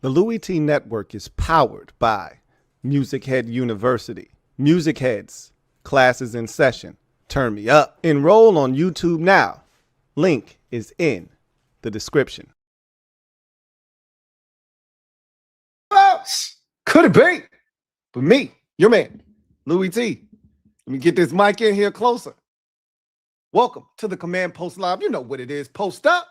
The Louie T Network is powered by MusicHead University. MusicHeads, classes in session. Turn me up. Enroll on YouTube now. Link is in the description. Could it be? But me, your man, Louie T. Let me get this mic in here closer. Welcome to the Command Post Live. You know what it is. Post up.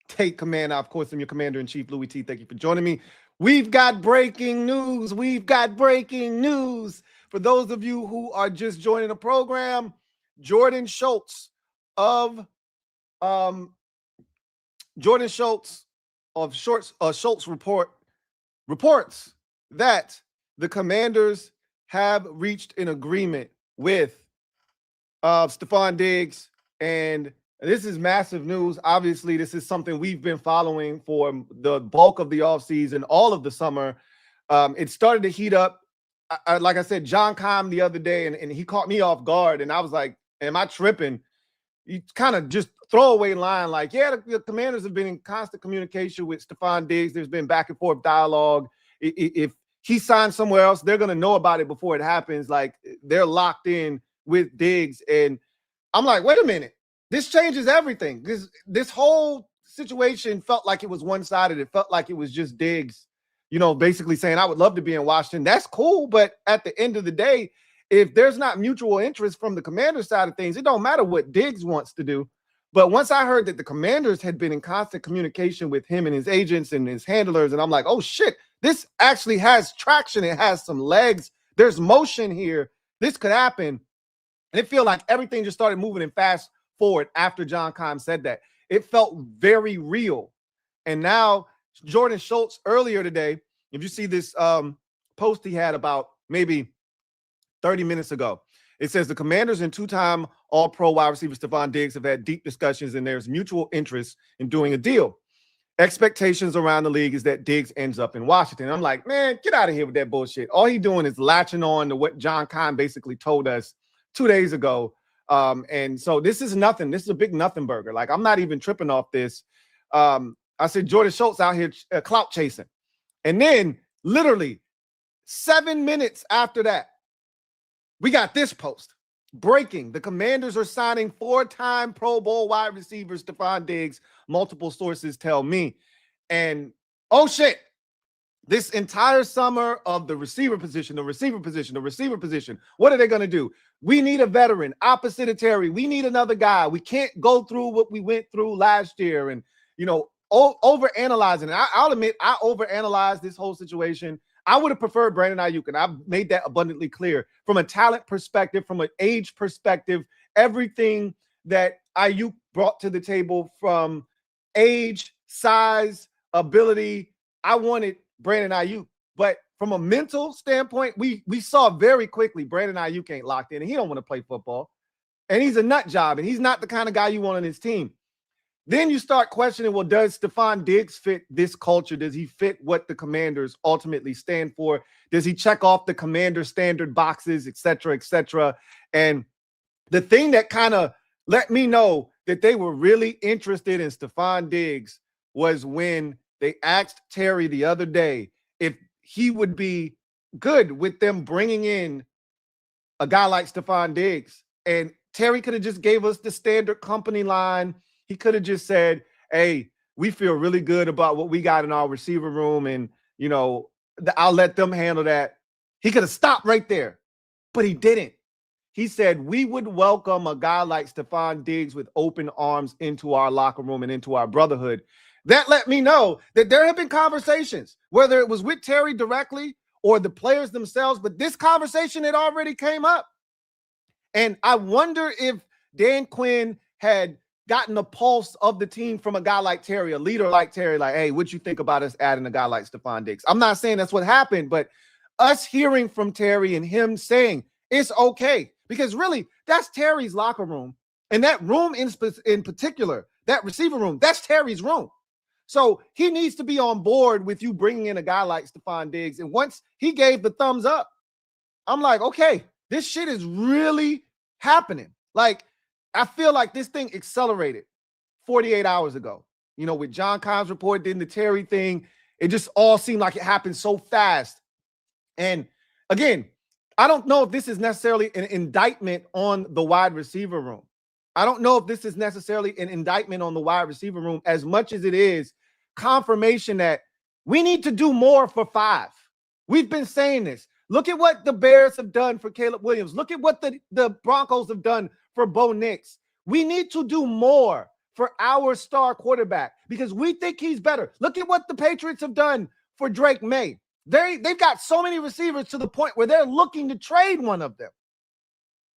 Take command. Of course, I'm your Commander-in-Chief, Louie T. Thank you for joining me. We've got breaking news. We've got breaking news. For those of you who are just joining the program, Jordan Schultz of Schultz reports that the Commanders have reached an agreement with Stefon Diggs, and this is massive news. Obviously, this is something we've been following for the bulk of the offseason, all of the summer. It started to heat up. Like I said, John Keim the other day, and he caught me off guard, and I was like, am I tripping? You kind of just throwaway line like, yeah, the Commanders have been in constant communication with Stefon Diggs. There's been back and forth dialogue. If he signs somewhere else, they're going to know about it before it happens. Like, they're locked in with Diggs. And I'm like, wait a minute. This changes everything. This whole situation felt like it was one-sided. It felt like it was just Diggs, basically saying, I would love to be in Washington. That's cool. But at the end of the day, if there's not mutual interest from the Commanders side of things, it don't matter what Diggs wants to do. But once I heard that the Commanders had been in constant communication with him and his agents and his handlers, and I'm like, oh, shit, this actually has traction. It has some legs. There's motion here. This could happen. And it felt like everything just started moving and fast forward after John Keim said that. It felt very real. And now Jordan Schultz earlier today, if you see this post he had about maybe 30 minutes ago, it says the Commanders and two-time All-Pro wide receiver Stefon Diggs have had deep discussions, and there's mutual interest in doing a deal. Expectations around the league is that Diggs ends up in Washington. I'm like, man, get out of here with that bullshit. All he's doing is latching on to what John Keim basically told us 2 days ago. And so this is nothing. This is a big nothing burger. Like, I'm not even tripping off this. I said Jordan Schultz out here clout chasing. And then literally 7 minutes after that, we got this post. Breaking. The Commanders are signing four-time Pro Bowl wide receiver Stefon Diggs. Multiple sources tell me. And, oh, shit. This entire summer of the receiver position, what are they going to do? We need a veteran, opposite of Terry. We need another guy. We can't go through what we went through last year and, overanalyzing. And I'll admit, I overanalyzed this whole situation. I would have preferred Brandon Ayuk, and I've made that abundantly clear. From a talent perspective, from an age perspective, everything that Ayuk brought to the table from age, size, ability, I wanted Brandon Ayuk. But from a mental standpoint, we saw very quickly Brandon Ayuk ain't locked in, and he don't want to play football. And he's a nut job, and he's not the kind of guy you want on his team. Then you start questioning, well, does Stefon Diggs fit this culture? Does he fit what the Commanders ultimately stand for? Does he check off the Commander standard boxes, et cetera, et cetera? And the thing that kind of let me know that they were really interested in Stefon Diggs was when they asked Terry the other day if he would be good with them bringing in a guy like Stefon Diggs. And Terry could have just gave us the standard company line. He could have just said, hey, we feel really good about what we got in our receiver room, and, I'll let them handle that. He could have stopped right there, but he didn't. He said, we would welcome a guy like Stefon Diggs with open arms into our locker room and into our brotherhood. That let me know that there have been conversations, whether it was with Terry directly or the players themselves, but this conversation had already came up. And I wonder if Dan Quinn had gotten a pulse of the team from a guy like Terry, a leader like Terry, like, hey, what'd you think about us adding a guy like Stefon Diggs? I'm not saying that's what happened, but us hearing from Terry and him saying it's okay, because really that's Terry's locker room. And that room in particular, that receiver room, that's Terry's room. So he needs to be on board with you bringing in a guy like Stefon Diggs. And once he gave the thumbs up, I'm like, okay, this shit is really happening. Like, I feel like this thing accelerated 48 hours ago. You know, with John Collins' report, then the Terry thing, it just all seemed like it happened so fast. And again, I don't know if this is necessarily an indictment on the wide receiver room. I don't know if this is necessarily an indictment on the wide receiver room as much as it is confirmation that we need to do more for 5. We've been saying this. Look at what the Bears have done for Caleb Williams. Look at what the Broncos have done for Bo Nix. We need to do more for our star quarterback because we think he's better. Look at what the Patriots have done for Drake May. They've got so many receivers to the point where they're looking to trade one of them.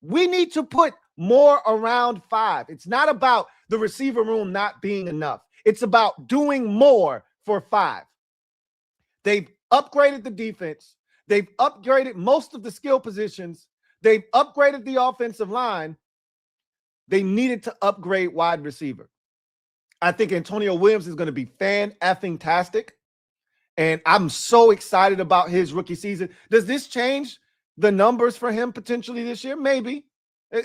We need to put more around 5. It's not about the receiver room not being enough. It's about doing more for 5. They've upgraded the defense. They've upgraded most of the skill positions. They've upgraded the offensive line. They needed to upgrade wide receiver. I think Antonio Williams is going to be fan-effing-tastic. And I'm so excited about his rookie season. Does this change the numbers for him potentially this year? Maybe.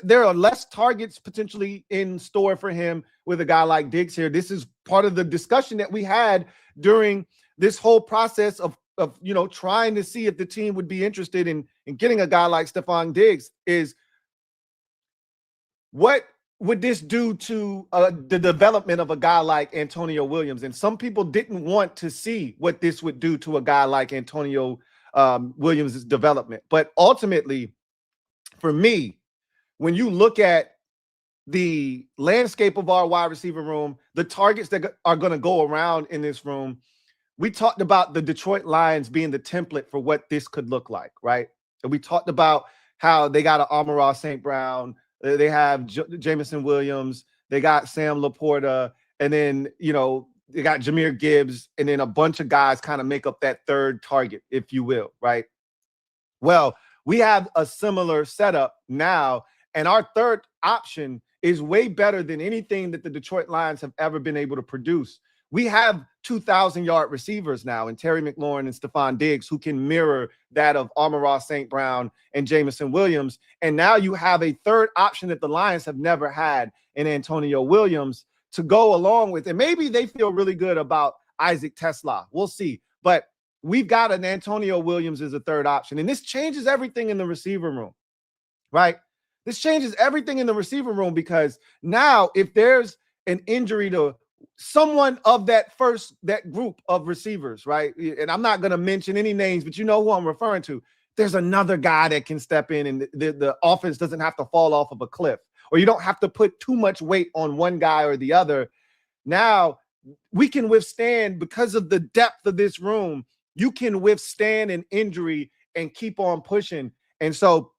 There are less targets potentially in store for him with a guy like Diggs here. This is part of the discussion that we had during this whole process of trying to see if the team would be interested in getting a guy like Stefon Diggs is what would this do to the development of a guy like Antonio Williams? And some people didn't want to see what this would do to a guy like Antonio Williams' development. But ultimately, for me, when you look at the landscape of our wide receiver room, the targets that are going to go around in this room, we talked about the Detroit Lions being the template for what this could look like, right? And we talked about how they got an Amon-Ra St. Brown, they have Jameson Williams, they got Sam Laporta, and then, they got Jahmyr Gibbs, and then a bunch of guys kind of make up that third target, if you will, right? Well, we have a similar setup now, and our third option is way better than anything that the Detroit Lions have ever been able to produce. We have 2,000-yard receivers now in Terry McLaurin and Stefon Diggs who can mirror that of Amon-Ra St. Brown and Jameson Williams. And now you have a third option that the Lions have never had in Antonio Williams to go along with. And maybe they feel really good about Isaac Tesla. We'll see. But we've got an Antonio Williams as a third option. And this changes everything in the receiver room, right? This changes everything in the receiver room because now if there's an injury to someone of that group of receivers, right? And I'm not going to mention any names, but you know who I'm referring to. There's another guy that can step in and the offense doesn't have to fall off of a cliff, or you don't have to put too much weight on one guy or the other. Now we can withstand, because of the depth of this room, you can withstand an injury and keep on pushing. And so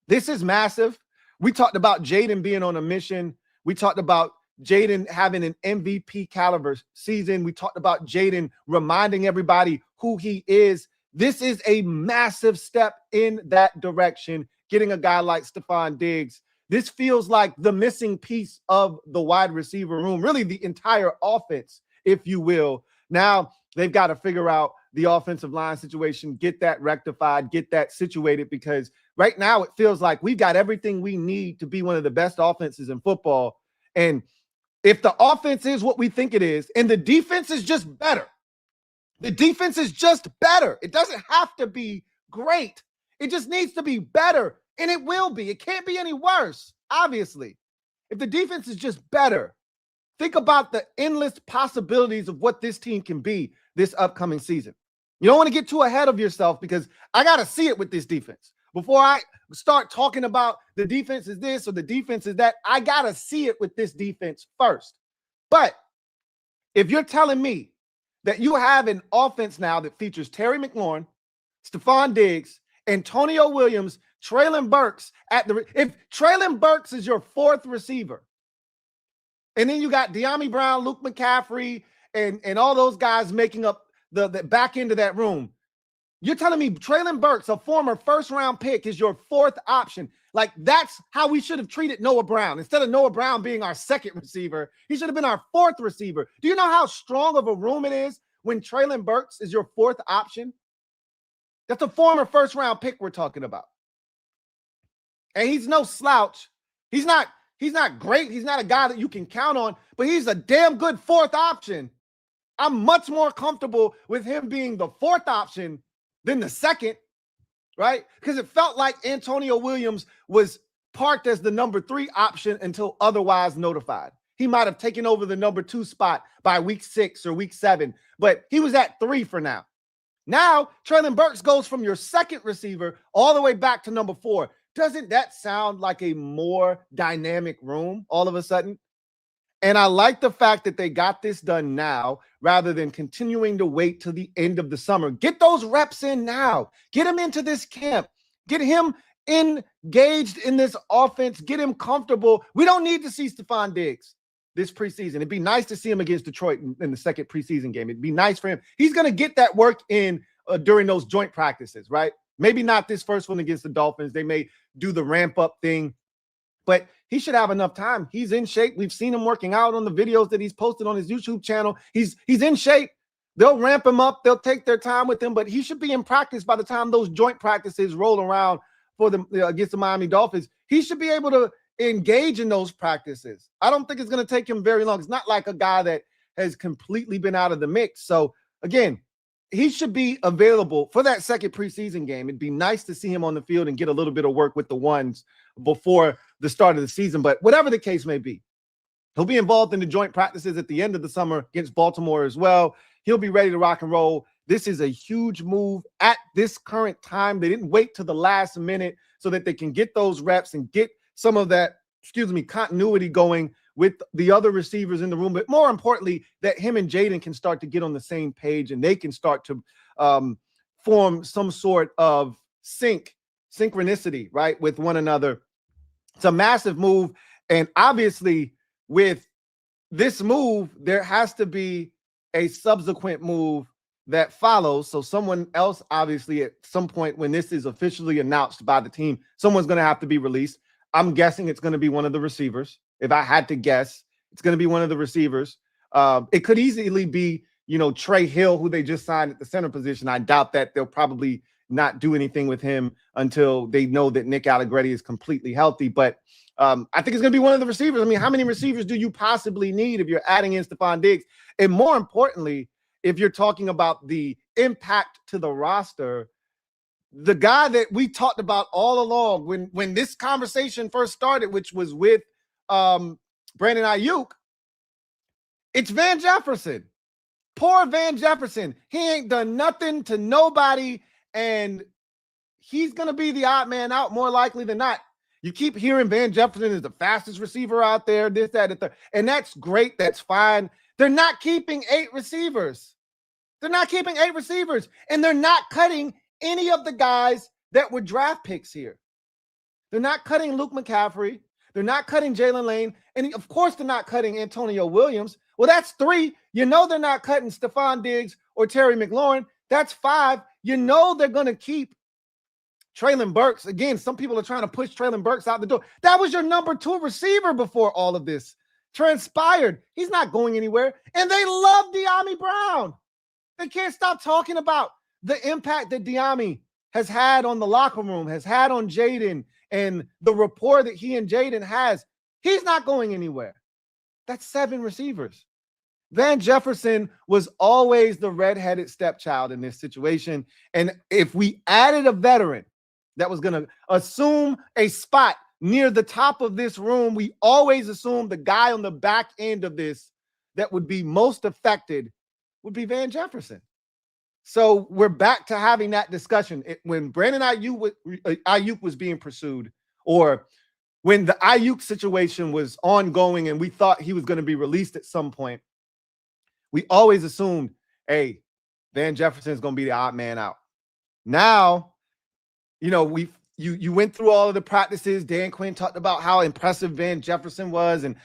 this is massive. We talked about Jaden being on a mission. We talked about Jaden having an MVP caliber season. We talked about Jaden reminding everybody who he is. This is a massive step in that direction, getting a guy like Stefon Diggs. This feels like the missing piece of the wide receiver room, really the entire offense, if you will. Now they've got to figure out the offensive line situation, get that rectified, get that situated, because right now it feels like we've got everything we need to be one of the best offenses in football. And if the offense is what we think it is, and the defense is just better, the defense is just better. It doesn't have to be great. It just needs to be better, and it will be. It can't be any worse, obviously. If the defense is just better, think about the endless possibilities of what this team can be this upcoming season. You don't want to get too ahead of yourself, because I got to see it with this defense. Before I start talking about the defense is this or the defense is that, I got to see it with this defense first. But if you're telling me that you have an offense now that features Terry McLaurin, Stefon Diggs, Antonio Williams, Treylon Burks if Treylon Burks is your fourth receiver, and then you got De'Ami Brown, Luke McCaffrey, and all those guys making up the back end of that room, you're telling me Treylon Burks, a former first-round pick, is your fourth option. Like, that's how we should have treated Noah Brown. Instead of Noah Brown being our second receiver, he should have been our fourth receiver. Do you know how strong of a room it is when Treylon Burks is your fourth option? That's a former first-round pick we're talking about. And he's no slouch. He's not He's not great. He's not a guy that you can count on, but he's a damn good fourth option. I'm much more comfortable with him being the fourth option than the second, right? Because it felt like Antonio Williams was parked as the number 3 option until otherwise notified. He might have taken over the number 2 spot by week 6 or week 7, but he was at 3 for now. Now, Traylon Burks goes from your second receiver all the way back to number 4. Doesn't that sound like a more dynamic room all of a sudden? And I like the fact that they got this done now rather than continuing to wait till the end of the summer. Get those reps in now. Get him into this camp. Get him engaged in this offense. Get him comfortable. We don't need to see Stefon Diggs this preseason. It'd be nice to see him against Detroit in the second preseason game. It'd be nice for him. He's going to get that work in during those joint practices, right? Maybe not this first one against the Dolphins. They may do the ramp up thing, but he should have enough time. He's in shape. We've seen him working out on the videos that he's posted on his YouTube channel. He's in shape. They'll ramp him up. They'll take their time with him, but he should be in practice by the time those joint practices roll around for the against the Miami Dolphins. He should be able to engage in those practices. I don't think it's going to take him very long. It's not like a guy that has completely been out of the mix. So again, he should be available for that second preseason game. It'd be nice to see him on the field and get a little bit of work with the ones before the start of the season. But whatever the case may be, he'll be involved in the joint practices at the end of the summer against Baltimore as well. He'll be ready to rock and roll. This is a huge move at this current time. They didn't wait to the last minute so that they can get those reps and get some of that, continuity going with the other receivers in the room. But more importantly, that him and Jaden can start to get on the same page and they can start to form some sort of synchronicity, right, with one another. It's a massive move. And obviously, with this move, there has to be a subsequent move that follows. So someone else, obviously, at some point when this is officially announced by the team, someone's going to have to be released. I'm guessing it's going to be one of the receivers. If I had to guess, it's going to be one of the receivers. It could easily be, Trey Hill, who they just signed at the center position. I doubt that they'll probably not do anything with him until they know that Nick Allegretti is completely healthy. But I think it's going to be one of the receivers. I mean, how many receivers do you possibly need if you're adding in Stefon Diggs? And more importantly, if you're talking about the impact to the roster, the guy that we talked about all along when this conversation first started, which was with Brandon Ayuk, it's Van Jefferson. Poor Van Jefferson. He ain't done nothing to nobody, and he's going to be the odd man out more likely than not. You keep hearing Van Jefferson is the fastest receiver out there, this, that, and third. And that's great. That's fine. They're not keeping 8 receivers. They're not keeping 8 receivers, and they're not cutting any of the guys that were draft picks here. They're not cutting Luke McCaffrey. They're not cutting Jalen Lane. And of course, they're not cutting Antonio Williams. Well, that's 3. They're not cutting Stefon Diggs or Terry McLaurin. That's 5. They're going to keep Traylon Burks. Again, some people are trying to push Traylon Burks out the door. That was your number 2 receiver before all of this transpired. He's not going anywhere. And they love De'Ami Brown. They can't stop talking about the impact that De'Ami has had on the locker room, has had on Jaden, and the rapport that he and Jaden has. He's not going anywhere. That's 7 receivers. Van Jefferson was always the redheaded stepchild in this situation. And if we added a veteran that was going to assume a spot near the top of this room, we always assume the guy on the back end of this that would be most affected would be Van Jefferson. So we're back to having that discussion. When Brandon Ayuk was being pursued, or when the Ayuk situation was ongoing and we thought he was going to be released at some point, we always assumed, hey, Van Jefferson is going to be the odd man out. Now, you went through all of the practices. Dan Quinn talked about how impressive Van Jefferson was, and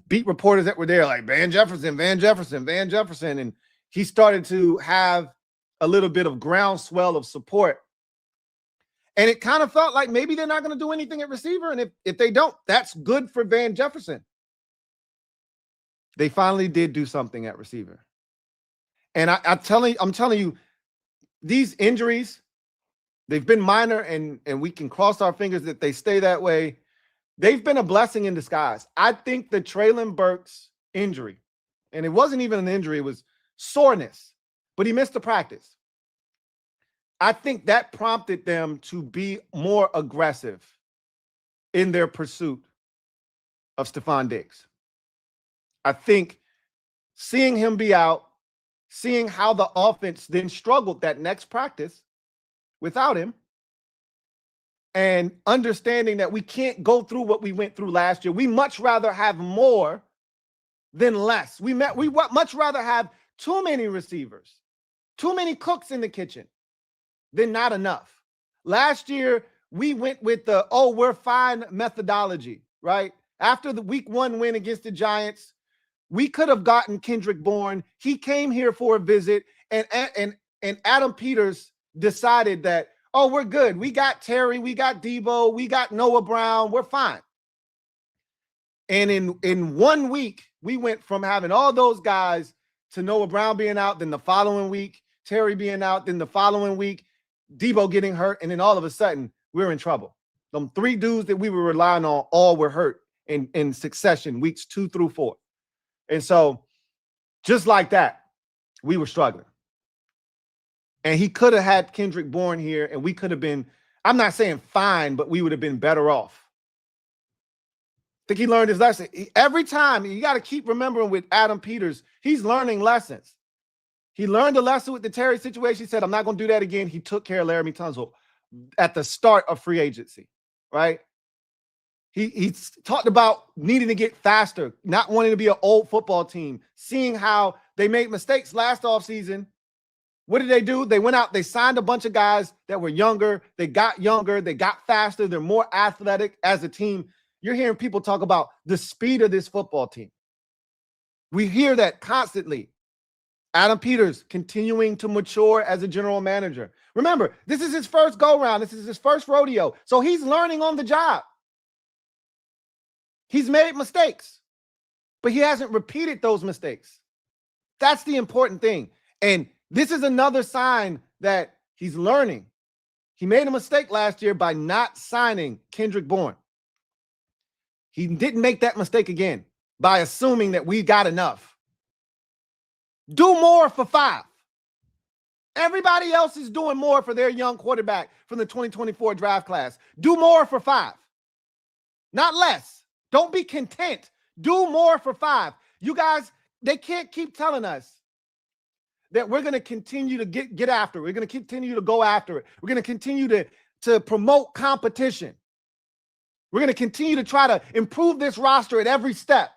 beat reporters that were there like Van Jefferson. And he started to have a little bit of groundswell of support. And it kind of felt like maybe they're not going to do anything at receiver. And if they don't, that's good for Van Jefferson. They finally did do something at receiver. And I'm telling you, these injuries, they've been minor, and we can cross our fingers that they stay that way. they've been a blessing in disguise. I think the Traylon Burks injury, and it wasn't even an injury, it was soreness, but he missed the practice. I think that prompted them to be more aggressive in their pursuit of Stefon Diggs. I think seeing him be out, seeing how the offense then struggled that next practice without him, and understanding that we can't go through what we went through last year. We much rather have more than less. We much rather have too many receivers, too many cooks in the kitchen than not enough. Last year, we went with the, oh, we're fine methodology, right? After the week 1 win against the Giants, we could have gotten Kendrick Bourne. He came here for a visit, and Adam Peters decided that, oh, we're good. We got Terry, we got Debo, we got Noah Brown. We're fine. And in 1 week, we went from having all those guys to Noah Brown being out, then the following week, Terry being out, then the following week, Debo getting hurt, and then all of a sudden, we're in trouble. Them 3 dudes that we were relying on all were hurt in succession, weeks 2 through 4. And so, just like that, we were struggling. And he could have had Kendrick Bourne here, and we could have been, I'm not saying fine, but we would have been better off. I think he learned his lesson. Every time, you got to keep remembering with Adam Peters, he's learning lessons. He learned a lesson with the Terry situation. He said, I'm not going to do that again. He took care of Laramie Tunsil at the start of free agency, right? He talked about needing to get faster, not wanting to be an old football team, seeing how they made mistakes last offseason. What did they do? They went out, they signed a bunch of guys that were younger. They got faster. They're more athletic as a team. You're hearing people talk about the speed of this football team. We hear that constantly. Adam Peters continuing to mature as a general manager. Remember, this is his first go-round. This is his first rodeo. So he's learning on the job. He's made mistakes, but he hasn't repeated those mistakes. That's the important thing. And this is another sign that he's learning. He made a mistake last year by not signing Kendrick Bourne. He didn't make that mistake again by assuming that we got enough. Do more for 5. Everybody else is doing more for their young quarterback from the 2024 draft class. Do more for 5. Not less. Don't be content. Do more for 5. You guys, they can't keep telling us that we're going to continue to get after it. We're going to continue to go after it. We're going to continue to promote competition. We're going to continue to try to improve this roster at every step.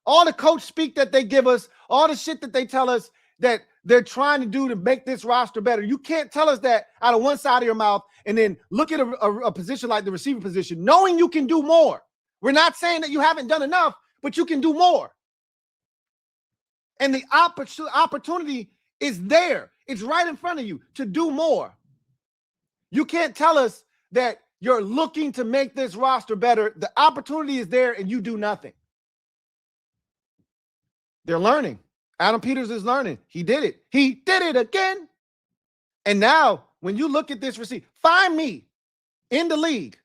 All the coach speak that they give us, all the shit that they tell us that they're trying to do to make this roster better. You can't tell us that out of one side of your mouth and then look at a position like the receiver position, knowing you can do more. We're not saying that you haven't done enough, but you can do more. And the opportunity is there. It's right in front of you to do more. You can't tell us that you're looking to make this roster better. The opportunity is there and you do nothing. They're learning. Adam Peters is learning. He did it. He did it again. And now, when you look at this receiver, find me in the league.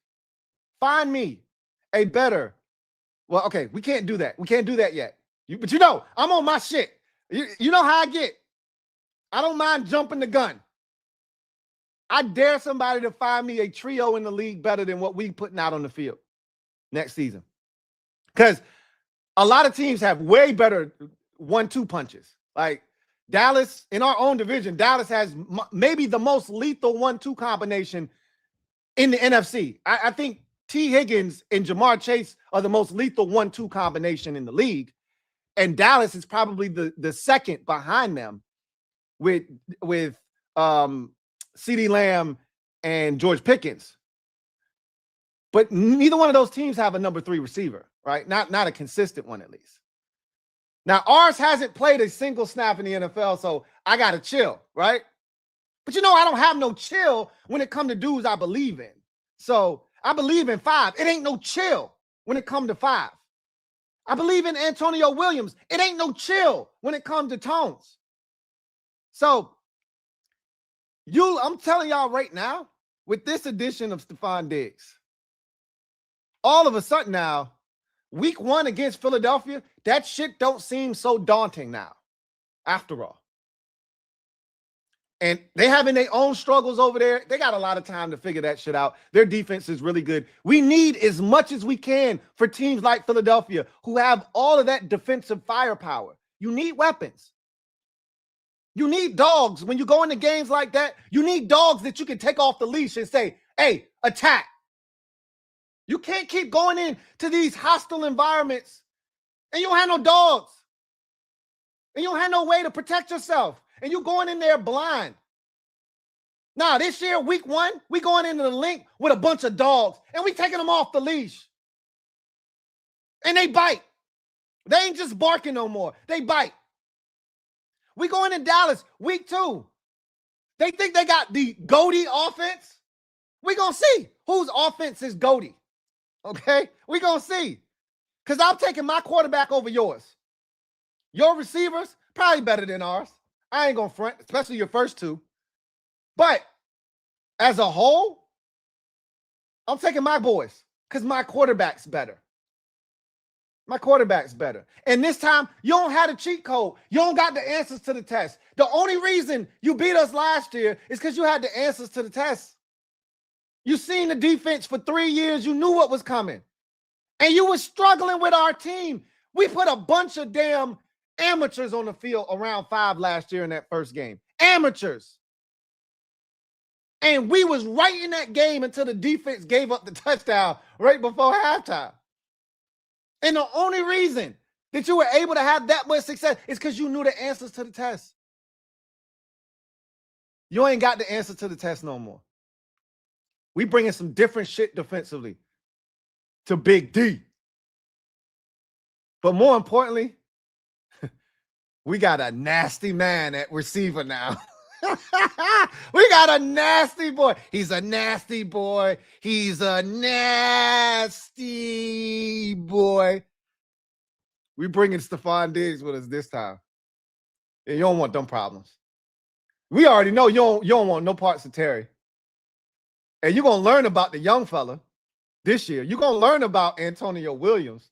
Find me a better. Well, okay, we can't do that. We can't do that yet. But you know, I'm on my shit. You know how I get. I don't mind jumping the gun. I dare somebody to find me a trio in the league better than what we putting out on the field next season. Because a lot of teams have way better 1-2 punches. Like Dallas, in our own division, Dallas has maybe the most lethal 1-2 combination in the NFC. I think T. Higgins and Jamar Chase are the most lethal 1-2 combination in the league. And Dallas is probably the second behind them with CeeDee Lamb and George Pickens. But neither one of those teams have a number 3 receiver, right? Not a consistent one, at least. Now, ours hasn't played a single snap in the NFL, so I got to chill, right? But you know, I don't have no chill when it comes to dudes I believe in. So I believe in 5. It ain't no chill when it comes to 5. I believe in Antonio Williams. It ain't no chill when it comes to Tones. So I'm telling y'all right now, with this addition of Stefon Diggs, all of a sudden now, week 1 against Philadelphia, that shit don't seem so daunting now, after all. And they having their own struggles over there. They got a lot of time to figure that shit out. Their defense is really good. We need as much as we can for teams like Philadelphia who have all of that defensive firepower. You need weapons. You need dogs. When you go into games like that, you need dogs that you can take off the leash and say, hey, attack. You can't keep going into these hostile environments and you don't have no dogs. And you don't have no way to protect yourself. And you going in there blind. Now, this year, week 1, we going into the link with a bunch of dogs. And we taking them off the leash. And they bite. They ain't just barking no more. They bite. We going in Dallas, week 2. They think they got the GOATY offense. We going to see whose offense is GOATY. Okay? We going to see. Because I'm taking my quarterback over yours. Your receivers, probably better than ours. I ain't going to front, especially your first 2. But as a whole, I'm taking my boys because my quarterback's better. My quarterback's better. And this time, you don't have the cheat code. You don't got the answers to the test. The only reason you beat us last year is because you had the answers to the test. You seen the defense for 3 years. You knew what was coming. And you were struggling with our team. We put a bunch of damn amateurs on the field around 5 last year in that first game. Amateurs. And we was right in that game until the defense gave up the touchdown right before halftime. And the only reason that you were able to have that much success is because you knew the answers to the test. You ain't got the answer to the test no more. We bringing some different shit defensively to Big D. But more importantly, we got a nasty man at receiver now. We got a nasty boy. He's a nasty boy. He's a nasty boy. We bringing Stefon Diggs with us this time. And you don't want them problems. We already know you don't want no parts of Terry. And you're going to learn about the young fella this year. You're going to learn about Antonio Williams.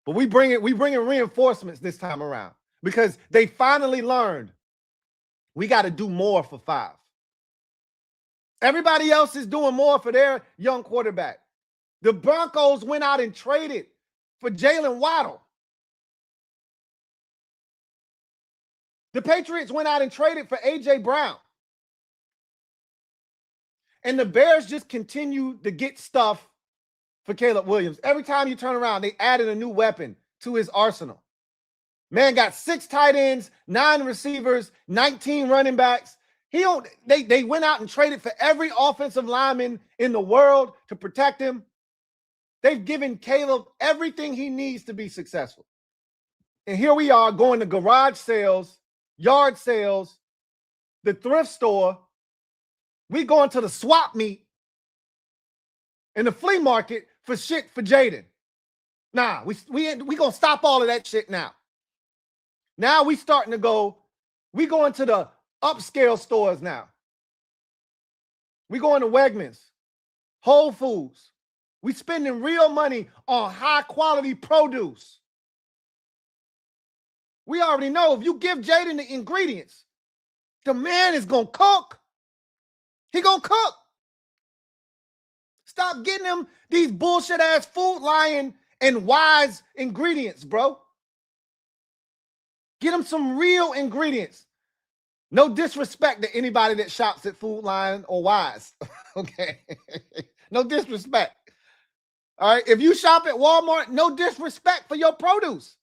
But we bringing reinforcements this time around because they finally learned we got to do more for 5. Everybody else is doing more for their young quarterback. The Broncos went out and traded for Jalen Waddle. The Patriots went out and traded for A.J. Brown. And the Bears just continue to get stuff for Caleb Williams. Every time you turn around, they added a new weapon to his arsenal. Man got 6 tight ends, 9 receivers, 19 running backs. They went out and traded for every offensive lineman in the world to protect him. They've given Caleb everything he needs to be successful. And here we are going to garage sales, yard sales, the thrift store. We going to the swap meet in the flea market for shit for Jaden. Nah, we gonna stop all of that shit now. Now we starting to go, we going to the upscale stores now. We going to Wegmans, Whole Foods. We spending real money on high quality produce. We already know if you give Jaden the ingredients, the man is gonna cook. He gonna cook. Stop getting him these bullshit ass Food Lion and Wise ingredients, bro. Get him some real ingredients. No disrespect to anybody that shops at Food Lion or Wise. Okay. No disrespect. All right. If you shop at Walmart, no disrespect for your produce.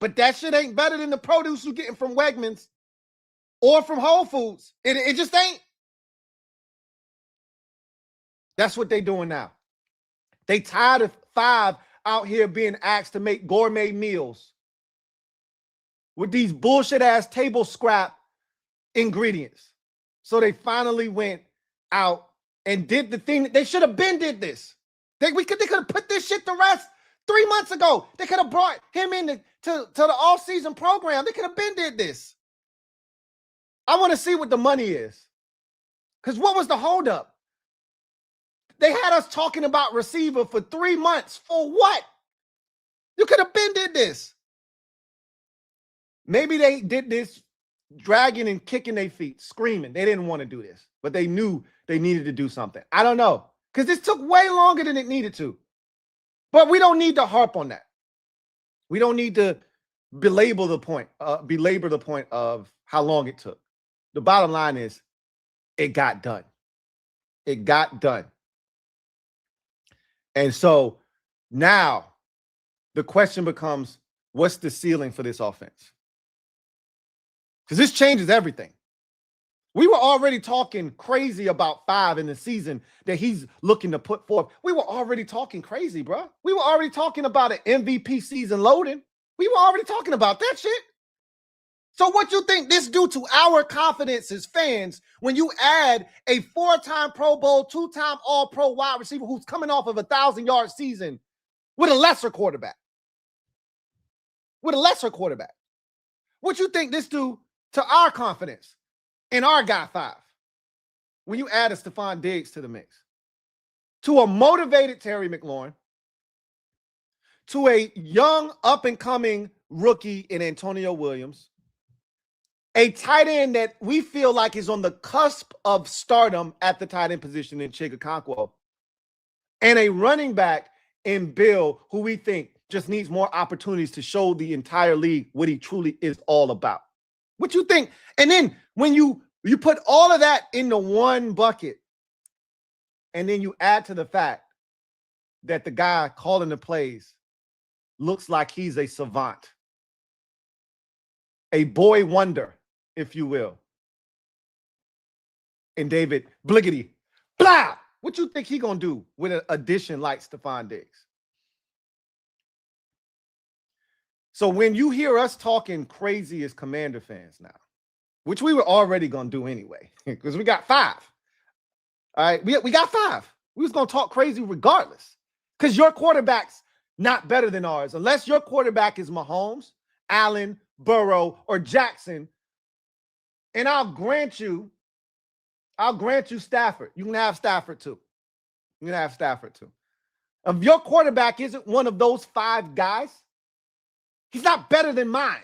But that shit ain't better than the produce you're getting from Wegmans or from Whole Foods. It just ain't. That's what they doing now. They tired of 5 out here being asked to make gourmet meals with these bullshit ass table scrap ingredients. So they finally went out and did the thing that they should have been did this. They could have put this shit to rest 3 months ago. They could have brought him in to the off-season program. They could have been did this. I want to see what the money is. Because what was the holdup? They had us talking about receiver for 3 months. For what? You could have been did this. Maybe they did this dragging and kicking their feet, screaming. They didn't want to do this, but they knew they needed to do something. I don't know, because this took way longer than it needed to. But we don't need to harp on that. We don't need to belabor the point of how long it took. The bottom line is it got done. It got done. And so now the question becomes, what's the ceiling for this offense? Because this changes everything. We were already talking crazy about 5 in the season that he's looking to put forth. We were already talking crazy, bro. We were already talking about an MVP season loading. We were already talking about that shit. So what you think this do to our confidence as fans when you add a 4-time Pro Bowl, 2-time All-Pro wide receiver who's coming off of a 1,000-yard season with a lesser quarterback? With a lesser quarterback. What you think this do to our confidence in our guy 5 when you add a Stefon Diggs to the mix? To a motivated Terry McLaurin, to a young up-and-coming rookie in Antonio Williams, a tight end that we feel like is on the cusp of stardom at the tight end position in Chigakonkwo, and a running back in Bill who we think just needs more opportunities to show the entire league what he truly is all about. What you think? And then when you put all of that into one bucket, and then you add to the fact that the guy calling the plays looks like he's a savant, a boy wonder, if you will. And David Bliggity, blah! What you think he gonna do with an addition like Stefon Diggs? So when you hear us talking crazy as Commander fans now, which we were already gonna do anyway, because we got 5. All right, we got 5. We was gonna talk crazy regardless, because your quarterback's not better than ours. Unless your quarterback is Mahomes, Allen, Burrow, or Jackson. And I'll grant you Stafford. You can have Stafford too. You can have Stafford too. If your quarterback isn't one of those 5 guys, he's not better than mine.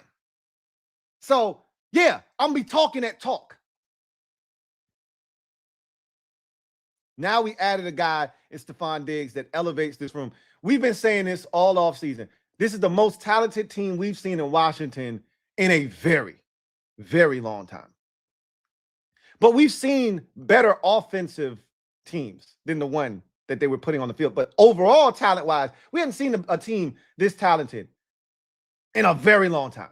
So, yeah, I'm going to be talking that talk. Now we added a guy in Stefon Diggs that elevates this room. We've been saying this all offseason. This is the most talented team we've seen in Washington in a very, very long time. But we've seen better offensive teams than the one that they were putting on the field. But overall, talent-wise, we haven't seen a team this talented in a very long time.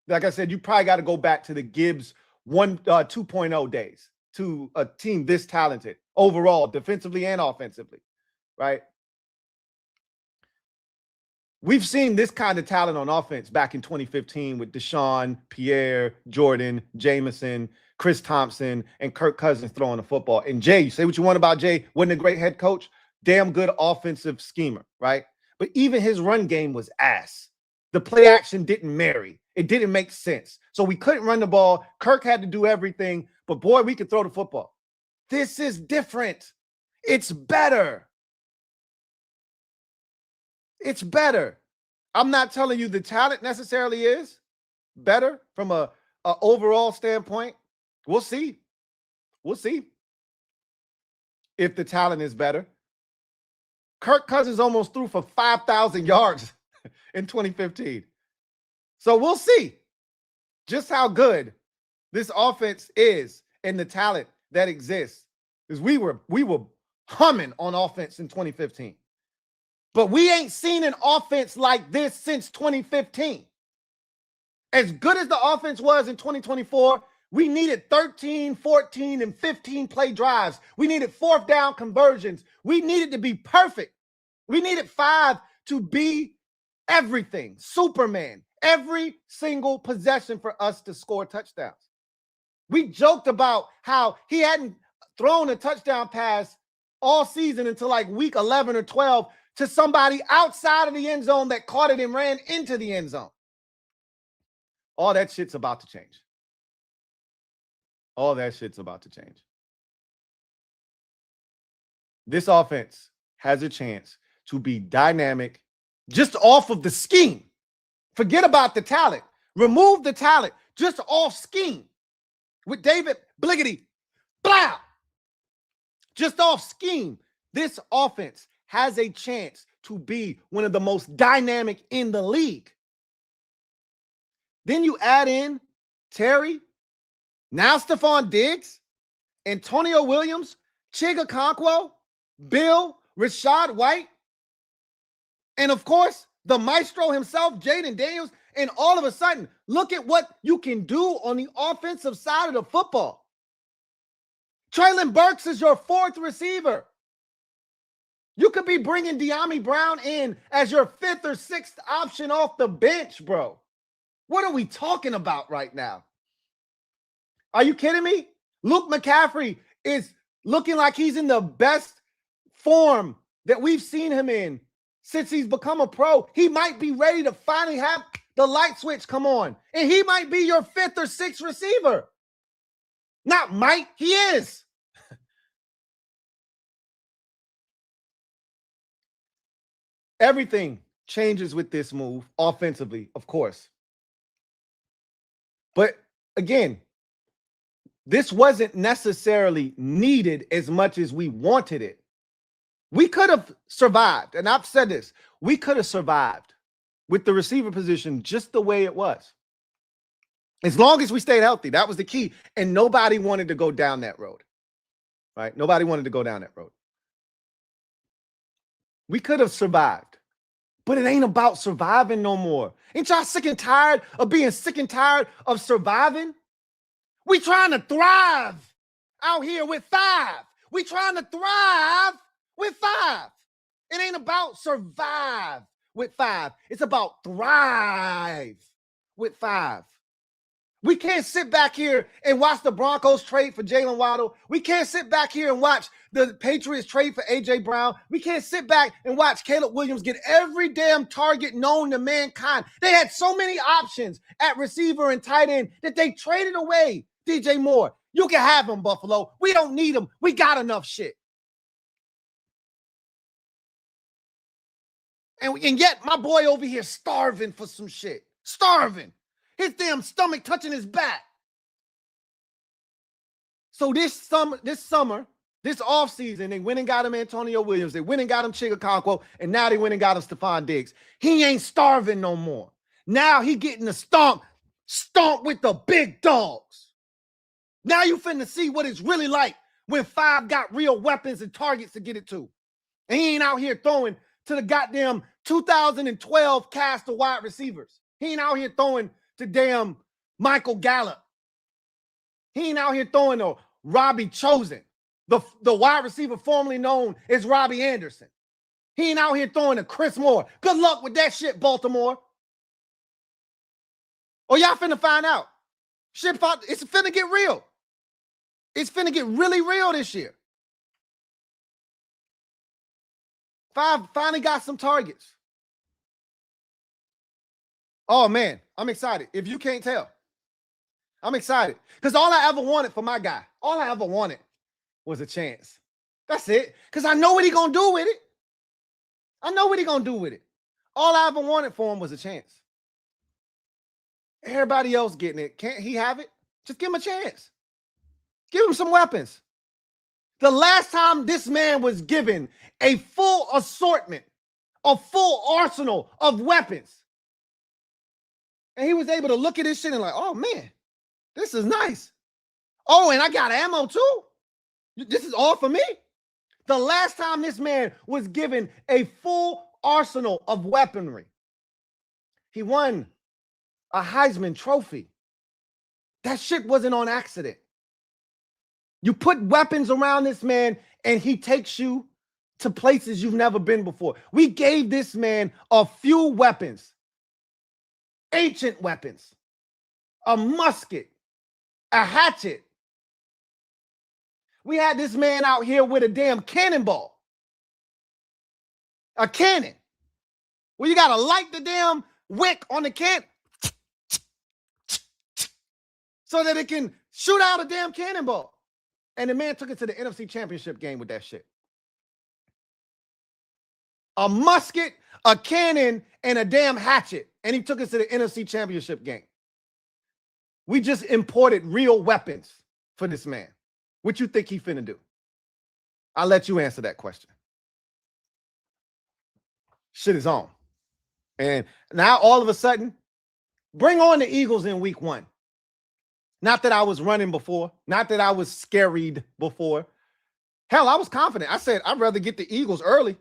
Like I said, you probably got to go back to the Gibbs 2.0 days to a team this talented overall, defensively and offensively, right? We've seen this kind of talent on offense back in 2015 with Deshaun, Pierre, Jordan, Jameson, Chris Thompson, and Kirk Cousins throwing the football. And Jay, you say what you want about Jay, wasn't a great head coach, damn good offensive schemer, right? But even his run game was ass. The play action didn't marry. It didn't make sense. So we couldn't run the ball. Kirk had to do everything, but boy, we could throw the football. This is different. It's better. It's better. I'm not telling you the talent necessarily is better from a overall standpoint. We'll see. We'll see if the talent is better. Kirk Cousins almost threw for 5,000 yards in 2015. So we'll see just how good this offense is and the talent that exists. Because we were humming on offense in 2015. But we ain't seen an offense like this since 2015. As good as the offense was in 2024, we needed 13, 14, and 15 play drives. We needed 4th down conversions. We needed to be perfect. We needed 5 to be everything. Superman. Every single possession for us to score touchdowns. We joked about how he hadn't thrown a touchdown pass all season until like week 11 or 12 to somebody outside of the end zone that caught it and ran into the end zone. All that shit's about to change. All that shit's about to change. this offense has a chance to be dynamic just off of the scheme. Forget about the talent. Remove the talent just off scheme. With David Bliggity, blah, just off scheme, this offense has a chance to be one of the most dynamic in the league. Then you add in Terry, now Stefon Diggs, Antonio Williams, Chig Okonkwo, Bill, Rashad White, and of course, the maestro himself, Jaden Daniels, and all of a sudden, look at what you can do on the offensive side of the football. Treylon Burks is your fourth receiver. You could be bringing De'Ami Brown in as your fifth or sixth option off the bench, bro. What are we talking about right now? Are you kidding me? Luke McCaffrey is looking like he's in the best form that we've seen him in since he's become a pro. He might be ready to finally have the light switch come on. And he might be your fifth or sixth receiver. Not might, he is. Everything changes with this move offensively, of course. But again, this wasn't necessarily needed as much as we wanted it. We could have survived, and I've said this, we could have survived with the receiver position just the way it was. As long as we stayed healthy, that was the key. And nobody wanted to go down that road, right? Nobody wanted to go down that road. We could have survived, but it ain't about surviving no more. Ain't y'all sick and tired of being sick and tired of surviving? We trying to thrive out here with 5. We trying to thrive with 5. It ain't about survive with 5. It's about thrive with 5. We can't sit back here and watch the Broncos trade for Jalen Waddle. We can't sit back here and watch the Patriots trade for A.J. Brown. We can't sit back and watch Caleb Williams get every damn target known to mankind. They had so many options at receiver and tight end that they traded away DJ Moore. You can have him, Buffalo. We don't need him. We got enough shit. And yet my boy over here starving for some shit. Starving. His damn stomach touching his back. So this summer, this offseason, they went and got him Antonio Williams. They went and got him Chig Okonkwo, and now they went and got him Stefon Diggs. He ain't starving no more. Now he getting the stomp with the big dogs. Now you finna see what it's really like when 5 got real weapons and targets to get it to. And he ain't out here throwing to the goddamn 2012 cast of wide receivers. He ain't out here throwing to damn Michael Gallup. He ain't out here throwing to Robbie Chosen, the wide receiver formerly known as Robbie Anderson. He ain't out here throwing to Chris Moore. Good luck with that shit, Baltimore. Or y'all finna find out. Shit, it's finna get real. It's finna get really real this year. 5 finally got some targets. Oh, man, I'm excited. If you can't tell, I'm excited. Because all I ever wanted for my guy, all I ever wanted was a chance. That's it. Because I know what he going to do with it. I know what he going to do with it. All I ever wanted for him was a chance. Everybody else getting it. Can't he have it? Just give him a chance. Give him some weapons. The last time this man was given a full assortment, a full arsenal of weapons, and he was able to look at this shit and like, oh, man, this is nice. Oh, and I got ammo too? This is all for me? The last time this man was given a full arsenal of weaponry, he won a Heisman Trophy. That shit wasn't on accident. You put weapons around this man and he takes you to places you've never been before. We gave this man a few weapons, ancient weapons, a musket, a hatchet. We had this man out here with a damn cannonball, a cannon. Well, you got to light the damn wick on the can so that it can shoot out a damn cannonball. And the man took it to the NFC Championship game with that shit. a musket, a cannon, and a damn hatchet. And he took us to the NFC Championship game. We just imported real weapons for this man. What you think he finna do? I'll let you answer that question. Shit is on. And now all of a sudden, bring on the Eagles in week 1. Not that I was running before. Not that I was scaried before. Hell, I was confident. I said, I'd rather get the Eagles early.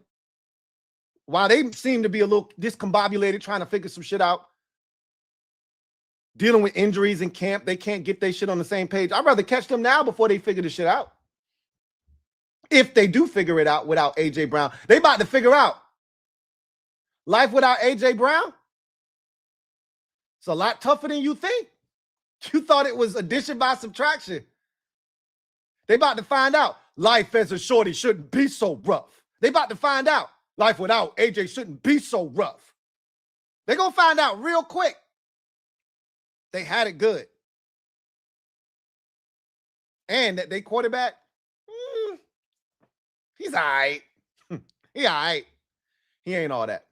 While they seem to be a little discombobulated, trying to figure some shit out, dealing with injuries in camp, they can't get their shit on the same page. I'd rather catch them now before they figure the shit out. If they do figure it out without A.J. Brown. They about to figure out life without A.J. Brown. It's a lot tougher than you think. You thought it was addition by subtraction. They about to find out life as a shorty shouldn't be so rough. They about to find out life without AJ shouldn't be so rough. They're going to find out real quick. They had it good. And that they quarterback, he's all right. He all right. He ain't all that.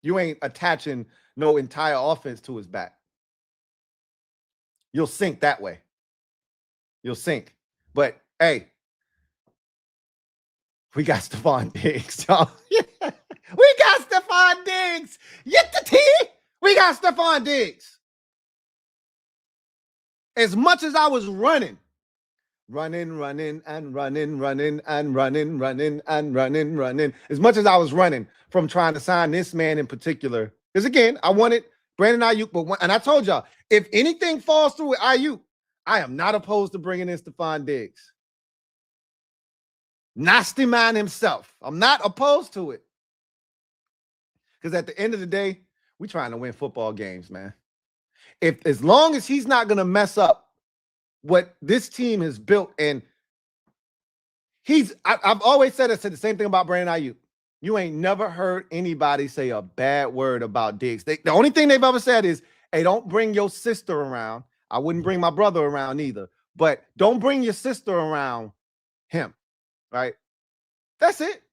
You ain't attaching no entire offense to his back. You'll sink that way. You'll sink. But, hey, we got Stefon Diggs, y'all. We got Stefon Diggs. Get the tea. We got Stefon Diggs. As much as I was running. As much as I was running from trying to sign this man in particular. Because, again, I wanted Brandon Ayuk. And I told y'all, if anything falls through with Ayuk, I am not opposed to bringing in Stefon Diggs. Nasty man himself. I'm not opposed to it. Because at the end of the day, we're trying to win football games, man. As long as he's not going to mess up what this team has built, and I've always said the same thing about Brandon Ayuk. You ain't never heard anybody say a bad word about Diggs. The only thing they've ever said is, hey, don't bring your sister around. I wouldn't bring my brother around either. But don't bring your sister around him, right? That's it.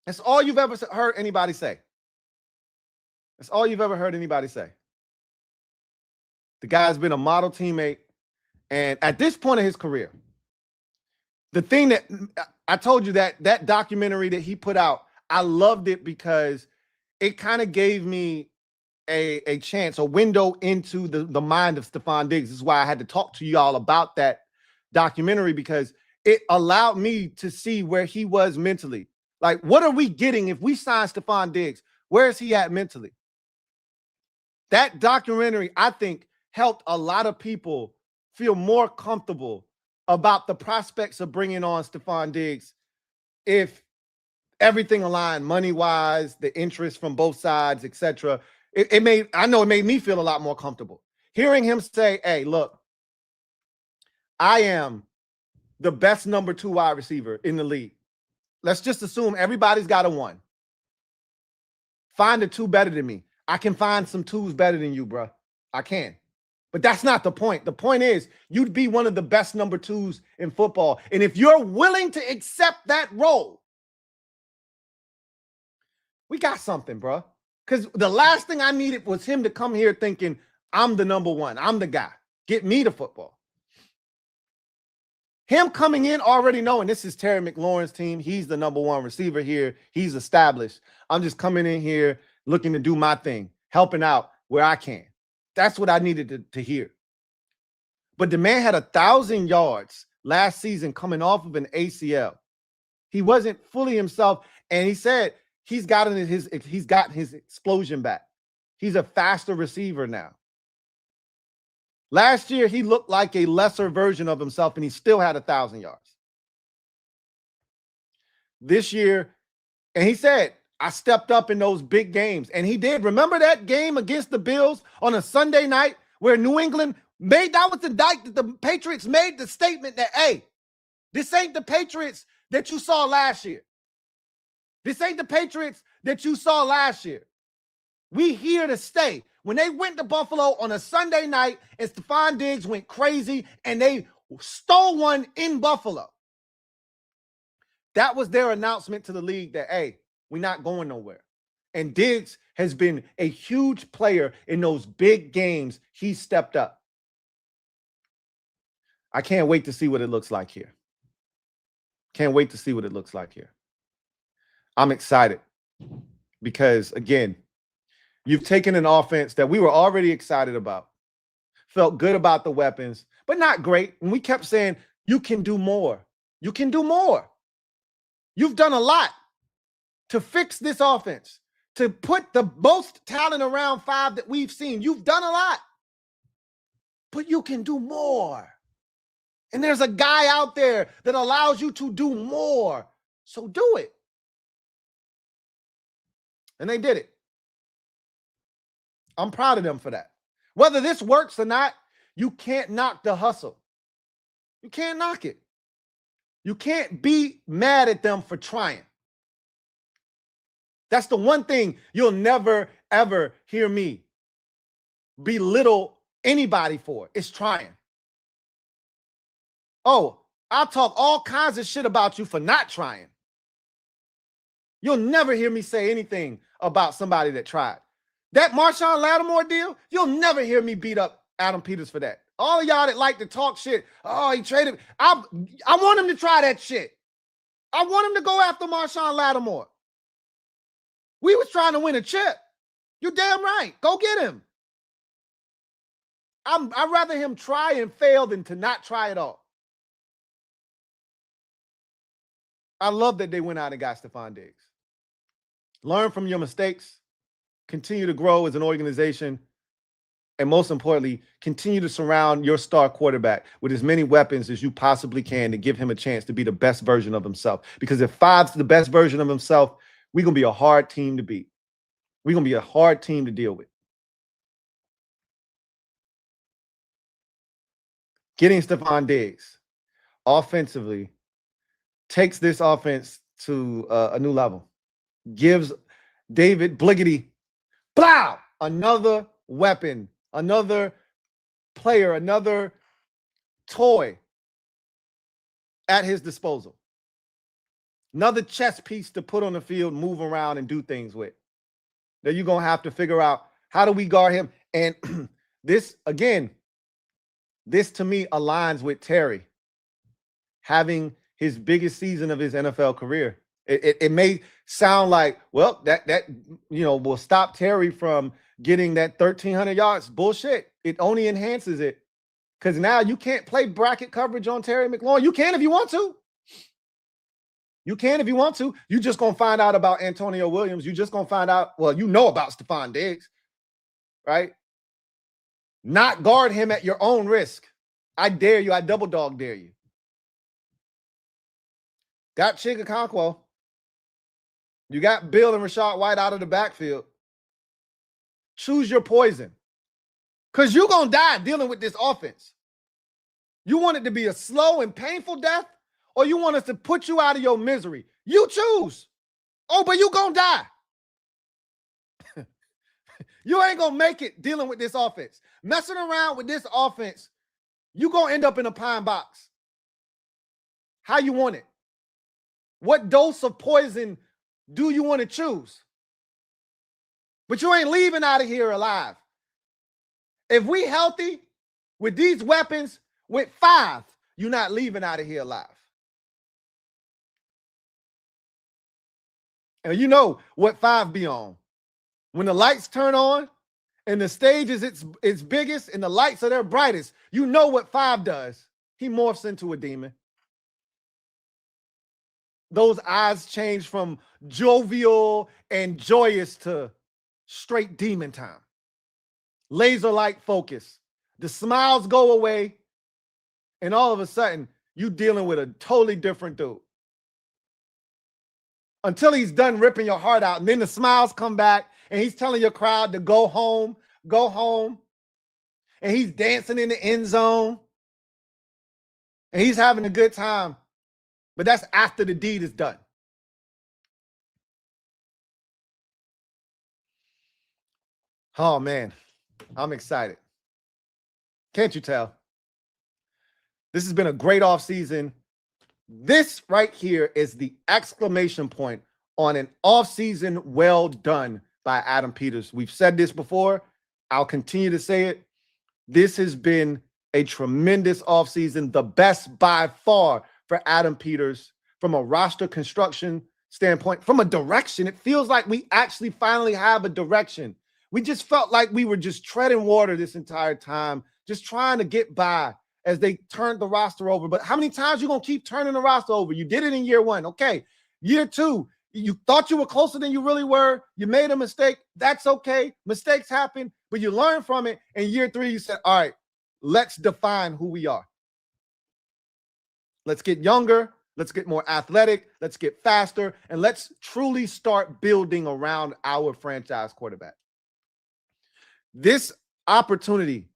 That's all you've ever heard anybody say. That's all you've ever heard anybody say. The guy's been a model teammate. And at this point in his career, the thing that I told you, that documentary that he put out, I loved it because it kind of gave me a chance, a window into the mind of Stefon Diggs. This is why I had to talk to y'all about that documentary, because it allowed me to see where he was mentally. Like, what are we getting if we sign Stefon Diggs? Where is he at mentally? That documentary, I think, helped a lot of people feel more comfortable about the prospects of bringing on Stefon Diggs if everything aligned money-wise, the interest from both sides, etc. It made me feel a lot more comfortable. Hearing him say, hey, look, I am the best number 2 wide receiver in the league. Let's just assume everybody's got a 1. Find a 2 better than me. I can find some 2s better than you, bro. I can. But that's not the point. The point is you'd be one of the best number 2s in football. And if you're willing to accept that role, we got something, bro. Because the last thing I needed was him to come here thinking, I'm the number 1. I'm the guy. Get me the football. Him coming in already knowing this is Terry McLaurin's team. He's the number 1 receiver here. He's established. I'm just coming in here looking to do my thing, helping out where I can. That's what I needed to hear. But the man had 1,000 yards last season coming off of an ACL. He wasn't fully himself. And he said he's gotten his explosion back. He's a faster receiver now. Last year, he looked like a lesser version of himself, and he still had 1,000 yards. This year, and he said, I stepped up in those big games. And he did. Remember that game against the Bills on a Sunday night where New England the Patriots made the statement that, hey, this ain't the Patriots that you saw last year. This ain't the Patriots that you saw last year. We here to stay. When they went to Buffalo on a Sunday night and Stefon Diggs went crazy and they stole one in Buffalo, that was their announcement to the league that, hey, We're not going nowhere. And Diggs has been a huge player in those big games. He stepped up. I can't wait to see what it looks like here. Can't wait to see what it looks like here. I'm excited because, again, you've taken an offense that we were already excited about, felt good about the weapons, but not great. And we kept saying, you can do more. You can do more. You've done a lot to fix this offense, to put the most talent around 5 that we've seen. You've done a lot, but you can do more. And there's a guy out there that allows you to do more. So do it. And they did it. I'm proud of them for that. Whether this works or not, you can't knock the hustle. You can't knock it. You can't be mad at them for trying. That's the one thing you'll never, ever hear me belittle anybody for. It's trying. Oh, I'll talk all kinds of shit about you for not trying. You'll never hear me say anything about somebody that tried. That Marshawn Lattimore deal, you'll never hear me beat up Adam Peters for that. All of y'all that like to talk shit, oh, he traded. I want him to try that shit. I want him to go after Marshawn Lattimore. We was trying to win a chip. You're damn right. Go get him. I'd rather him try and fail than to not try at all. I love that they went out and got Stefon Diggs. Learn from your mistakes. Continue to grow as an organization. And most importantly, continue to surround your star quarterback with as many weapons as you possibly can to give him a chance to be the best version of himself. Because if 5's the best version of himself, we're going to be a hard team to beat. We're going to be a hard team to deal with. Getting Stefon Diggs offensively takes this offense to a new level. Gives David Bliggity, blow, another weapon, another player, another toy at his disposal. Another chess piece to put on the field, move around, and do things with. That you're going to have to figure out, how do we guard him? And this, again, this to me aligns with Terry having his biggest season of his NFL career. It may sound like, well, that will stop Terry from getting that 1,300 yards. Bullshit. It only enhances it. Because now you can't play bracket coverage on Terry McLaurin. You can if you want to. You can if you want to. You're just going to find out about Antonio Williams. You're just going to find out, well, you know about Stefon Diggs, right? Not guard him at your own risk. I dare you. I double dog dare you. Got Chigakonkwo. You got Bill and Rashad White out of the backfield. Choose your poison. Because you're going to die dealing with this offense. You want it to be a slow and painful death, or you want us to put you out of your misery? You choose. Oh, but you're going to die. You ain't going to make it dealing with this offense. Messing around with this offense, you're going to end up in a pine box. How you want it? What dose of poison do you want to choose? But you ain't leaving out of here alive. If we healthy with these weapons, with 5, you're not leaving out of here alive. And you know what 5 be on. When the lights turn on and the stage is its biggest and the lights are their brightest, you know what 5 does. He morphs into a demon. Those eyes change from jovial and joyous to straight demon time. Laser-like focus. The smiles go away, and all of a sudden, you dealing with a totally different dude. Until he's done ripping your heart out, and then the smiles come back, and he's telling your crowd to go home, and he's dancing in the end zone, and he's having a good time. But that's after the deed is done. Oh, man. I'm excited. Can't you tell? This has been a great offseason. This right here is the exclamation point on an offseason well done by Adam Peters. We've said this before. I'll continue to say it. This has been a tremendous offseason, the best by far for Adam Peters from a roster construction standpoint, from a direction. It feels like we actually finally have a direction. We just felt like we were just treading water this entire time, just trying to get by as they turned the roster over. But how many times you going to keep turning the roster over? You did it in year one. Okay. Year two, you thought you were closer than you really were. You made a mistake. That's okay. Mistakes happen, but you learn from it. In year three, you said, all right, let's define who we are. Let's get younger. Let's get more athletic. Let's get faster. And let's truly start building around our franchise quarterback. This opportunity,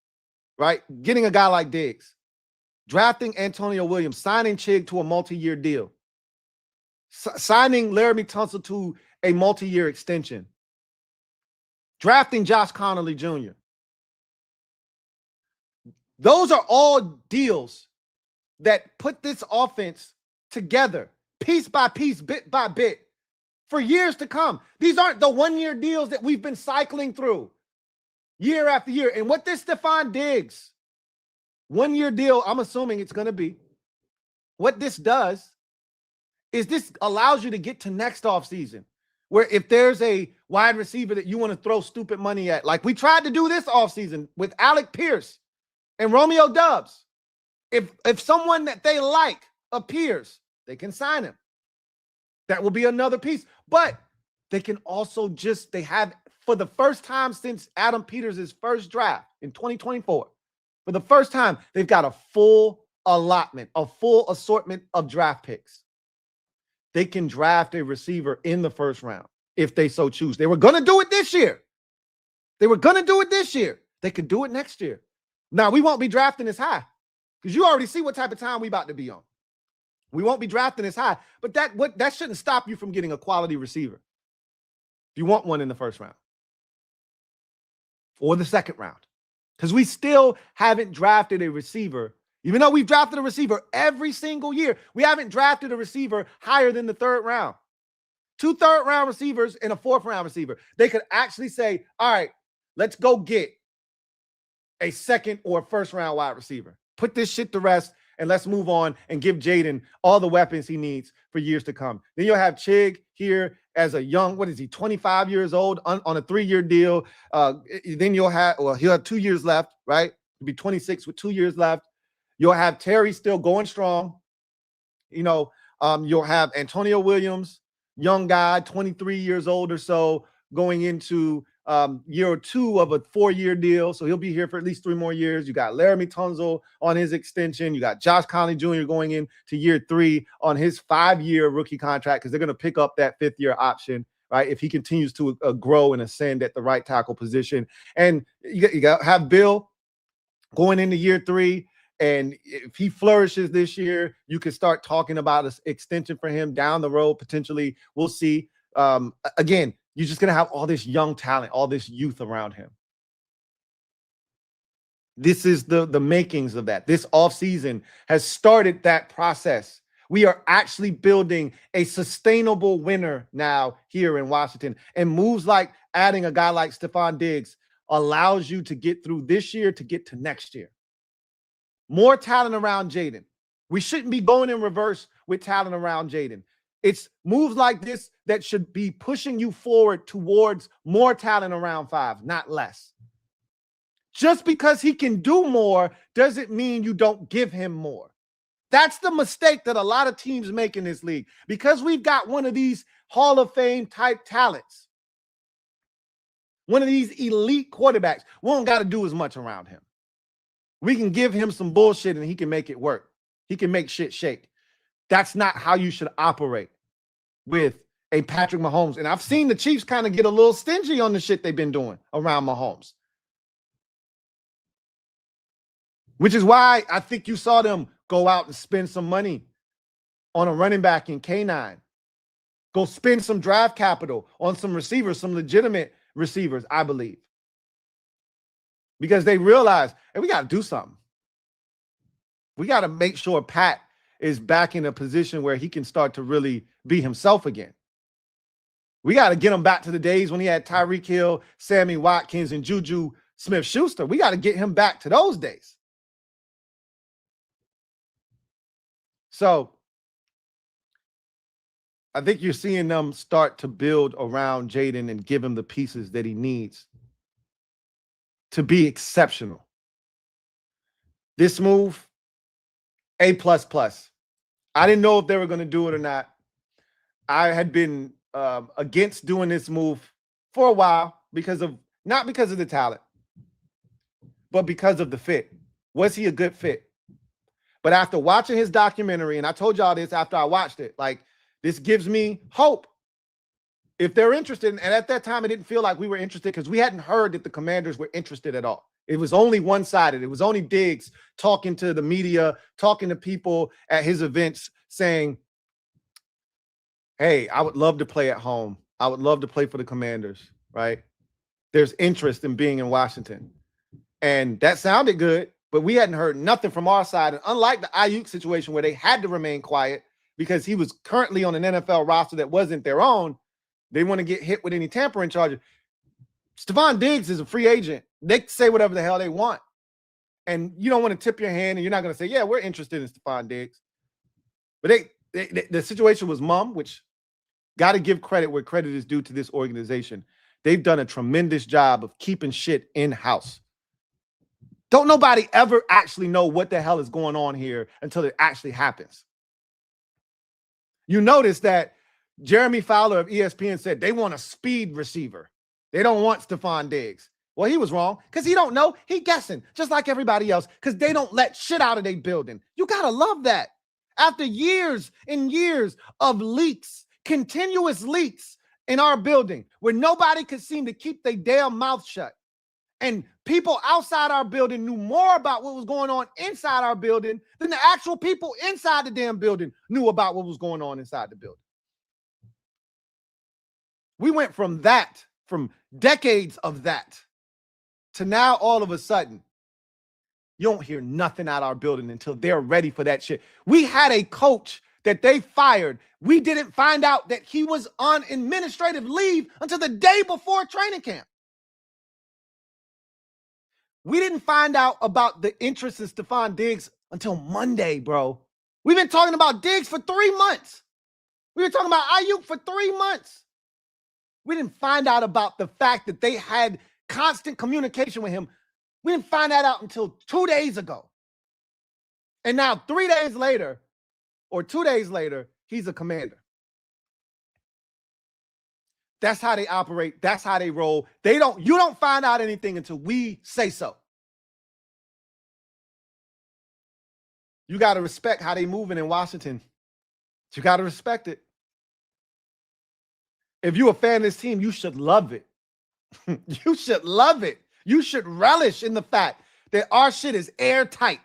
right? Getting a guy like Diggs, drafting Antonio Williams, signing Chig to a multi-year deal, signing Laramie Tunsil to a multi-year extension, drafting Josh Connolly Jr. Those are all deals that put this offense together, piece by piece, bit by bit, for years to come. These aren't the one-year deals that we've been cycling through year after year. And what this Stefon Diggs one-year deal, I'm assuming it's going to be, what this does is this allows you to get to next offseason, where if there's a wide receiver that you want to throw stupid money at, like we tried to do this offseason with Alec Pierce and Romeo Doubs, if someone that they like appears, they can sign him. That will be another piece. But they can also they have, for the first time since Adam Peters' first draft in 2024, for the first time, they've got a full allotment, a full assortment of draft picks. They can draft a receiver in the first round if they so choose. They were going to do it this year. They could do it next year. Now, we won't be drafting as high because you already see what type of time we about to be on. We won't be drafting as high, but that shouldn't stop you from getting a quality receiver if you want one in the first round or the second round, because we still haven't drafted a receiver. Even though we've drafted a receiver every single year, we haven't drafted a receiver higher than the third round. 2 third-round receivers and a fourth-round receiver. They could actually say, all right, let's go get a second or first-round wide receiver. Put this shit to rest, and let's move on and give Jaden all the weapons he needs for years to come. Then you'll have Chig here as a young, 25 years old on a 3-year deal. Then he'll have 2 years left, right? He'll be 26 with 2 years left. You'll have Terry still going strong. You'll have Antonio Williams, young guy, 23 years old or so, going into year 2 of a 4-year deal. So he'll be here for at least 3 more years. You got Laramie Tunsil on his extension. You got Josh Connolly Jr. going into year 3 on his 5-year rookie contract, because they're going to pick up that 5th-year option, right, if he continues to grow and ascend at the right tackle position. And you got have Bill going into year 3. And if he flourishes this year, you can start talking about an extension for him down the road, potentially. We'll see. Again, you're just going to have all this young talent, all this youth around him. This is the makings of that. This offseason has started that process. We are actually building a sustainable winner now here in Washington. And moves like adding a guy like Stefon Diggs allows you to get through this year to get to next year. More talent around Jaden. We shouldn't be going in reverse with talent around Jaden. It's moves like this that should be pushing you forward towards more talent around 5, not less. Just because he can do more doesn't mean you don't give him more. That's the mistake that a lot of teams make in this league. Because we've got one of these Hall of Fame type talents, one of these elite quarterbacks, we don't got to do as much around him. We can give him some bullshit and he can make it work. He can make shit shake. That's not how you should operate with a Patrick Mahomes. And I've seen the Chiefs kind of get a little stingy on the shit they've been doing around Mahomes. Which is why I think you saw them go out and spend some money on a running back in K9. Go spend some draft capital on some receivers, some legitimate receivers, I believe. Because they realize, hey, we got to do something. We got to make sure Pat is back in a position where he can start to really be himself again. We got to get him back to the days when he had Tyreek Hill, Sammy Watkins, and Juju Smith-Schuster. We got to get him back to those days. So I think you're seeing them start to build around Jaden and give him the pieces that he needs to be exceptional. This move, A++. I didn't know if they were going to do it or not. I had been against doing this move for a while not because of the talent, but because of the fit. Was he a good fit? But after watching his documentary, and I told y'all this after I watched it, like, this gives me hope. If they're interested, and at that time, it didn't feel like we were interested because we hadn't heard that the Commanders were interested at all. It was only one-sided. It was only Diggs talking to the media, talking to people at his events saying, hey, I would love to play at home. I would love to play for the Commanders, right? There's interest in being in Washington. And that sounded good, but we hadn't heard nothing from our side. And unlike the Ayuk situation where they had to remain quiet because he was currently on an NFL roster that wasn't their own, they want to get hit with any tampering charges. Stefon Diggs is a free agent. They can say whatever the hell they want. And you don't want to tip your hand, and you're not going to say, yeah, we're interested in Stefon Diggs. But the situation was mum, which got to give credit where credit is due to this organization. They've done a tremendous job of keeping shit in-house. Don't nobody ever actually know what the hell is going on here until it actually happens. You notice that Jeremy Fowler of ESPN said they want a speed receiver. They don't want Stefon Diggs. Well, he was wrong because he don't know. He guessing just like everybody else because they don't let shit out of their building. You got to love that. After years and years of leaks, continuous leaks in our building where nobody could seem to keep their damn mouth shut. And people outside our building knew more about what was going on inside our building than the actual people inside the damn building knew about what was going on inside the building. We went from decades of that, to now all of a sudden, you don't hear nothing out of our building until they're ready for that shit. We had a coach that they fired. We didn't find out that he was on administrative leave until the day before training camp. We didn't find out about the interest in Stefon Diggs until Monday, bro. We've been talking about Diggs for 3 months. We've been talking about Ayuk for 3 months. We didn't find out about the fact that they had constant communication with him. We didn't find that out until 2 days ago. And now 3 days later, or 2 days later, he's a Commander. That's how they operate. That's how they roll. You don't find out anything until we say so. You got to respect how they moving in Washington. You got to respect it. If you're a fan of this team, you should love it. You should love it. You should relish in the fact that our shit is airtight.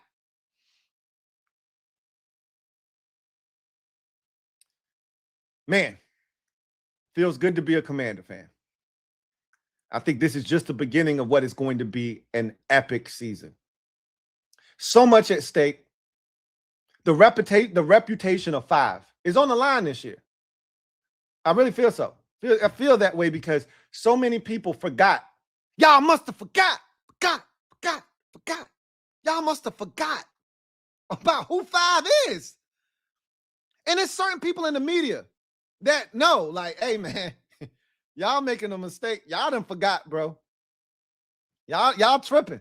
Man, feels good to be a Commander fan. I think this is just the beginning of what is going to be an epic season. So much at stake. The reputation of 5 is on the line this year. I really feel so. I feel that way because so many people forgot. Y'all must have forgot. Y'all must have forgot about who 5 is. And there's certain people in the media that know, like, hey, man, y'all making a mistake. Y'all done forgot, bro. Y'all tripping.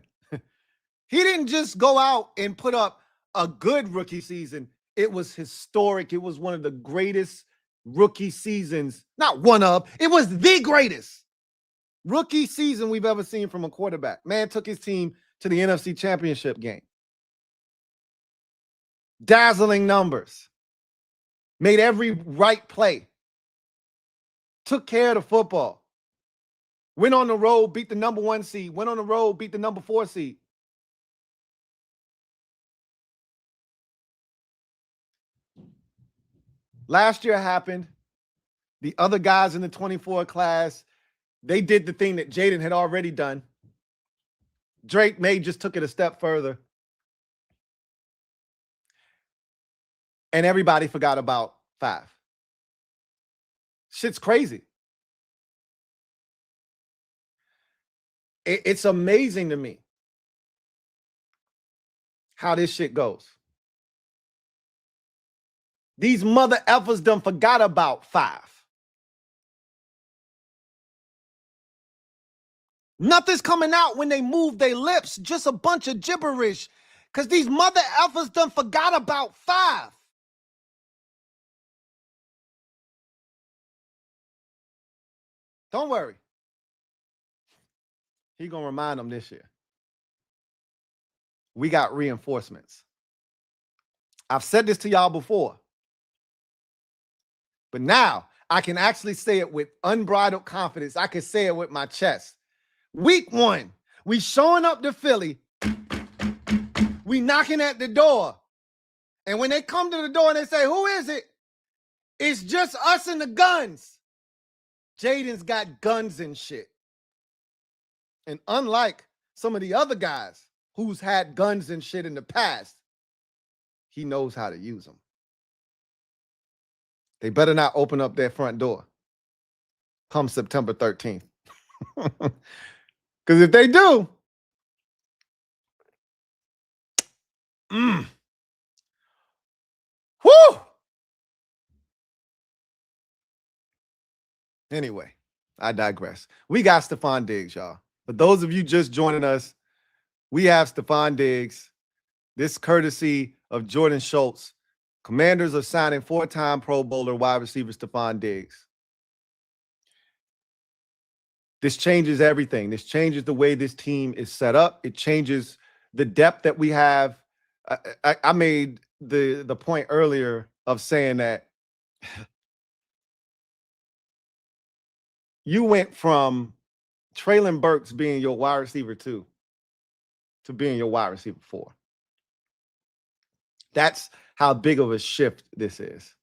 He didn't just go out and put up a good rookie season. It was historic. It was one of the greatest rookie seasons. Not one of. It was the greatest rookie season we've ever seen from a quarterback. Man took his team to the NFC Championship game. Dazzling numbers. Made every right play. Took care of the football. Went on the road, beat the number 1 seed. Went on the road, beat the number 4 seed. Last year happened. The other guys in the 24 class, they did the thing that Jaden had already done. Drake May just took it a step further. And everybody forgot about 5. Shit's crazy. It's amazing to me how this shit goes. These mother effers done forgot about 5. Nothing's coming out when they move their lips, just a bunch of gibberish. Because these mother effers done forgot about 5. Don't worry. He gonna remind them this year. We got reinforcements. I've said this to y'all before. But now I can actually say it with unbridled confidence. I can say it with my chest. Week 1, we showing up to Philly. We knocking at the door. And when they come to the door and they say, who is it? It's just us and the guns. Jaden's got guns and shit. And unlike some of the other guys who's had guns and shit in the past, he knows how to use them. They better not open up their front door come September 13th. Because if they do, whoo! Anyway, I digress. We got Stefon Diggs, y'all. For those of you just joining us, we have Stefon Diggs. This courtesy of Jordan Schultz. Commanders are signing 4-time Pro Bowler wide receiver Stefon Diggs. This changes everything. This changes the way this team is set up. It changes the depth that we have. I made the point earlier of saying that you went from Traylon Burks being your wide receiver 2 to being your wide receiver 4. That's how big of a shift this is.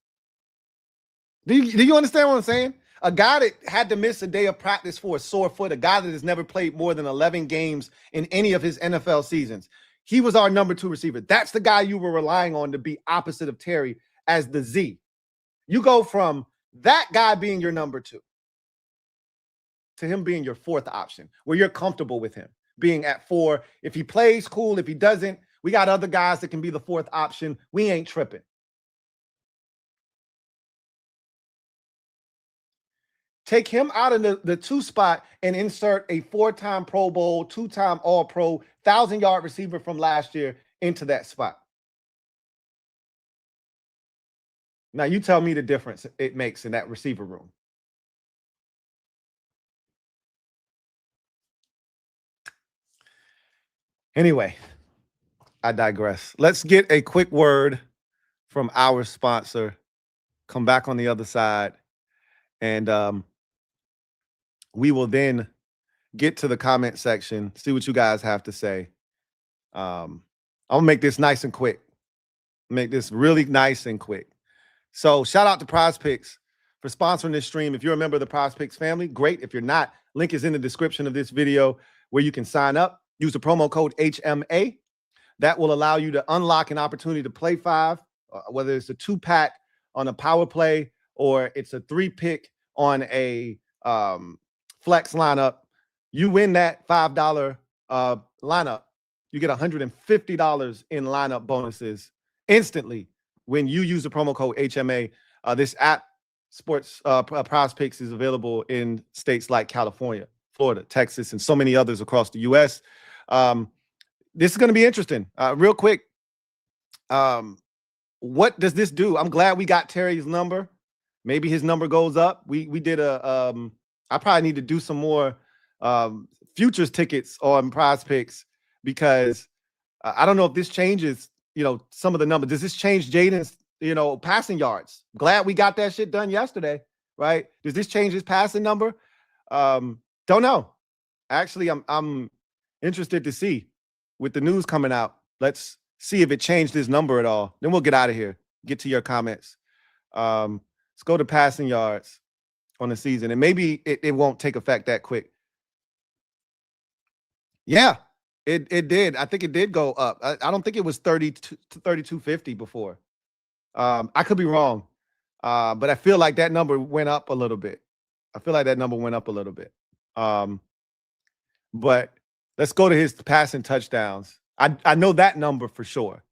Do you understand what I'm saying? A guy that had to miss a day of practice for a sore foot, a guy that has never played more than 11 games in any of his NFL seasons. He was our number 2 receiver. That's the guy you were relying on to be opposite of Terry as the Z. You go from that guy being your number 2 to him being your 4th option, where you're comfortable with him being at 4. If he plays, cool. If he doesn't, we got other guys that can be the 4th option. We ain't tripping. Take him out of the 2 spot and insert a 4-time Pro Bowl, 2-time All-Pro, 1,000-yard receiver from last year into that spot. Now, you tell me the difference it makes in that receiver room. Anyway, I digress. Let's get a quick word from our sponsor. Come back on the other side, and we will then get to the comment section, see what you guys have to say. I'm gonna make this nice and quick. Make this really nice and quick. So shout out to Prize Picks for sponsoring this stream. If you're a member of the Prize Picks family, great. If you're not, link is in the description of this video where you can sign up. Use the promo code HMA. That will allow you to unlock an opportunity to play 5, whether it's a 2-pack on a power play or it's a 3-pick on a flex lineup. You win that $5 lineup, you get $150 in lineup bonuses instantly when you use the promo code HMA. This app, Sports Prize Picks, is available in states like California, Florida, Texas, and so many others across the U.S. This is going to be interesting. Real quick, what does this do? I'm glad we got Terry's number. Maybe his number goes up. We did I probably need to do some more futures tickets on Prize Picks because I don't know if this changes, some of the numbers. Does this change Jaden's, passing yards? Glad we got that shit done yesterday, right? Does this change his passing number? Don't know. Actually, I'm interested to see with the news coming out. Let's see if it changed his number at all. Then we'll get out of here. Get to your comments. Let's go to passing yards on the season, and maybe it won't take effect that quick. Yeah, it did. I think it did go up. I don't think it was 3250 before. I could be wrong, but I feel like that number went up a little bit. But let's go to his passing touchdowns. I know that number for sure.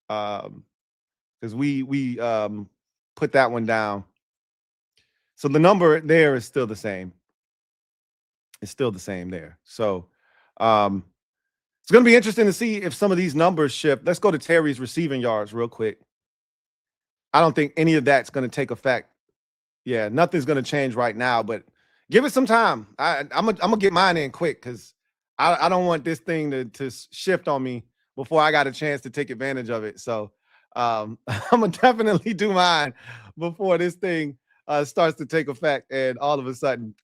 Because we put that one down. So the number there is still the same. It's still the same there. So it's going to be interesting to see if some of these numbers shift. Let's go to Terry's receiving yards real quick. I don't think any of that's going to take effect. Yeah, nothing's going to change right now, but give it some time. I'm gonna get mine in quick because I don't want this thing to shift on me before I got a chance to take advantage of it. So I'm gonna definitely do mine before this thing starts to take effect, and all of a sudden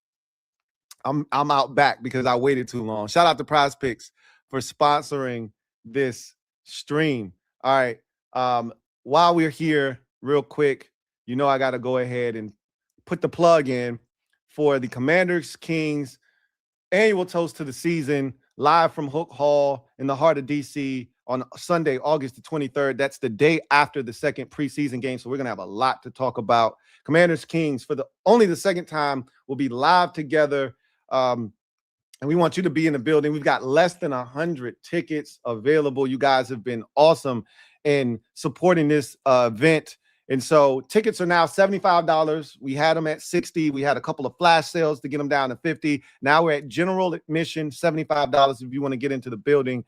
I'm out back because I waited too long. Shout out to Prize Picks for sponsoring this stream. All right. While we're here, real quick, I got to go ahead and put the plug in for the Commanders Kings annual toast to the season, live from Hook Hall in the heart of DC on Sunday, August the 23rd. That's the day after the second preseason game. So we're going to have a lot to talk about. Commanders Kings, for only the second time, will be live together. And we want you to be in the building. We've got less than 100 tickets available. You guys have been awesome in supporting this event. And so tickets are now $75. We had them at $60. We had a couple of flash sales to get them down to $50. Now we're at general admission, $75 if you want to get into the building.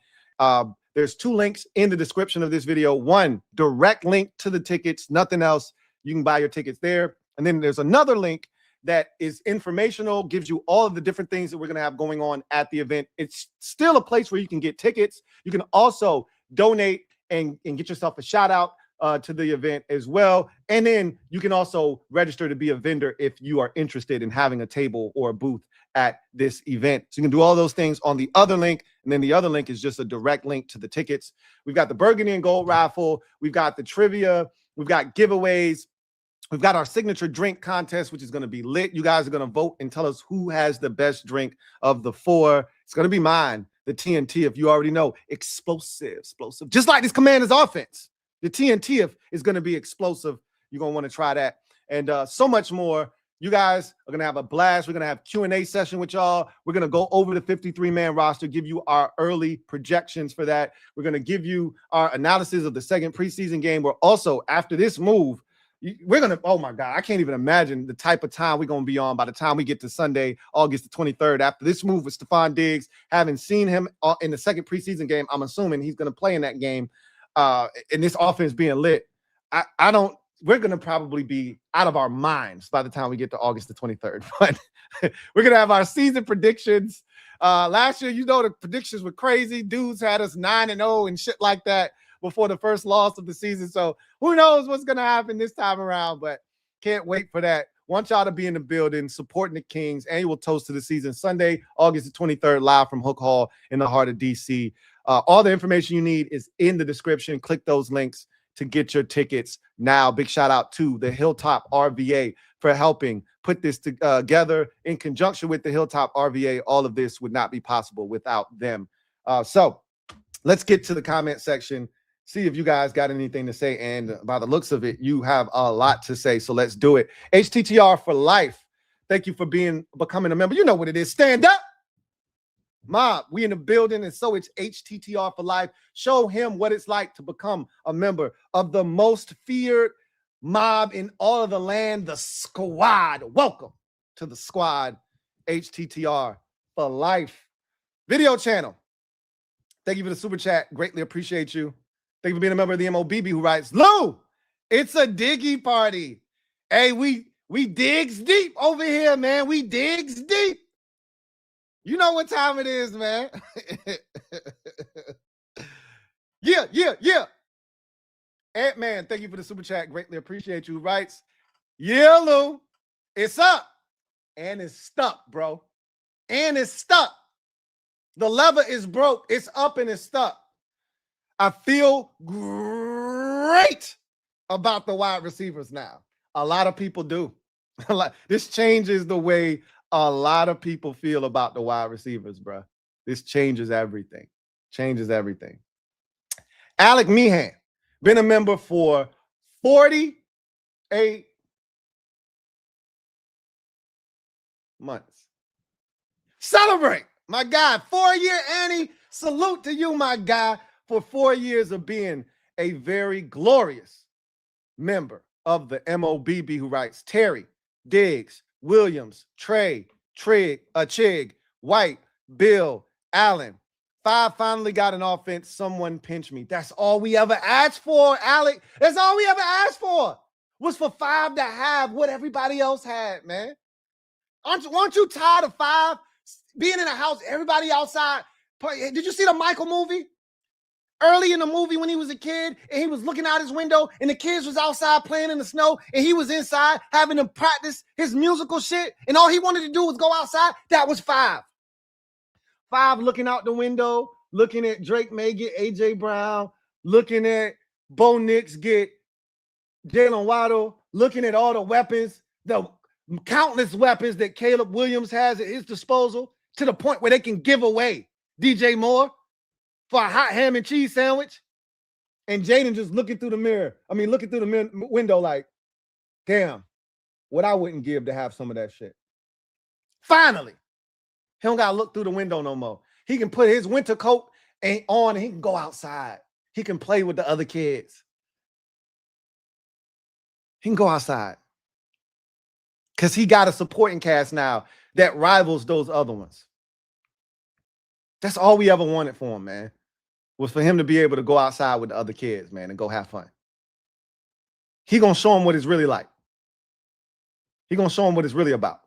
There's 2 links in the description of this video. One, direct link to the tickets, nothing else. You can buy your tickets there. And then there's another link that is informational, gives you all of the different things that we're going to have going on at the event. It's still a place where you can get tickets. You can also donate and get yourself a shout out to the event as well. And then you can also register to be a vendor if you are interested in having a table or a booth at this event. So you can do all those things on the other link. And then the other link is just a direct link to the tickets. We've got the burgundy and gold raffle. We've got the trivia. We've got giveaways. We've got our signature drink contest, which is going to be lit. You guys are going to vote and tell us who has the best drink of the 4. It's going to be mine, the TNT, if you already know. Explosive. Just like this Commanders offense. The TNT is going to be explosive. You're going to want to try that. And so much more. You guys are going to have a blast. We're going to have Q&A session with y'all. We're going to go over the 53-man roster, give you our early projections for that. We're going to give you our analysis of the second preseason game. We're also, after this move, we're going to, oh my God, I can't even imagine the type of time we're going to be on by the time we get to Sunday, August the 23rd. After this move with Stefon Diggs, having seen him in the second preseason game, I'm assuming he's going to play in that game. And this offense being lit, we're going to probably be out of our minds by the time we get to August the 23rd. But we're going to have our season predictions. Last year, the predictions were crazy. Dudes had us 9-0 and shit like that before the first loss of the season. So who knows what's going to happen this time around, but can't wait for that. Want y'all to be in the building, supporting the Kings. Annual toast to the season, Sunday, August the 23rd, live from Hook Hall in the heart of DC. All the information you need is in the description. Click those links to get your tickets now. Big shout out to the Hilltop RVA for helping put this together in conjunction with the Hilltop RVA. All of this would not be possible without them. So let's get to the comment section. See if you guys got anything to say. And by the looks of it, you have a lot to say. So let's do it. HTTR for life. Thank you for becoming a member. You know what it is. Stand up. Mob, we in the building, and so it's HTTR for life. Show him what it's like to become a member of the most feared mob in all of the land, the squad. Welcome to the squad, HTTR for life. Video channel. Thank you for the super chat. Greatly appreciate you. Thank you for being a member of the MOBB who writes, Lou, it's a diggy party. Hey, we digs deep over here, man. We digs deep. You know what time it is, man. Yeah. Ant-Man, thank you for the super chat. Greatly appreciate you. Writes, yeah, Lou, it's up. And it's stuck, bro. And it's stuck. The lever is broke. It's up and it's stuck. I feel great about the wide receivers now. A lot of people do. This changes the way a lot of people feel about the wide receivers, bro. This changes everything. Alec Meehan, been a member for 48 months. Celebrate. My guy, 4-year Annie, salute to you, my guy, for 4 years of being a very glorious member of the MOBB who writes Terry, Diggs, Williams, Trey, Chig, White, Bill, Allen. 5 finally got an offense. Someone pinch me. That's all we ever asked for, Alec. That's all we ever asked for was for 5 to have what everybody else had, man. Aren't you tired of 5 being in a house, everybody outside? Did you see the Michael movie? Early in the movie when he was a kid and he was looking out his window and the kids was outside playing in the snow and he was inside having to practice his musical shit and all he wanted to do was go outside. That was 5. 5 looking out the window, looking at Drake May get A.J. Brown, looking at Bo Nix get Jalen Waddle, looking at all the weapons, the countless weapons that Caleb Williams has at his disposal to the point where they can give away DJ Moore for a hot ham and cheese sandwich. And Jaden just looking through the window like, damn, what I wouldn't give to have some of that shit. Finally, he don't got to look through the window no more. He can put his winter coat on and he can go outside. He can play with the other kids. He can go outside. Because he got a supporting cast now that rivals those other ones. That's all we ever wanted for him, man, was for him to be able to go outside with the other kids, man, and go have fun. He going to show him what it's really like. He going to show him what it's really about.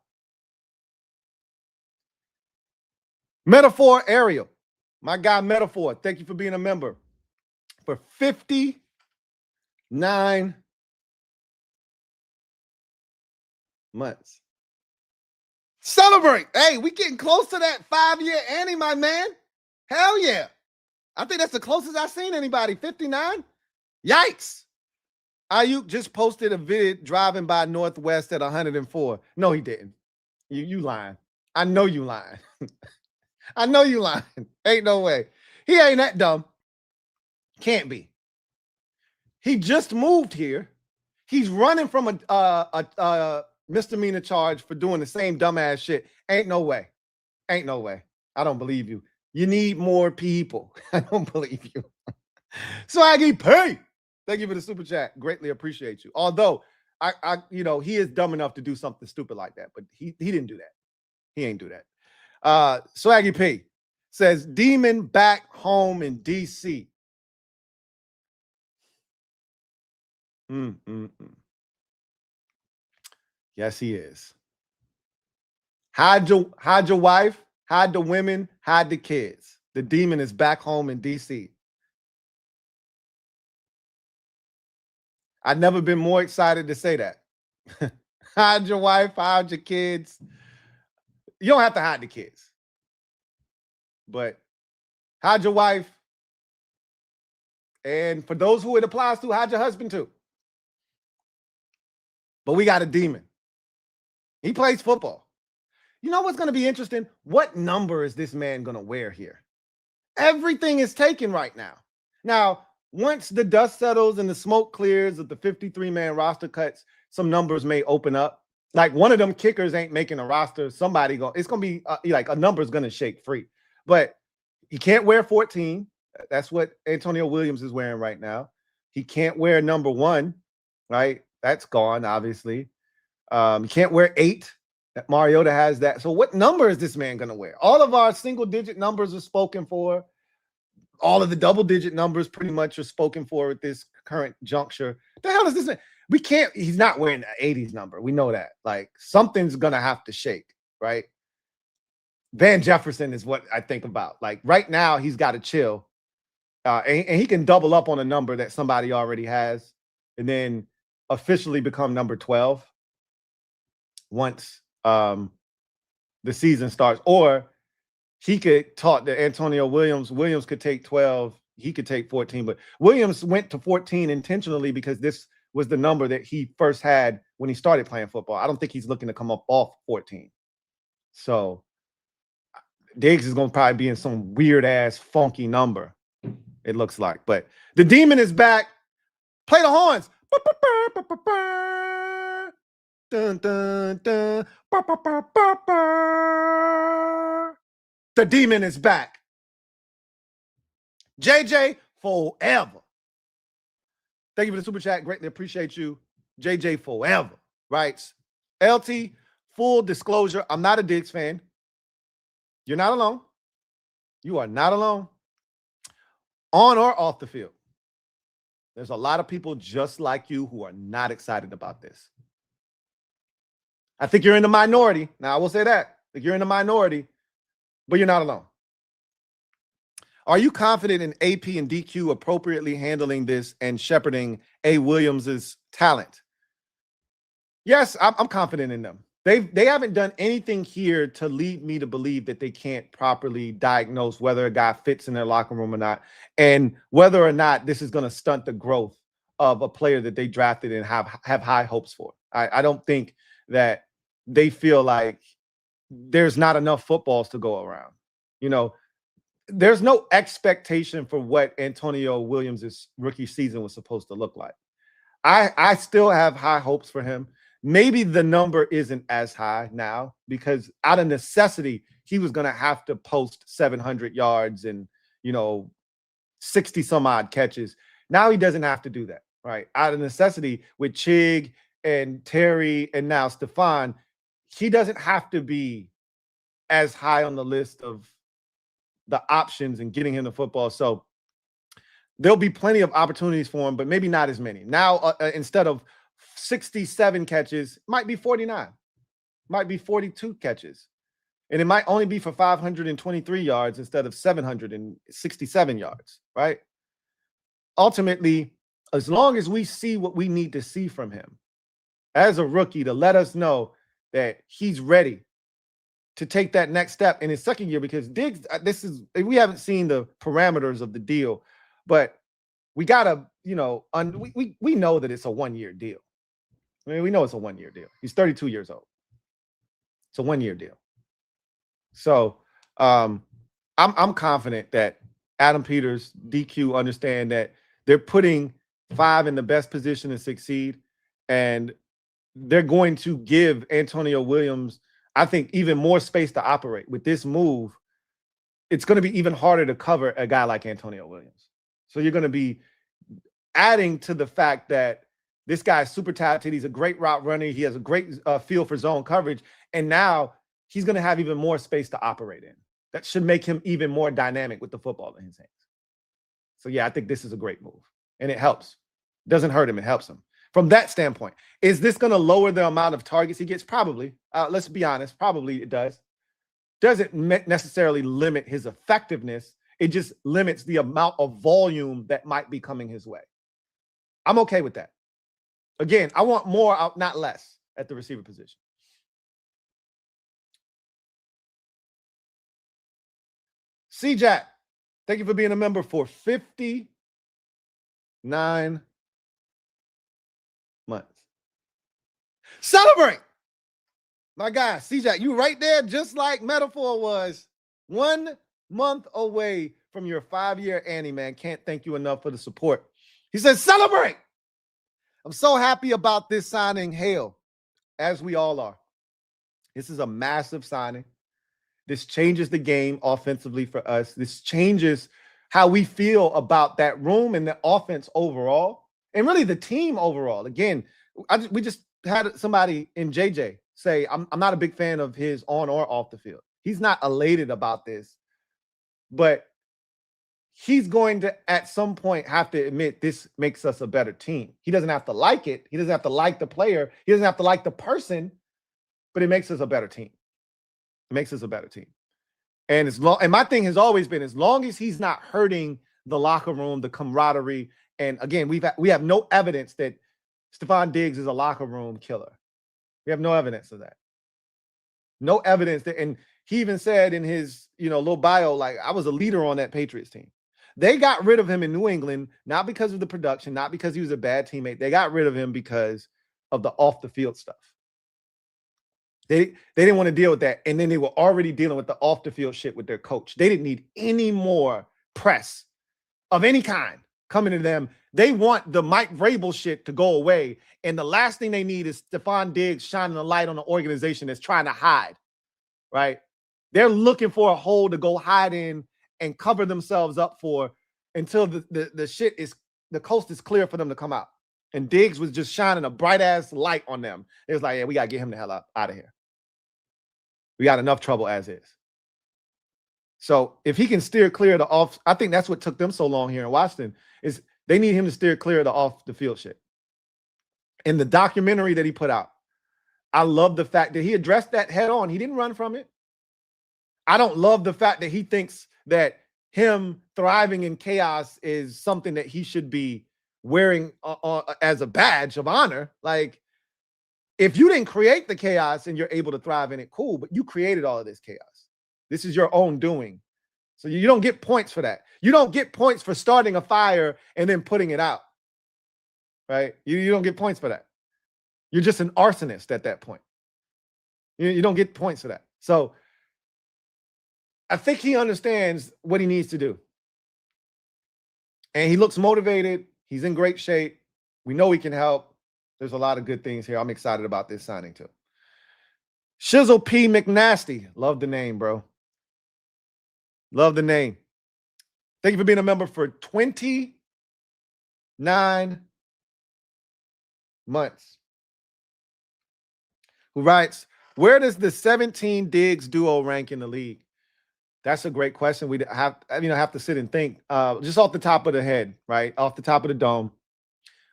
Metaphor Ariel, my guy Metaphor, thank you for being a member for 59 months. Celebrate. Hey, we getting close to that 5-year Annie, my man. Hell yeah. I think that's the closest I've seen anybody. 59? Yikes. Ayuk just posted a vid driving by Northwest at 104. No, he didn't. You lying. I know you lying. I know you lying. Ain't no way. He ain't that dumb. Can't be. He just moved here. He's running from a misdemeanor charge for doing the same dumbass shit. Ain't no way. Ain't no way. I don't believe you. You need more people. I don't believe you. Swaggy P. Thank you for the super chat. Greatly appreciate you. Although he is dumb enough to do something stupid like that, but he didn't do that. He ain't do that. Swaggy P says Demon back home in DC. Yes, he is. Hide your wife, hide the women, hide the kids. The demon is back home in DC. I've never been more excited to say that. Hide your wife, hide your kids. You don't have to hide the kids, but hide your wife. And for those who it applies to, hide your husband too. But we got a demon. He plays football. You know what's going to be interesting? What number is this man going to wear here? Everything is taken right now. Now, once the dust settles and the smoke clears of the 53-man roster cuts, some numbers may open up. Like one of them kickers ain't making a roster. It's going to be like a number is going to shake free. But he can't wear 14. That's what Antonio Williams is wearing right now. He can't wear number 1, right? That's gone, obviously. He can't wear 8. Mariota has that. So what number is this man going to wear? All of our single-digit numbers are spoken for. All of the double-digit numbers pretty much are spoken for at this current juncture. The hell is this man? He's not wearing the 80s number. We know that. Like, something's going to have to shake, right? Van Jefferson is what I think about. Like, right now, he's got to chill. And he can double up on a number that somebody already has and then officially become number 12 once the season starts. Or he could talk to Antonio Williams. Williams could take 12. He could take 14. But Williams went to 14 intentionally because this was the number that he first had when he started playing football. I don't think he's looking to come up off 14. So Diggs is going to probably be in some weird-ass, funky number, it looks like. But the demon is back. Play the horns. Dun, dun, dun. The demon is back. JJ forever. Thank you for the super chat. Greatly appreciate you. JJ forever. Writes, LT, full disclosure, I'm not a Diggs fan. You're not alone. You are not alone. On or off the field. There's a lot of people just like you who are not excited about this. I think you're in the minority. Now, I will say that. I think you're in the minority, but you're not alone. Are you confident in AP and DQ appropriately handling this and shepherding A. Williams's talent? Yes, I'm confident in them. They haven't done anything here to lead me to believe that they can't properly diagnose whether a guy fits in their locker room or not, and whether or not this is going to stunt the growth of a player that they drafted and have high hopes for. I don't think that they feel like there's not enough footballs to go around. You know, there's no expectation for what Antonio Williams' rookie season was supposed to look like. I still have high hopes for him. Maybe the number isn't as high now because out of necessity, he was going to have to post 700 yards and, 60 some odd catches. Now he doesn't have to do that, right? Out of necessity with Chig and Terry and now Stefon, he doesn't have to be as high on the list of the options and getting him the football. So there'll be plenty of opportunities for him, but maybe not as many. Now, instead of 67 catches, might be 49, might be 42 catches. And it might only be for 523 yards instead of 767 yards, right? Ultimately, as long as we see what we need to see from him as a rookie to let us know that he's ready to take that next step in his second year, because Diggs, we haven't seen the parameters of the deal, but we gotta, we know that it's a 1-year deal. I mean, we know it's a 1-year deal. He's 32 years old. It's a 1-year deal. So I'm confident that Adam Peters, DQ, understand that they're putting 5 in the best position to succeed, and they're going to give Antonio Williams, I think, even more space to operate. With this move, it's going to be even harder to cover a guy like Antonio Williams. So you're going to be adding to the fact that this guy is super talented. He's a great route runner. He has a great feel for zone coverage. And now he's going to have even more space to operate in. That should make him even more dynamic with the football in his hands. So, yeah, I think this is a great move. And it helps. It doesn't hurt him. It helps him. From that standpoint, is this going to lower the amount of targets he gets? Probably. Let's be honest. Probably it does. Doesn't necessarily limit his effectiveness. It just limits the amount of volume that might be coming his way. I'm okay with that. Again, I want more out, not less, at the receiver position. C-Jack, thank you for being a member for 59 months. Celebrate! My guy, C-Jack, you right there, just like Metaphor was. 1 month away from your 5-year Annie, man. Can't thank you enough for the support. He says, celebrate! I'm so happy about this signing. Hail, as we all are. This is a massive signing. This changes the game offensively for us. This changes how we feel about that room and the offense overall, and really the team overall. Again, we just had somebody in JJ say, I'm not a big fan of his on or off the field. He's not elated about this, but he's going to, at some point, have to admit this makes us a better team. He doesn't have to like it. He doesn't have to like the player. He doesn't have to like the person, but it makes us a better team. It makes us a better team. And my thing has always been, as long as he's not hurting the locker room, the camaraderie, and again, we have no evidence that Stefon Diggs is a locker room killer. We have no evidence of that. No evidence that, and he even said in his, little bio, like, I was a leader on that Patriots team. They got rid of him in New England, not because of the production, not because he was a bad teammate. They got rid of him because of the off the field stuff. They didn't want to deal with that. And then they were already dealing with the off the field shit with their coach. They didn't need any more press of any kind coming to them. They want the Mike Vrabel shit to go away. And the last thing they need is Stefon Diggs shining a light on an organization that's trying to hide, right? They're looking for a hole to go hide in and cover themselves up for until the coast is clear for them to come out. And Diggs was just shining a bright ass light on them. It was like, yeah, we got to get him the hell out of here. We got enough trouble as is. So if he can steer clear of the off, I think that's what took them so long here in Washington, is they need him to steer clear of the off the field shit. In the documentary that he put out, I love the fact that he addressed that head on. He didn't run from it. I don't love the fact that he thinks that him thriving in chaos is something that he should be wearing as a badge of honor. Like, if you didn't create the chaos and you're able to thrive in it, cool, but you created all of this chaos. This is your own doing. So you don't get points for that. You don't get points for starting a fire and then putting it out, right? You don't get points for that. You're just an arsonist at that point. You don't get points for that. So I think he understands what he needs to do. And he looks motivated. He's in great shape. We know he can help. There's a lot of good things here. I'm excited about this signing too. Shizzle P. McNasty. Love the name, bro. Love the name. Thank you for being a member for 29 months. Who writes, where does the 17 Diggs duo rank in the league? That's a great question. We have to sit and think. Just off the top of the head, right? Off the top of the dome.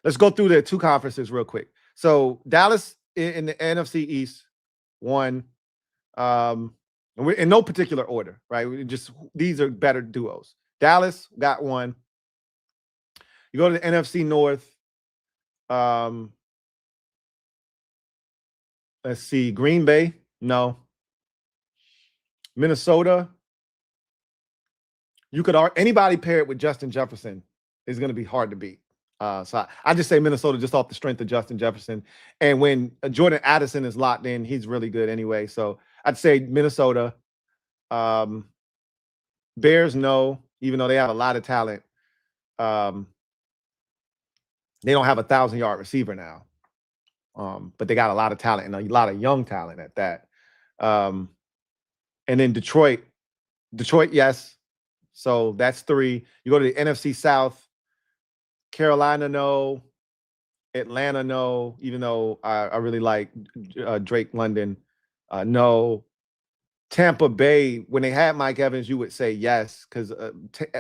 Let's go through the two conferences real quick. So Dallas in the NFC East won. And we're in no particular order, right? These are better duos. Dallas got one. You go to the NFC North. Let's see. Green Bay, no. Minnesota. You could anybody pair it with Justin Jefferson is going to be hard to beat. So I just say Minnesota just off the strength of Justin Jefferson. And when Jordan Addison is locked in, he's really good anyway. So I'd say Minnesota. Bears, no, even though they have a lot of talent. They don't have a 1,000-yard receiver now. But they got a lot of talent and a lot of young talent at that. And then Detroit, yes. So that's 3. You go to the NFC South. Carolina, no. Atlanta, no. Even though I really like Drake London, no. Tampa Bay, when they had Mike Evans, you would say yes, because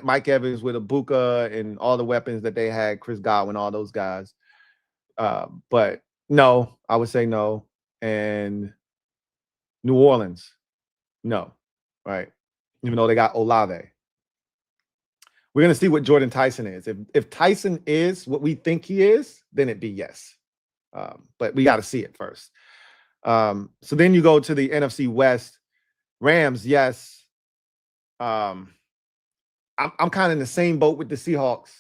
Mike Evans with Ibuka and all the weapons that they had, Chris Godwin, all those guys. But no, I would say no. And New Orleans, no. Right? Even though they got Olave. We're going to see what Jordan Tyson is. If Tyson is what we think he is, then it'd be yes. But we got to see it first. So then you go to the NFC West. Rams, yes. I'm kind of in the same boat with the Seahawks.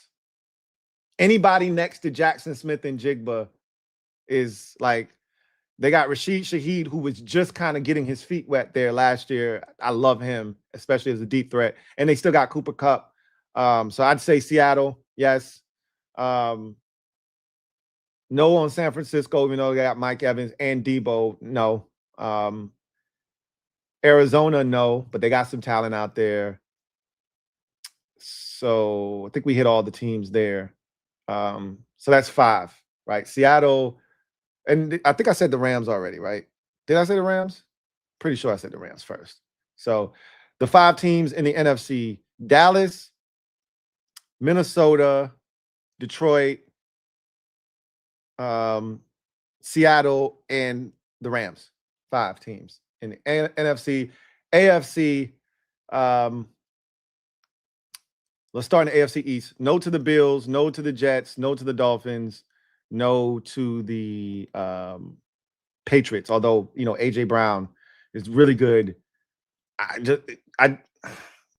Anybody next to Jackson Smith and Jigba is like, they got Rashid Shaheed, who was just kind of getting his feet wet there last year. I love him, especially as a deep threat. And they still got Cooper Kupp. So I'd say Seattle, yes. No on San Francisco, even though they got Mike Evans and Debo, no. Arizona, no, but they got some talent out there. So I think we hit all the teams there. So that's 5, right? Seattle, and I think I said the Rams already, right? Did I say the Rams? Pretty sure I said the Rams first. So the 5 teams in the NFC, Dallas, Minnesota, Detroit, Seattle, and the Rams. 5 teams in the NFC. AFC, let's start in the AFC East. No to the Bills, no to the Jets, no to the Dolphins, no to the Patriots. Although, A.J. Brown is really good.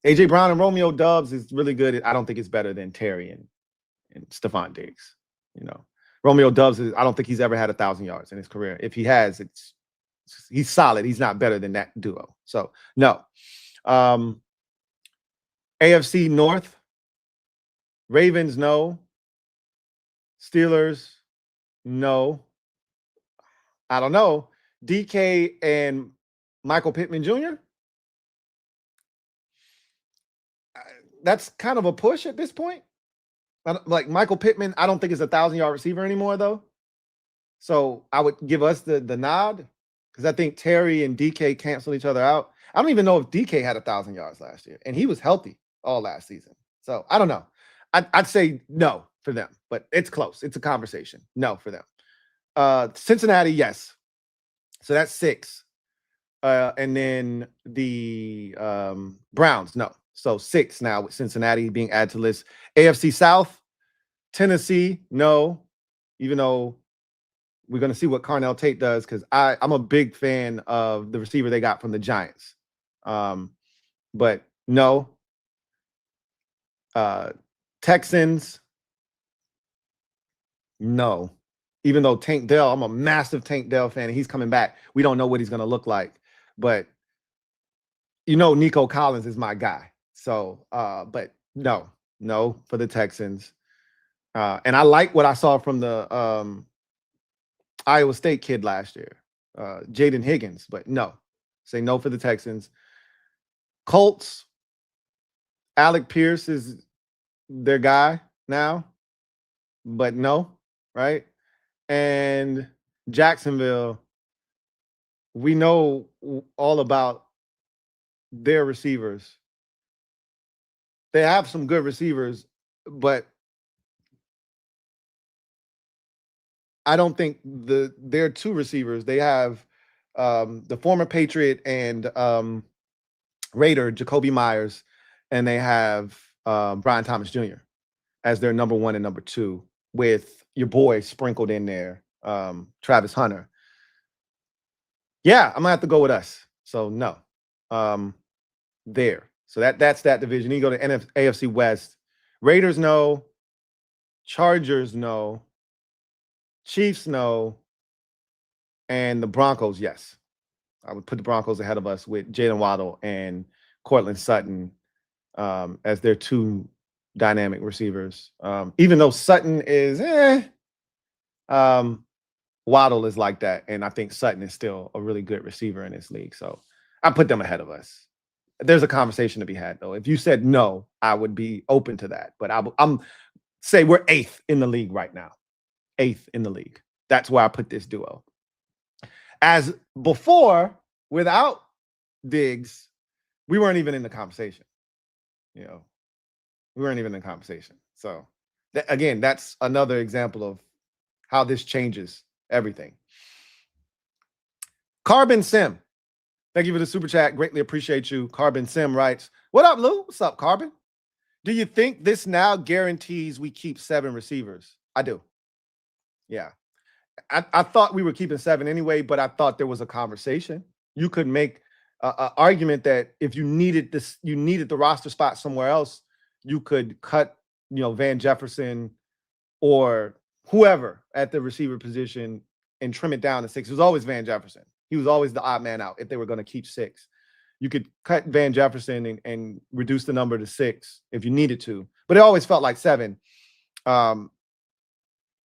A.J. Brown and Romeo Doubs is really good. I don't think it's better than Terry and Stefon Diggs. Romeo Doubs I don't think he's ever had 1,000 yards in his career. If he has, he's solid. He's not better than that duo. So no. AFC North, Ravens, no. Steelers, no. I don't know. DK and Michael Pittman Jr. that's kind of a push at this point. Like Michael Pittman, I don't think is a 1,000-yard receiver anymore, though. So I would give us the nod because I think Terry and DK canceled each other out. I don't even know if DK had 1,000 yards last year, and he was healthy all last season. So I don't know. I'd say no for them, but it's close. It's a conversation. No for them. Cincinnati, yes. So that's 6. And then the Browns, no. So 6 now with Cincinnati being added to the list. AFC South, Tennessee, no. Even though we're going to see what Carnell Tate does because I'm a big fan of the receiver they got from the Giants. But no. Texans, no. Even though Tank Dell, I'm a massive Tank Dell fan, and he's coming back. We don't know what he's going to look like. But, Nico Collins is my guy. So, but no for the Texans. And I like what I saw from the Iowa State kid last year, Jaden Higgins, but no. Say no for the Texans. Colts, Alec Pierce is their guy now, but no, right? And Jacksonville, we know all about their receivers. They have some good receivers, but I don't think their 2 receivers. They have the former Patriot and Raider, Jacoby Myers, and they have Brian Thomas Jr. as their number 1 and number 2, with your boy sprinkled in there, Travis Hunter. Yeah, I'm gonna have to go with us. So no, there. So that's that division. You go to AFC West. Raiders, no. Chargers, no. Chiefs, no. And the Broncos, yes. I would put the Broncos ahead of us with Jalen Waddle and Cortland Sutton as their 2 dynamic receivers. Even though Sutton is Waddle is like that, and I think Sutton is still a really good receiver in this league. So I put them ahead of us. There's a conversation to be had, though. If you said no, I would be open to that. But I'm say we're 8th in the league right now. 8th in the league. That's where I put this duo. As before, without Diggs, we weren't even in the conversation. We weren't even in the conversation. So again, that's another example of how this changes everything. Carbon Sim, thank you for the super chat. Greatly appreciate you. Carbon Sim writes, "What up, Lou? What's up, Carbon? Do you think this now guarantees we keep 7 receivers?" I do. Yeah. I thought we were keeping 7 anyway, but I thought there was a conversation. You could make an argument that if you needed the roster spot somewhere else, you could cut, Van Jefferson or whoever at the receiver position and trim it down to 6. It was always Van Jefferson. He was always the odd man out if they were going to keep 6. You could cut Van Jefferson and reduce the number to 6 if you needed to, but it always felt like 7.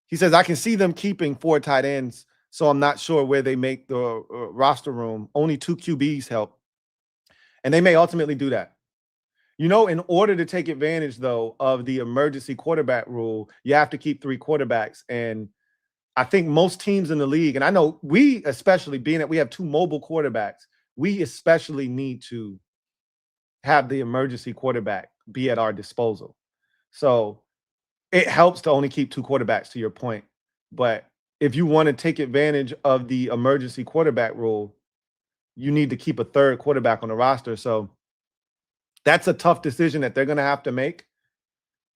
He says, I can see them keeping 4 tight ends, so I'm not sure where they make the roster room. Only 2 QBs help, and they may ultimately do that. In order to take advantage, though, of the emergency quarterback rule, you have to keep 3 quarterbacks. And I think most teams in the league, and I know we especially, being that we have 2 mobile quarterbacks, we especially need to have the emergency quarterback be at our disposal. So it helps to only keep 2 quarterbacks, to your point. But if you want to take advantage of the emergency quarterback rule, you need to keep a 3rd quarterback on the roster. So that's a tough decision that they're going to have to make.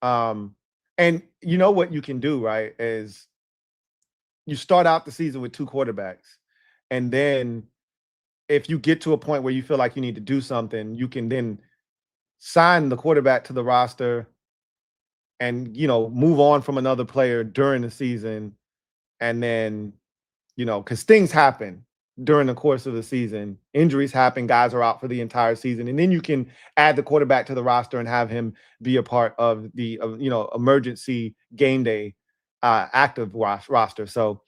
And you know what you can do, right, is you start out the season with 2 quarterbacks. And then if you get to a point where you feel like you need to do something, you can then sign the quarterback to the roster and, move on from another player during the season. And then, because things happen during the course of the season, injuries happen, guys are out for the entire season. And then you can add the quarterback to the roster and have him be a part of the, emergency game day active roster. So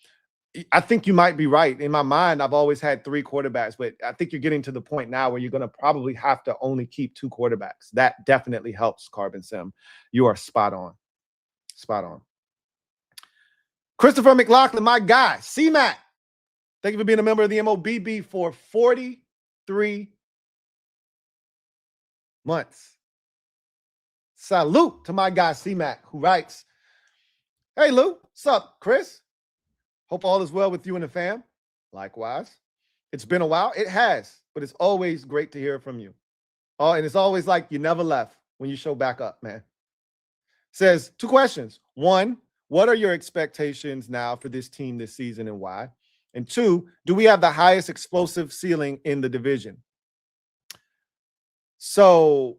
I think you might be right. In my mind, I've always had 3 quarterbacks, but I think you're getting to the point now where you're going to probably have to only keep 2 quarterbacks. That definitely helps, Carbon Sim. You are spot on. Spot on. Christopher McLaughlin, my guy. C-Mac, thank you for being a member of the MOBB for 43 months. Salute to my guy, C-Mac, who writes, hey, Lou. What's up, Chris? Hope all is well with you and the fam. Likewise. It's been a while. It has, but it's always great to hear from you. Oh, and it's always like you never left when you show back up, man. Says 2 questions. 1, what are your expectations now for this team this season and why? And 2, do we have the highest explosive ceiling in the division? So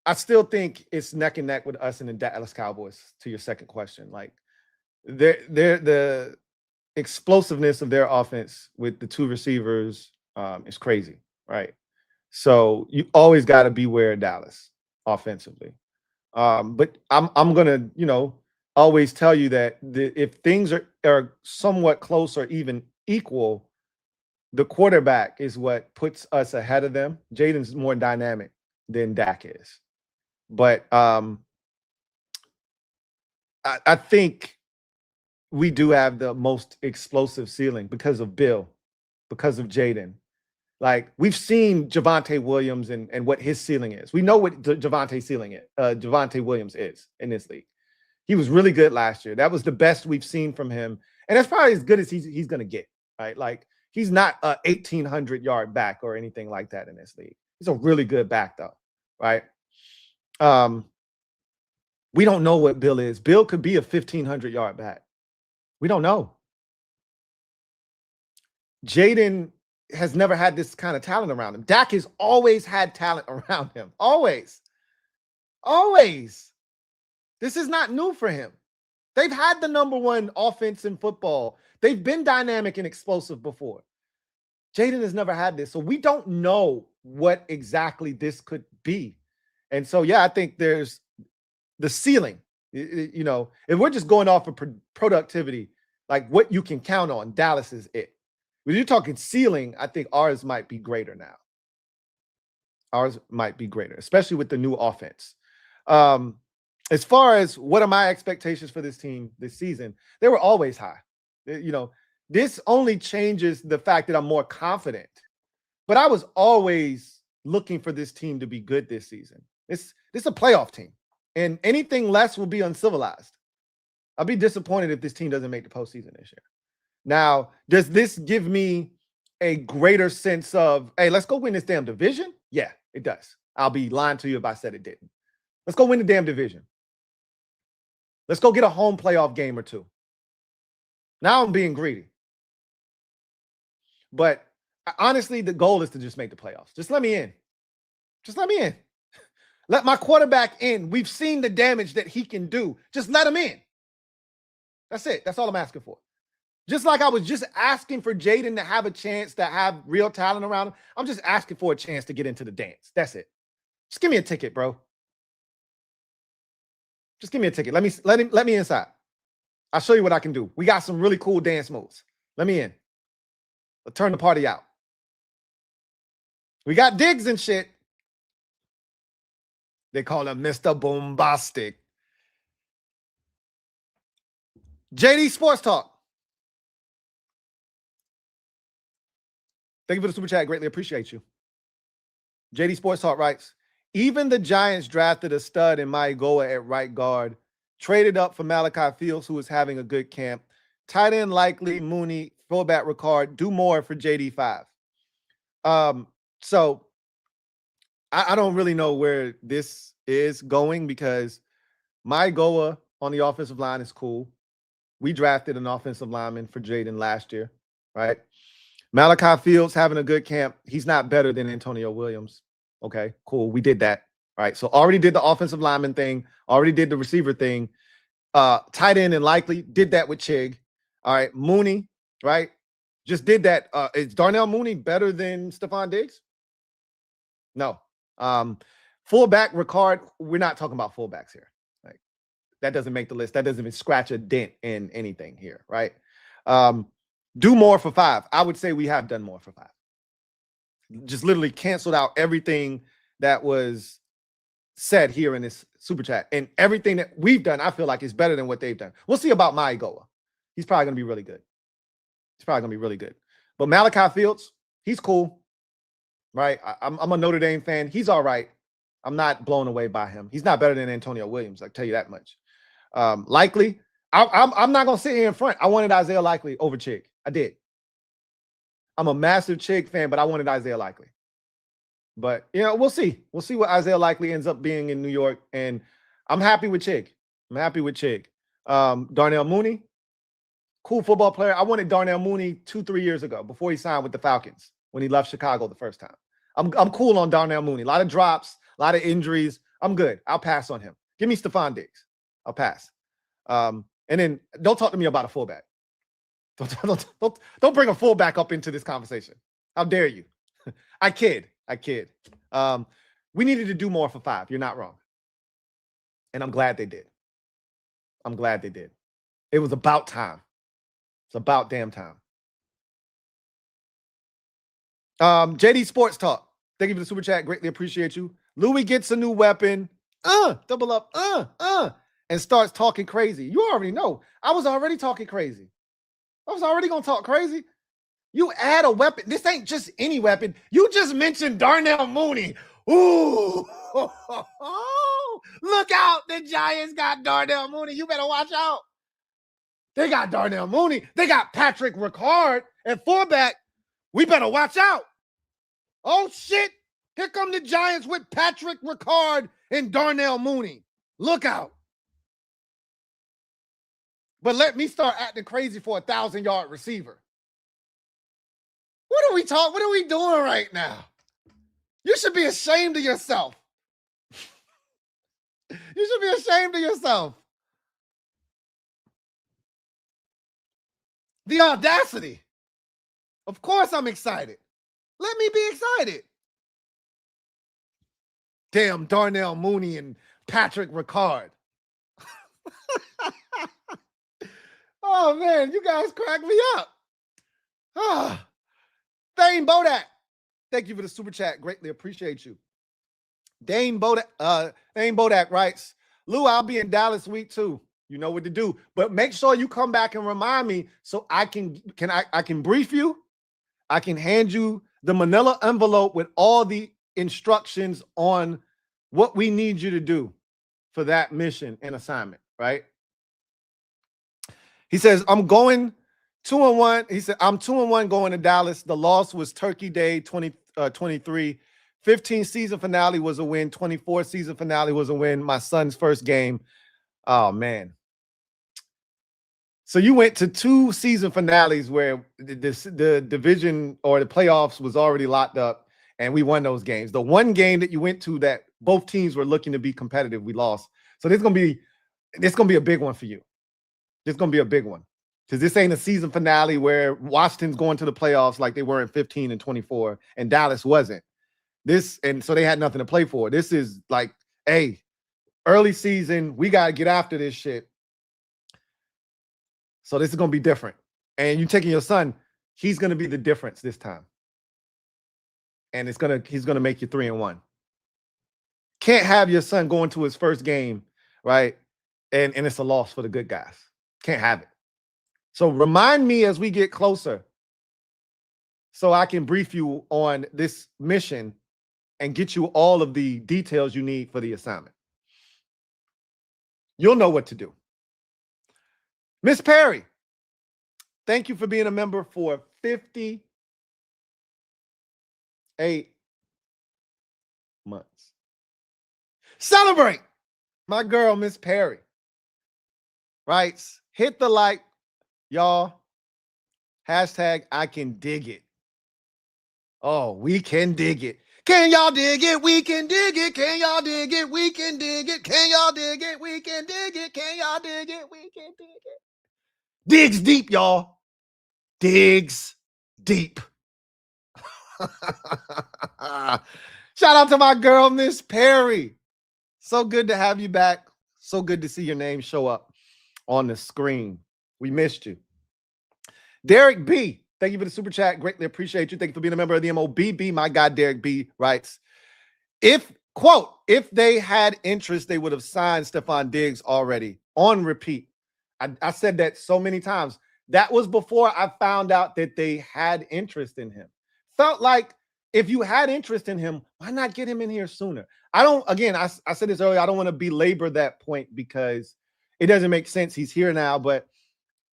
I still think it's neck and neck with us and the Dallas Cowboys, to your second question. Like the explosiveness of their offense with the 2 receivers is crazy, right? So you always got to beware of Dallas offensively. But I'm gonna, always tell you that if things are somewhat close or even equal, the quarterback is what puts us ahead of them. Jaden's more dynamic than Dak is, but I think we do have the most explosive ceiling because of Bill, because of Jaden. Like, we've seen Javonte Williams and what his ceiling is. We know what Javonte Williams is in this league. He was really good last year. That was the best we've seen from him. And that's probably as good as he's going to get, right? Like, he's not a 1,800-yard back or anything like that in this league. He's a really good back, though, right? We don't know what Bill is. Bill could be a 1,500-yard back. We don't know. Jaden has never had this kind of talent around him. Dak has always had talent around him. Always. Always. This is not new for him. They've had the number 1 offense in football. They've been dynamic and explosive before. Jaden has never had this. So we don't know what exactly this could be. And so, yeah, I think there's the ceiling. If we're just going off of productivity, like what you can count on, Dallas is it. When you're talking ceiling, I think ours might be greater now. Ours might be greater, especially with the new offense. As far as what are my expectations for this team this season, they were always high. This only changes the fact that I'm more confident. But I was always looking for this team to be good this season. This is a playoff team, and anything less will be uncivilized. I'll be disappointed if this team doesn't make the postseason this year. Now, does this give me a greater sense of, hey, let's go win this damn division? Yeah, it does. I'll be lying to you if I said it didn't. Let's go win the damn division. Let's go get a home playoff game or 2. Now I'm being greedy. But honestly, the goal is to just make the playoffs. Just let me in. Just let me in. Let my quarterback in. We've seen the damage that he can do. Just let him in. That's it. That's all I'm asking for. Just like I was just asking for Jaden to have a chance to have real talent around him, I'm just asking for a chance to get into the dance. That's it. Just give me a ticket, bro. Just give me a ticket. Let me inside. I'll show you what I can do. We got some really cool dance moves. Let me in. Let's turn the party out. We got Diggs and shit. They call him Mr. Bombastic. JD Sports Talk. Thank you for the super chat. Greatly appreciate you. JD Sports Talk writes, even the Giants drafted a stud in Maigoa at right guard, traded up for Malachi Fields, who is having a good camp. Tight end likely, Mooney, fullback Ricard, do more for JD5. So I don't really know where this is going because Maigoa on the offensive line is cool. We drafted an offensive lineman for Jaden last year, right? Malachi Fields having a good camp. He's not better than Antonio Williams. Okay, cool. We did that. All right. So already did the offensive lineman thing. Already did the receiver thing. Tight end and likely did that with Chig. All right. Mooney, right? Just did that. Is Darnell Mooney better than Stefon Diggs? No. Fullback Ricard. We're not talking about fullbacks here. Like, that doesn't make the list. That doesn't even scratch a dent in anything here, right? Do more for 5. I would say we have done more for 5. Just literally canceled out everything that was said here in this super chat, and everything that we've done, I feel like is better than what they've done. We'll see about Maigoa. He's probably going to be really good. But Malachi Fields, he's cool, right? I'm a Notre Dame fan. He's all right. I'm not blown away by him. He's not better than Antonio Williams. I tell you that much. Likely, I'm not going to sit here in front. I wanted Isaiah Likely over Chig. I did. I'm a massive Chig fan, but I wanted Isaiah Likely. But, we'll see. We'll see what Isaiah Likely ends up being in New York. And I'm happy with Chig. Darnell Mooney, cool football player. I wanted Darnell Mooney 2-3 years ago before he signed with the Falcons when he left Chicago the first time. I'm cool on Darnell Mooney. A lot of drops, a lot of injuries. I'm good. I'll pass on him. Give me Stefon Diggs. I'll pass. And then don't talk to me about a fullback. Don't bring a fullback up into this conversation. How dare you? I kid. We needed to do more for 5. You're not wrong. And I'm glad they did. It was about time. It's about damn time. JD Sports Talk. Thank you for the super chat. Greatly appreciate you. Louie gets a new weapon. Double up. And starts talking crazy. You already know. I was already talking crazy. I was already going to talk crazy. You add a weapon. This ain't just any weapon. You just mentioned Darnell Mooney. Ooh. Look out. The Giants got Darnell Mooney. You better watch out. They got Darnell Mooney. They got Patrick Ricard at fullback. We better watch out. Oh, shit. Here come the Giants with Patrick Ricard and Darnell Mooney. Look out. But let me start acting crazy for a 1,000-yard receiver. What are we doing right now? You should be ashamed of yourself. You should be ashamed of yourself. The audacity. Of course I'm excited. Let me be excited. Damn Darnell Mooney and Patrick Ricard. Oh, man, you guys crack me up. Dane Bodak. Thank you for the super chat. Greatly appreciate you. Dane Bodak writes, Lou, I'll be in Dallas week 2. You know what to do. But make sure you come back and remind me so I can brief you. I can hand you the manila envelope with all the instructions on what we need you to do for that mission and assignment, right? He says, I'm going 2-1. He said, I'm 2-1 going to Dallas. The loss was Turkey Day 2023. 15 season finale was a win. 24 season finale was a win. My son's first game. Oh, man. So you went to 2 season finales where the division or the playoffs was already locked up, and we won those games. The one game that you went to that both teams were looking to be competitive, we lost. So this is gonna be a big one for you. This is gonna be a big one because this ain't a season finale where Washington's going to the playoffs like they were in 15 and 24, and Dallas wasn't. And so they had nothing to play for. This is like, hey, early season, we gotta get after this shit. So this is going to be different. And you taking your son, he's going to be the difference this time. And he's going to make you 3-1. Can't have your son going to his first game, right? And it's a loss for the good guys. Can't have it. So remind me as we get closer so I can brief you on this mission and get you all of the details you need for the assignment. You'll know what to do. Miss Perry, thank you for being a member for 58 months. Celebrate! My girl, Miss Perry, writes, hit the like, y'all. Hashtag I can dig it. Oh, we can dig it. Can y'all dig it? We can dig it. Can y'all dig it? We can dig it. Can y'all dig it? We can dig it. Can y'all dig it? We can dig it. Digs deep, y'all. Digs deep. Shout out to my girl, Miss Perry. So good to have you back. So good to see your name show up on the screen. We missed you. Derek B, thank you for the super chat. Greatly appreciate you. Thank you for being a member of the MOBB. My God, Derek B writes, if, quote, if they had interest, they would have signed Stefon Diggs already on repeat. I said that so many times. That was before I found out that they had interest in him. Felt like if you had interest in him, why not get him in here sooner? I said this earlier, I don't want to belabor that point because it doesn't make sense. He's here now, but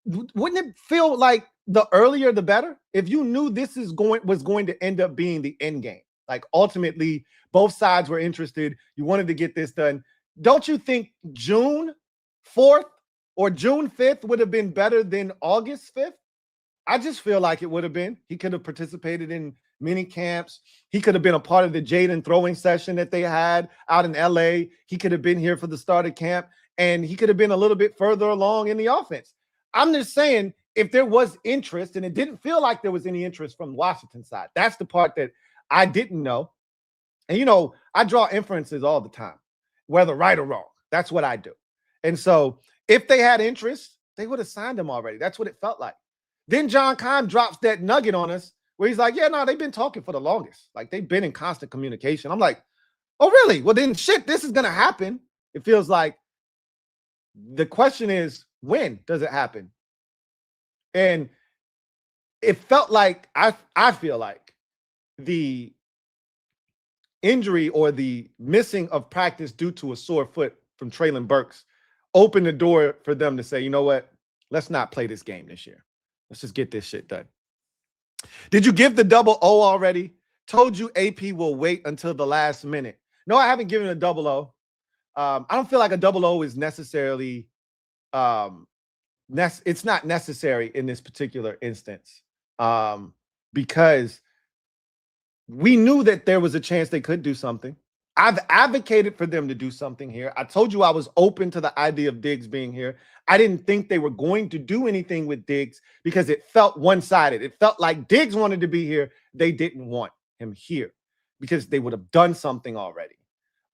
wouldn't it feel like the earlier the better? If you knew this was going to end up being the end game, like ultimately both sides were interested, you wanted to get this done. Don't you think June 4th or June 5th would have been better than August 5th? I just feel like it would have been. He could have participated in mini camps. He could have been a part of the Jaden throwing session that they had out in LA. He could have been here for the start of camp, and he could have been a little bit further along in the offense. I'm just saying, if there was interest, and it didn't feel like there was any interest from Washington side, that's the part that I didn't know. And, you know, I draw inferences all the time, whether right or wrong. That's what I do. And so if they had interest, they would have signed him already. That's what it felt like. Then John Kahn drops that nugget on us where he's like, yeah, no, they've been talking for the longest. Like, they've been in constant communication. I'm like, oh, really? Well, then shit, this is going to happen. It feels like the question is, when does it happen? And it felt like, I feel like the injury or the missing of practice due to a sore foot from Traylon Burks opened the door for them to say, you know what? Let's not play this game this year. Let's just get this shit done. Did you give the double O already? Told you AP will wait until the last minute. No, I haven't given a double O. I don't feel like a double O is necessarily, it's not necessary in this particular instance, because we knew that there was a chance they could do something. I've advocated for them to do something here. I told you I was open to the idea of Diggs being here. I didn't think they were going to do anything with Diggs because it felt one-sided. It felt like Diggs wanted to be here. They didn't want him here because they would have done something already.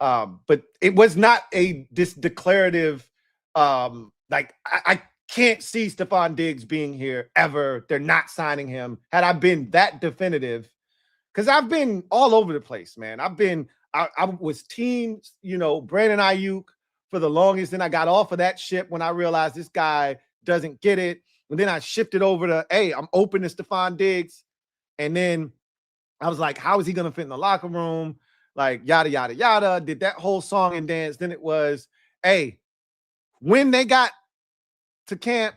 But it was not this declarative, like I can't see Stefon Diggs being here ever. They're not signing him. Had I been that definitive, because I've been all over the place, man. I was team, Brandon Ayuk for the longest. Then I got off of that ship when I realized this guy doesn't get it. And then I shifted over to, hey, I'm open to Stefon Diggs. And then I was like, how is he going to fit in the locker room? Like, yada, yada, yada. Did that whole song and dance. Then it was, hey, when they got to camp,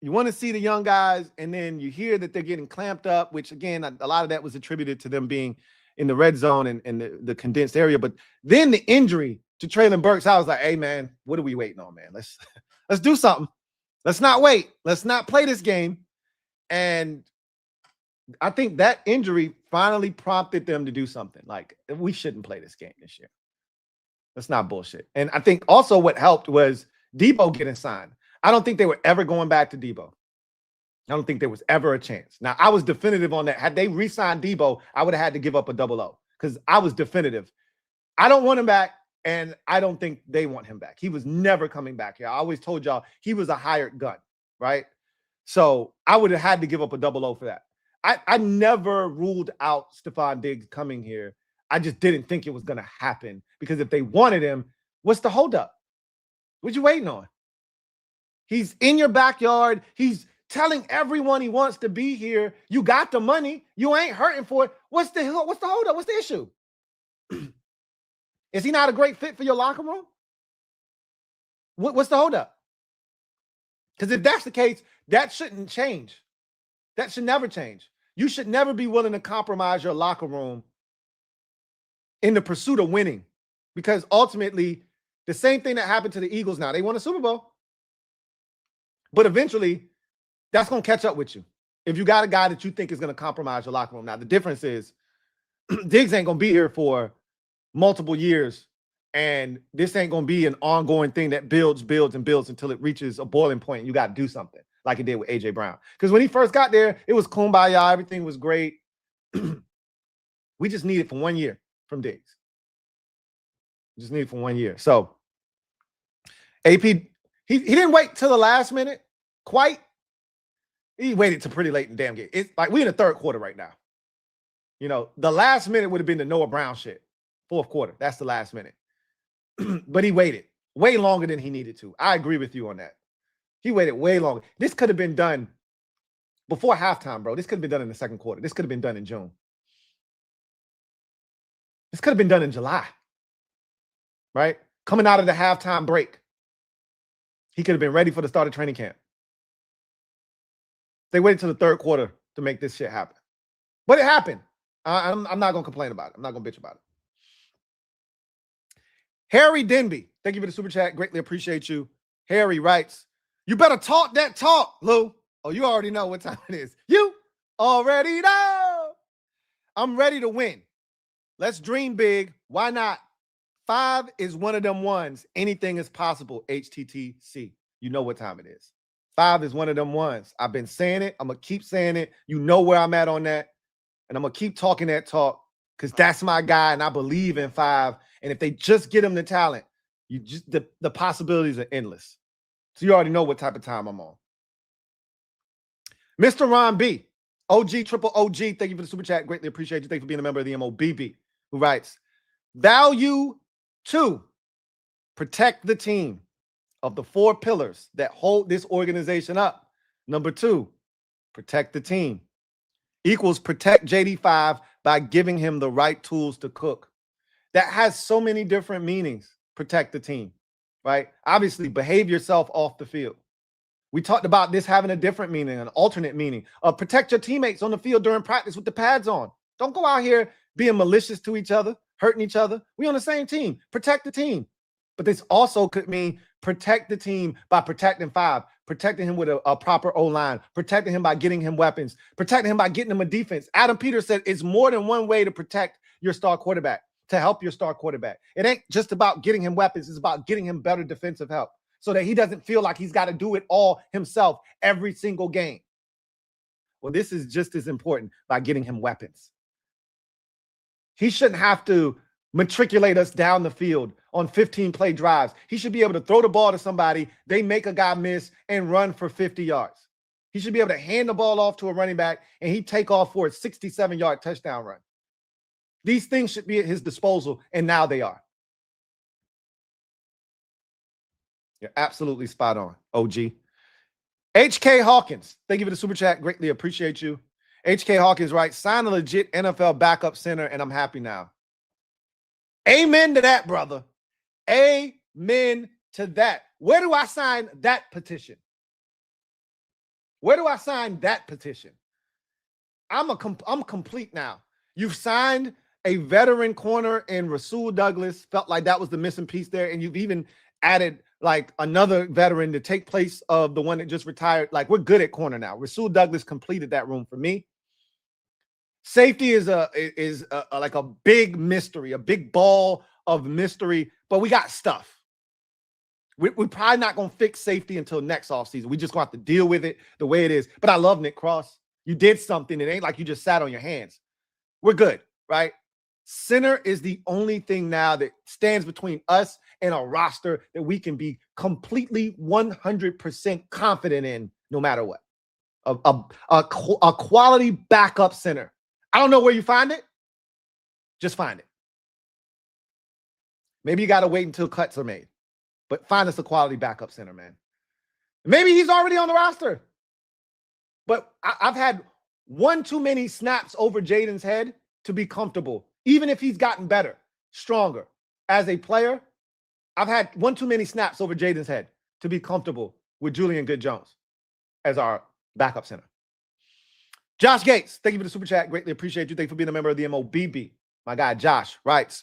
you want to see the young guys, and then you hear that they're getting clamped up, which, again, a lot of that was attributed to them being in the red zone and the condensed area. But then the injury to Traylon Burks, I was like, hey, man, what are we waiting on, man? Let's do something. Let's not wait. Let's not play this game. And I think that injury finally prompted them to do something. Like, we shouldn't play this game this year. That's not bullshit. And I think also what helped was Debo getting signed. I don't think they were ever going back to Debo. I don't think there was ever a chance. Now, I was definitive on that. Had they re-signed Debo, I would have had to give up a double O because I was definitive. I don't want him back, and I don't think they want him back. He was never coming back here. I always told y'all he was a hired gun, right? So I would have had to give up a double O for that. I never ruled out Stefon Diggs coming here. I just didn't think it was going to happen because if they wanted him, what's the holdup? What you waiting on? He's in your backyard. He's telling everyone he wants to be here. You got the money. You ain't hurting for it. What's the holdup? What's the issue? Is he not a great fit for your locker room? What's the holdup? Because if that's the case, that shouldn't change. That should never change. You should never be willing to compromise your locker room in the pursuit of winning. Because ultimately, the same thing that happened to the Eagles now, they won a Super Bowl. But eventually, that's going to catch up with you. If you got a guy that you think is going to compromise your locker room. Now, the difference is Diggs ain't going to be here for multiple years. And this ain't going to be an ongoing thing that builds until it reaches a boiling point. You got to do something like it did with A.J. Brown. Because when he first got there, it was kumbaya. Everything was great. We just need it for 1 year from Diggs. We just need it for 1 year. So, AP, he didn't wait till the last minute. Quite. He waited to pretty late in the damn game. It's like we in the third quarter right now. You know, the last minute would have been the Noah Brown shit. Fourth quarter. That's the last minute. But he waited way longer than he needed to. I agree with you on that. He waited way longer. This could have been done before halftime, bro. This could have been done in the second quarter. This could have been done in June. This could have been done in July. Right? Coming out of the halftime break. He could have been ready for the start of training camp. They waited till the third quarter to make this shit happen. But it happened. I'm not going to complain about it. I'm not going to bitch about it. Harry Denby, thank you for the super chat. Greatly appreciate you. Harry writes, you better talk that talk, Lou. Oh, you already know what time it is. You already know. I'm ready to win. Let's dream big. Why not? 5 is one of them ones. Anything is possible, HTTC. You know what time it is. 5 is one of them ones. I've been saying it. I'm going to keep saying it. You know where I'm at on that. And I'm going to keep talking that talk because that's my guy, and I believe in 5. And if they just get him the talent, you just the possibilities are endless. So you already know what type of time I'm on. Mr. Ron B, OG, triple OG, thank you for the super chat. Greatly appreciate you. Thank you for being a member of the MOBB, who writes, value 2, protect the team. Of the 4 pillars that hold this organization up. Number 2, protect the team. Equals protect JD5 by giving him the right tools to cook. That has so many different meanings. Protect the team, right? Obviously, behave yourself off the field. We talked about this having a different meaning, an alternate meaning. Protect your teammates on the field during practice with the pads on. Don't go out here being malicious to each other, hurting each other. We on the same team. Protect the team. But this also could mean protect the team by protecting 5, protecting him with a proper O-line, protecting him by getting him weapons, protecting him by getting him a defense. Adam Peters said it's more than one way to protect your star quarterback, to help your star quarterback. It ain't just about getting him weapons. It's about getting him better defensive help so that he doesn't feel like he's got to do it all himself every single game. Well, this is just as important by getting him weapons. He shouldn't have to matriculate us down the field on 15-play drives. He should be able to throw the ball to somebody, they make a guy miss, and run for 50 yards. He should be able to hand the ball off to a running back, and he take off for a 67-yard touchdown run. These things should be at his disposal, and now they are. You're absolutely spot on, OG. HK Hawkins, thank you for the super chat. Greatly appreciate you. HK Hawkins writes, sign a legit NFL backup center, and I'm happy now. Amen to that, brother. Amen to that. Where do I sign that petition? Where do I sign that petition? I'm complete now. You've signed a veteran corner in Rasul Douglas. Felt like that was the missing piece there. And you've even added like another veteran to take place of the one that just retired. Like, we're good at corner now. Rasul Douglas completed that room for me. Safety is like a big mystery, a big ball of mystery, but we got stuff. We're probably not going to fix safety until next offseason. We just going to have to deal with it the way it is. But I love Nick Cross. You did something. It ain't like you just sat on your hands. We're good, right? Center is the only thing now that stands between us and a roster that we can be completely 100% confident in no matter what. A quality backup center. I don't know where you find it. Just find it. Maybe you got to wait until cuts are made. But find us a quality backup center, man. Maybe he's already on the roster. But I've had one too many snaps over Jaden's head to be comfortable. Even if he's gotten better, stronger as a player, I've had one too many snaps over Jaden's head to be comfortable with Julian Good-Jones as our backup center. Josh Gates, thank you for the super chat. Greatly appreciate you. Thank you for being a member of the MOBB. My guy Josh writes,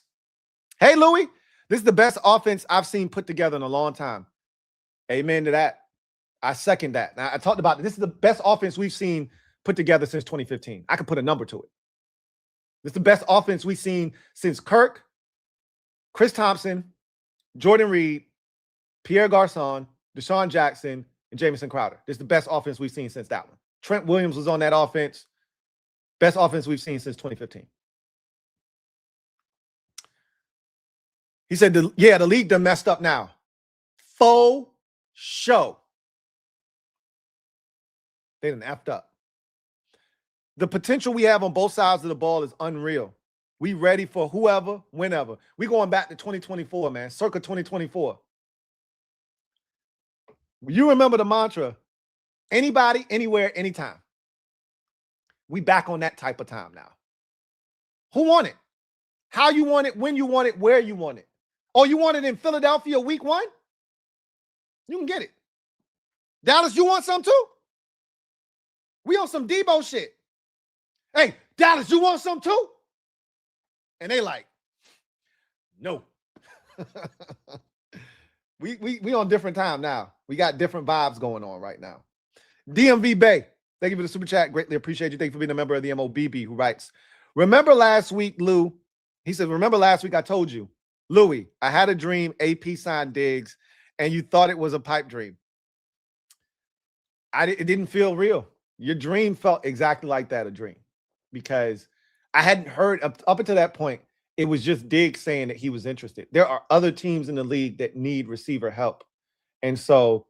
hey, Louie, this is the best offense I've seen put together in a long time. Amen to that. I second that. Now, I talked about this is the best offense we've seen put together since 2015. I could put a number to it. This is the best offense we've seen since Kirk, Chris Thompson, Jordan Reed, Pierre Garçon, Deshaun Jackson, and Jamison Crowder. This is the best offense we've seen since that one. Trent Williams was on that offense. Best offense we've seen since 2015. He said, the league done messed up now. Faux show. They done effed up. The potential we have on both sides of the ball is unreal. We ready for whoever, whenever. We going back to 2024, man, circa 2024. You remember the mantra, anybody, anywhere, anytime. We back on that type of time now. Who want it? How you want it, when you want it, where you want it. Oh, you want it in Philadelphia week 1? You can get it. Dallas, you want some too? We on some Debo shit. Hey, Dallas, you want some too? And they like, no. we on different time now. We got different vibes going on right now. DMV Bay, thank you for the super chat. Greatly appreciate you. Thank you for being a member of the MOBB, who writes, remember last week, Lou? He said, remember last week I told you, Louie, I had a dream, AP signed Diggs, and you thought it was a pipe dream. It didn't feel real. Your dream felt exactly like that, a dream, because I hadn't heard up until that point. It was just Diggs saying that he was interested. There are other teams in the league that need receiver help. And so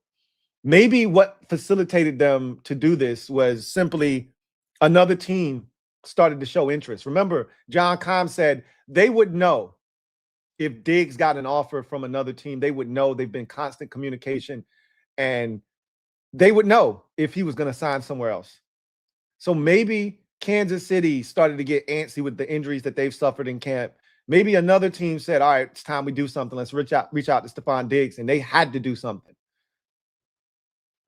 maybe what facilitated them to do this was simply another team started to show interest. Remember, John Keim said they would know if Diggs got an offer from another team. They would know. They've been constant communication, and they would know if he was going to sign somewhere else. So maybe Kansas City started to get antsy with the injuries that they've suffered in camp. Maybe another team said, all right, it's time we do something. Let's reach out to Stefon Diggs. And they had to do something.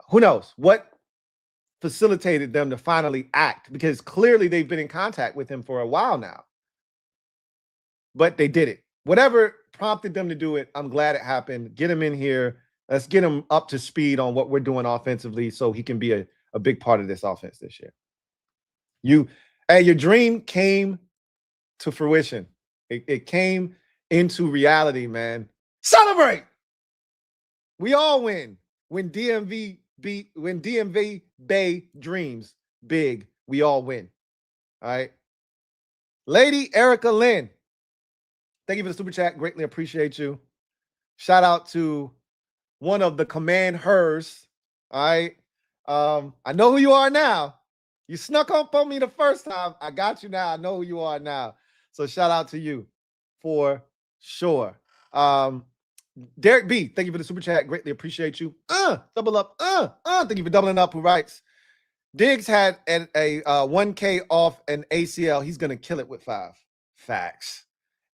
Who knows what facilitated them to finally act? Because clearly they've been in contact with him for a while now. But they did it. Whatever prompted them to do it, I'm glad it happened. Get him in here. Let's get him up to speed on what we're doing offensively so he can be a big part of this offense this year. Your dream came to fruition. It came into reality, man. Celebrate! We all win when DMV Bay dreams big. We all win. All right. Lady Erica Lynn, thank you for the super chat. Greatly appreciate you. Shout out to one of the command hers. All right. I know who you are now. You snuck up on me the first time. I got you now. I know who you are now. So shout out to you for sure. Derek B, thank you for the super chat. Greatly appreciate you. Double up. Thank you for doubling up. Who writes, Diggs had a 1K off an ACL. He's gonna kill it with 5. Facts.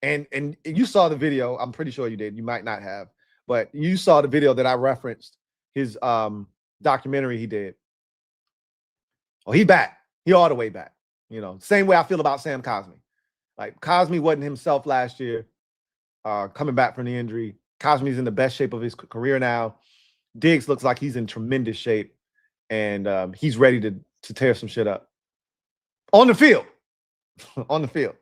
And you saw the video. I'm pretty sure you did. You might not have, but you saw the video that I referenced. His documentary he did. Oh, he back. He all the way back. You know, same way I feel about Sam Cosmi. Like, Cosmi wasn't himself last year, coming back from the injury. Cosmi's in the best shape of his career now. Diggs looks like he's in tremendous shape, and he's ready to tear some shit up. On the field. On the field.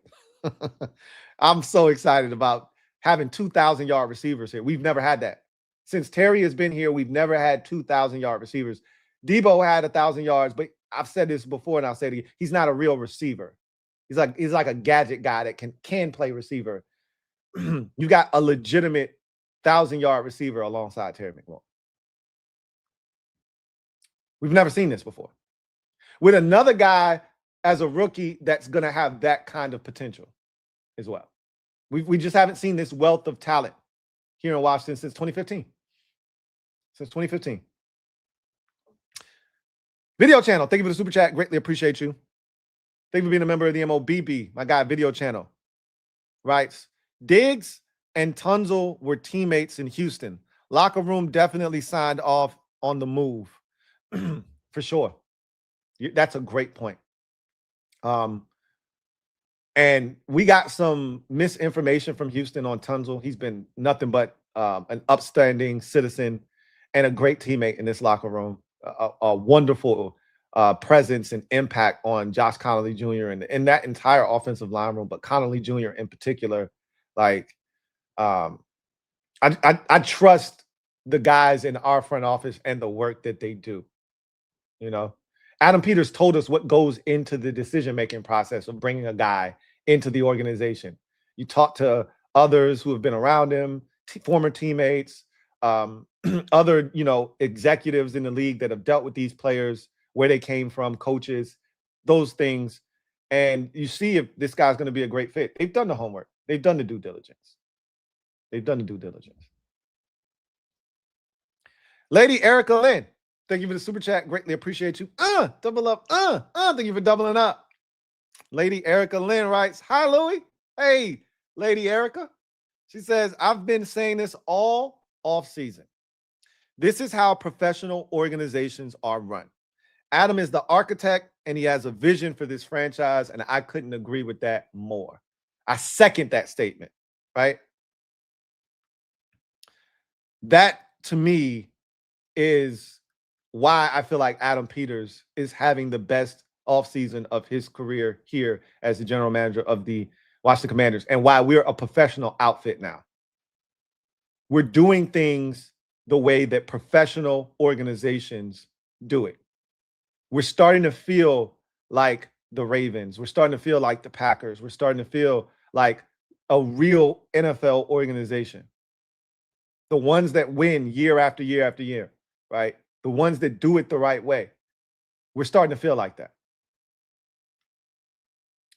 I'm so excited about having 2,000-yard receivers here. We've never had that. Since Terry has been here, we've never had 2,000-yard receivers. Debo had 1,000 yards, but I've said this before, and I'll say it again. He's not a real receiver. He's like a gadget guy that can play receiver. You got a legitimate 1,000-yard receiver alongside Terry McLaurin. We've never seen this before. With another guy as a rookie that's going to have that kind of potential as well. We just haven't seen this wealth of talent here in Washington since 2015. Since 2015. Video channel, thank you for the super chat. Greatly appreciate you. Thank you for being a member of the MOBB, my guy, video channel. Writes, Diggs and Tunzel were teammates in Houston. Locker room definitely signed off on the move. For sure. That's a great point. And we got some misinformation from Houston on Tunzel. He's been nothing but an upstanding citizen and a great teammate in this locker room. A wonderful presence and impact on Josh Connolly Jr. and that entire offensive line room, but Connolly Jr. in particular. Like, I trust the guys in our front office and the work that they do. You know, Adam Peters told us what goes into the decision-making process of bringing a guy into the organization. You talk to others who have been around him, former teammates, other, executives in the league that have dealt with these players, where they came from, coaches, those things. And you see if this guy's going to be a great fit. They've done the homework. They've done the due diligence. Lady Erica Lynn, thank you for the super chat. Greatly appreciate you. Double up. Thank you for doubling up. Lady Erica Lynn writes, hi, Louie. Hey, Lady Erica. She says, I've been saying this all off season. This is how professional organizations are run. Adam is the architect, and he has a vision for this franchise, and I couldn't agree with that more. I second that statement, right? That, to me, is why I feel like Adam Peters is having the best offseason of his career here as the general manager of the Washington Commanders, and why we're a professional outfit now. We're doing things the way that professional organizations do it. We're starting to feel like the Ravens. We're starting to feel like the Packers. We're starting to feel like a real NFL organization. The ones that win year after year after year, right? The ones that do it the right way. We're starting to feel like that.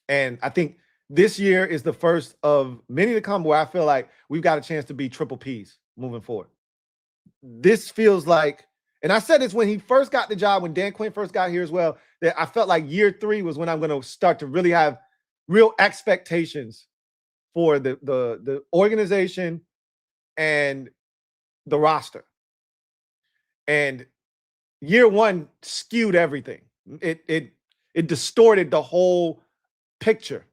And I think this year is the first of many to come where I feel like we've got a chance to be triple Ps moving forward. This feels like, and I said this when he first got the job, when Dan Quinn first got here as well, that I felt like year 3 was when I'm going to start to really have real expectations for the organization and the roster. And year 1 skewed everything. It distorted the whole picture.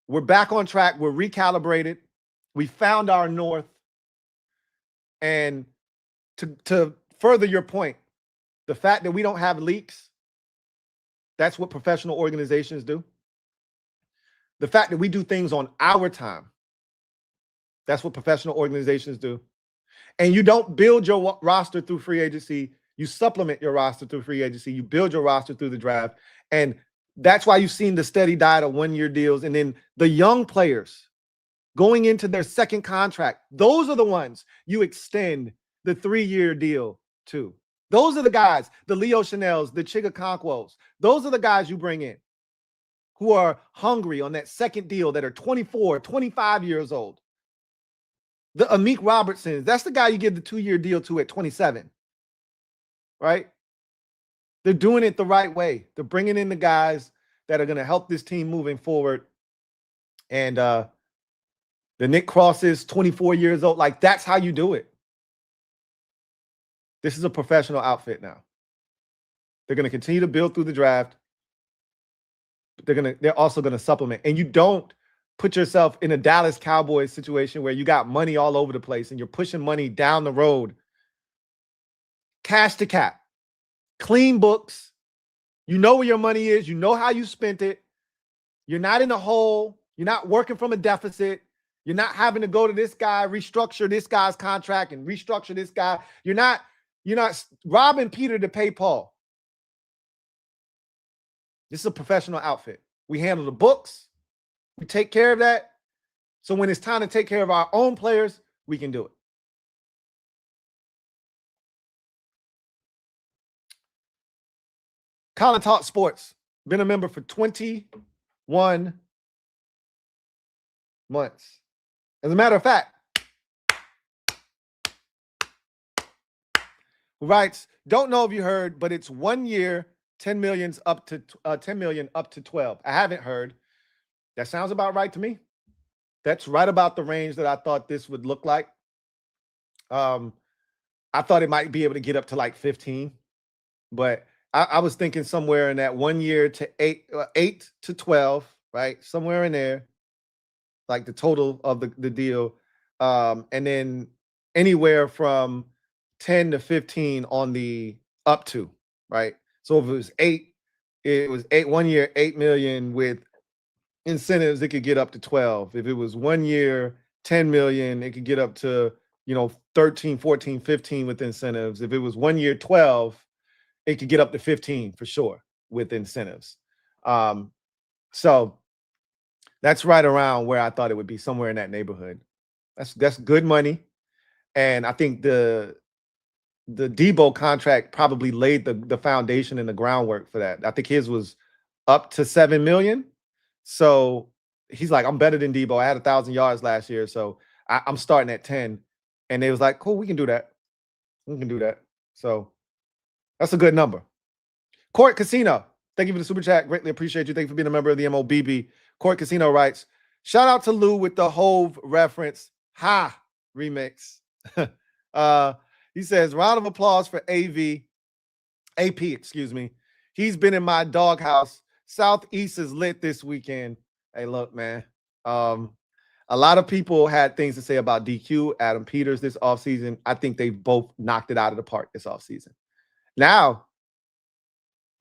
We're back on track. We're recalibrated. We found our north. And to further your point, the fact that we don't have leaks, that's what professional organizations do. The fact that we do things on our time, that's what professional organizations do. And you don't build your roster through free agency. You supplement your roster through free agency. You build your roster through the draft. And that's why you've seen the steady diet of one-year deals. And then the young players going into their second contract, those are the ones you extend the 3-year deal to. Those are the guys, the Leo Chanels, the Chiga Conquos. Those are the guys you bring in who are hungry on that second deal, that are 24, 25 years old. The Amik Robertsons, that's the guy you give the 2-year deal to at 27, right? They're doing it the right way. They're bringing in the guys that are going to help this team moving forward. And the Nick Cross is 24 years old. Like, that's how you do it. This is a professional outfit now. They're going to continue to build through the draft. But they're also going to supplement. And you don't put yourself in a Dallas Cowboys situation where you got money all over the place and you're pushing money down the road. Cash to cap. Clean books. You know where your money is. You know how you spent it. You're not in a hole. You're not working from a deficit. You're not having to go to this guy, restructure this guy's contract and restructure this guy. You're not robbing Peter to pay Paul. This is a professional outfit. We handle the books. We take care of that. So when it's time to take care of our own players, we can do it. Colin Talk Sports. Been a member for 21 months. As a matter of fact, who writes, don't know if you heard, but it's 1 year, 10 million up to 12. I haven't heard. That sounds about right to me. That's right about the range that I thought this would look like. I thought it might be able to get up to like 15, but I was thinking somewhere in that 1 year to 8 to 12, right? Somewhere in there, like the total of the deal. And then anywhere from 10 to 15 on the up to, right? So if it was 8, it was 1 year, 8 million with incentives, it could get up to 12. If it was 1 year, 10 million, it could get up to, 13, 14, 15 with incentives. If it was 1 year, 12, it could get up to 15 for sure with incentives. So that's right around where I thought it would be, somewhere in that neighborhood. That's good money. And I think the the Debo contract probably laid the foundation and the groundwork for that. I think his was up to $7 million. So he's like, I'm better than Debo. I had 1,000 yards last year, so I'm starting at 10. And they was like, cool, we can do that. We can do that. So that's a good number. Court Casino, thank you for the super chat. Greatly appreciate you. Thank you for being a member of the MOBB. Court Casino writes, shout out to Lou with the Hove reference. Ha remix. He says, round of applause for AP, excuse me. He's been in my doghouse. Southeast is lit this weekend. Hey, look, man. A lot of people had things to say about DQ, Adam Peters this offseason. I think they both knocked it out of the park this offseason. Now,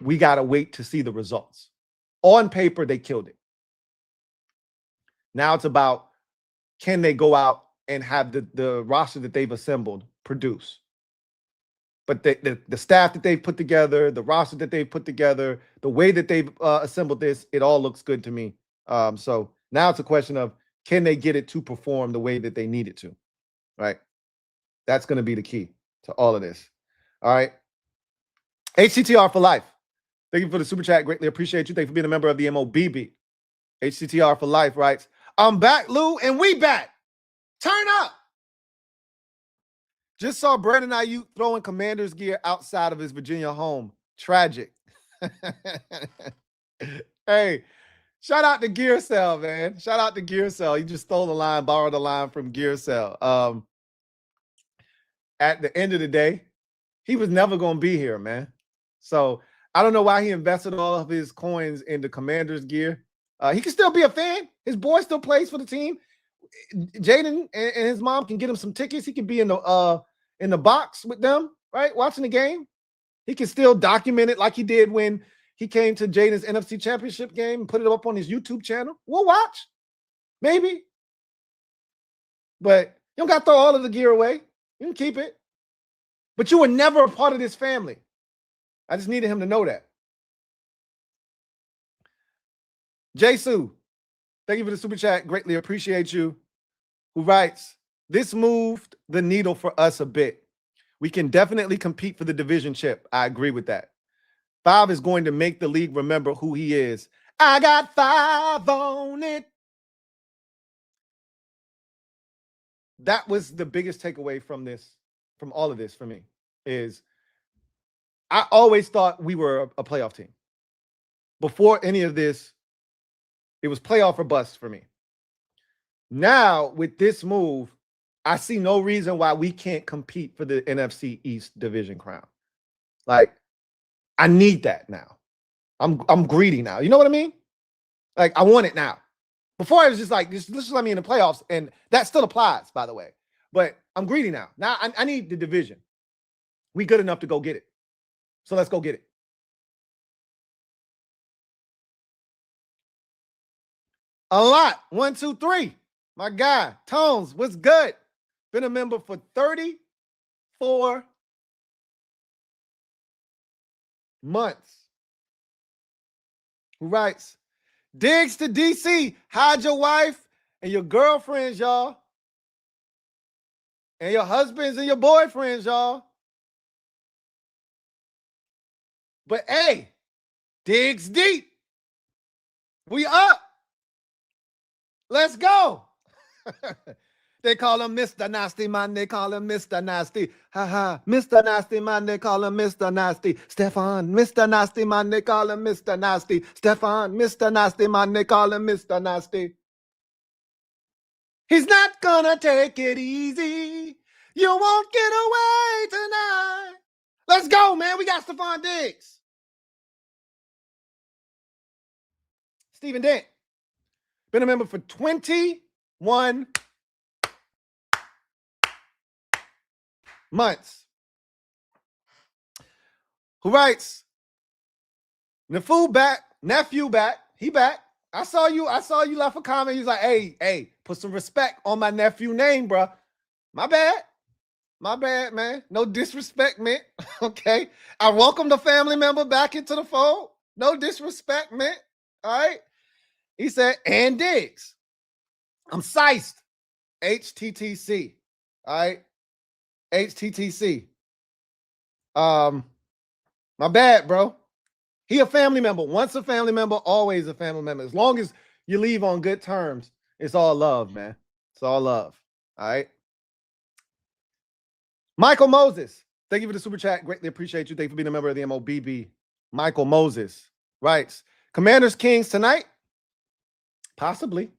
we got to wait to see the results. On paper, they killed it. Now it's about, can they go out and have the roster that they've assembled produce? But the staff that they've put together, the roster that they've put together, the way that they've assembled this, it all looks good to me. So now it's a question of, can they get it to perform the way that they need it to, right? That's going to be the key to all of this. All right. HCTR for life. Thank you for the super chat. Greatly appreciate you. Thank you for being a member of the MOBB. HCTR for life writes, I'm back, Lou, and we back. Turn up. Just saw Brandon Ayuk throwing Commander's gear outside of his Virginia home. Tragic. Hey, shout out to Gear Cell, man. Shout out to Gear Cell. He just stole the line, borrowed the line from Gear Cell. At the end of the day, he was never going to be here, man. So I don't know why he invested all of his coins into Commander's gear. He can still be a fan. His boy still plays for the team. Jaden and his mom can get him some tickets. He can be in the box with them, right? Watching the game. He can still document it like he did when he came to Jaden's NFC Championship game and put it up on his YouTube channel. We'll watch. Maybe. But you don't got to throw all of the gear away. You can keep it. But you were never a part of this family. I just needed him to know that. Jay-Sue, thank you for the super chat. Greatly appreciate you. Who writes, this moved the needle for us a bit. We can definitely compete for the division chip. I agree with that. 5 is going to make the league remember who he is. I got 5 on it. That was the biggest takeaway from this, from all of this for me, is I always thought we were a playoff team. Before any of this, it was playoff or bust for me. Now, with this move, I see no reason why we can't compete for the NFC East division crown. Like, I need that now. I'm greedy now. You know what I mean? Like, I want it now. Before, it was just like, just let me in the playoffs, and that still applies, by the way. But I'm greedy now. Now, I need the division. We good enough to go get it. So let's go get it. A lot. 1, 2, 3. My guy, Tones, what's good? Been a member for 34 months. Who writes, Diggs to DC, hide your wife and your girlfriends, y'all. And your husbands and your boyfriends, y'all. But hey, Diggs deep. We up. Let's go. They call him Mr. Nasty, man. They call him Mr. Nasty. Ha ha. Mr. Nasty, man. They call him Mr. Nasty. Stefon, Mr. Nasty, man. They call him Mr. Nasty. Stefon, Mr. Nasty, man. They call him Mr. Nasty. He's not gonna take it easy. You won't get away tonight. Let's go, man. We got Stefon Diggs. Stephen Dent. Been a member for 21 months. Who writes, nephew back. He back. I saw you left a comment. He's like, hey, put some respect on my nephew name, bro. My bad, man. No disrespect, man. Okay. I welcome the family member back into the fold. No disrespect, man. All right. He said, and Diggs. I'm sized. HTTC. All right. HTTC. My bad, bro. He a family member. Once a family member, always a family member. As long as you leave on good terms, it's all love, man. It's all love. All right. Michael Moses, thank you for the super chat. Greatly appreciate you. Thank you for being a member of the MOBB. Michael Moses writes, Commanders Kings tonight? Possibly.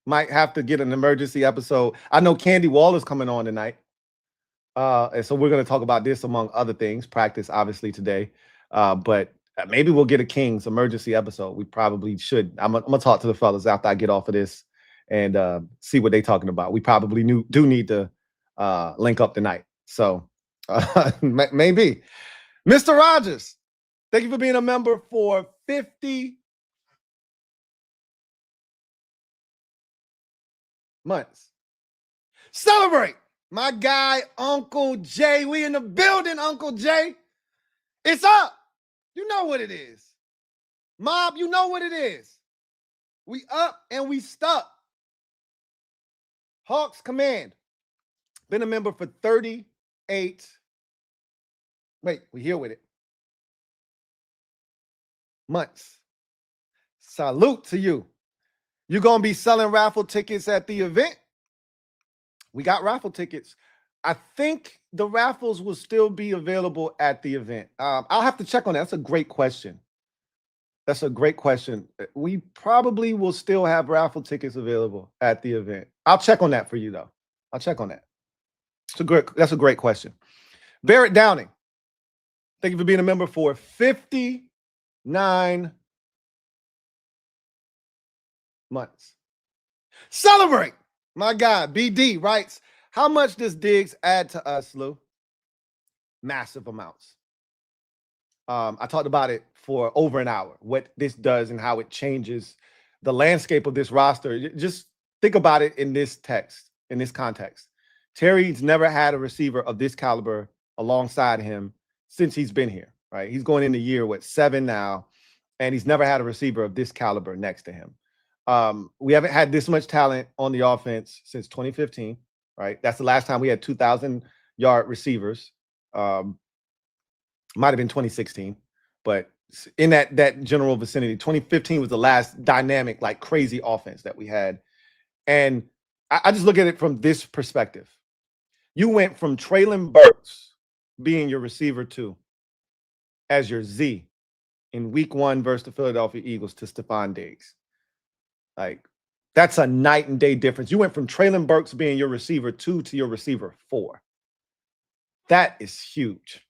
Might have to get an emergency episode. I know Candy Waller's coming on tonight. And so we're going to talk about this among other things. Practice, obviously, today. But maybe we'll get a Kings emergency episode. We probably should. I'm going to talk to the fellas after I get off of this and see what they're talking about. We probably do need to link up tonight. So maybe. Mr. Rogers, thank you for being a member for 50 months. Celebrate. My guy, Uncle Jay. We in the building, Uncle Jay. It's up. You know what it is. Mob, you know what it is. We up and we stuck. Hawks Command. Been a member for 38. Wait, we here with it. Months. Salute to you. You going to be selling raffle tickets at the event? We got raffle tickets. I think the raffles will still be available at the event. I'll have to check on that. That's a great question. We probably will still have raffle tickets available at the event. I'll check on that for you, though. I'll check on that. That's a great question. Barrett Downing, thank you for being a member for 59 months. Celebrate. My guy, BD, writes, how much does Diggs add to us, Lou? Massive amounts. I talked about it for over an hour, what this does and how it changes the landscape of this roster. Just think about it in this context. Terry's never had a receiver of this caliber alongside him since he's been here, right? He's going into year, 7 now, and he's never had a receiver of this caliber next to him. We haven't had this much talent on the offense since 2015, right? That's the last time we had 2,000-yard receivers. Might have been 2016, but in that general vicinity, 2015 was the last dynamic, like crazy offense that we had. And I just look at it from this perspective. You went from Treylon Burks being your receiver 2 as your Z in week 1 versus the Philadelphia Eagles to Stefon Diggs. Like, that's a night and day difference. You went from Treylon Burks being your receiver 2 to your receiver 4. That is huge.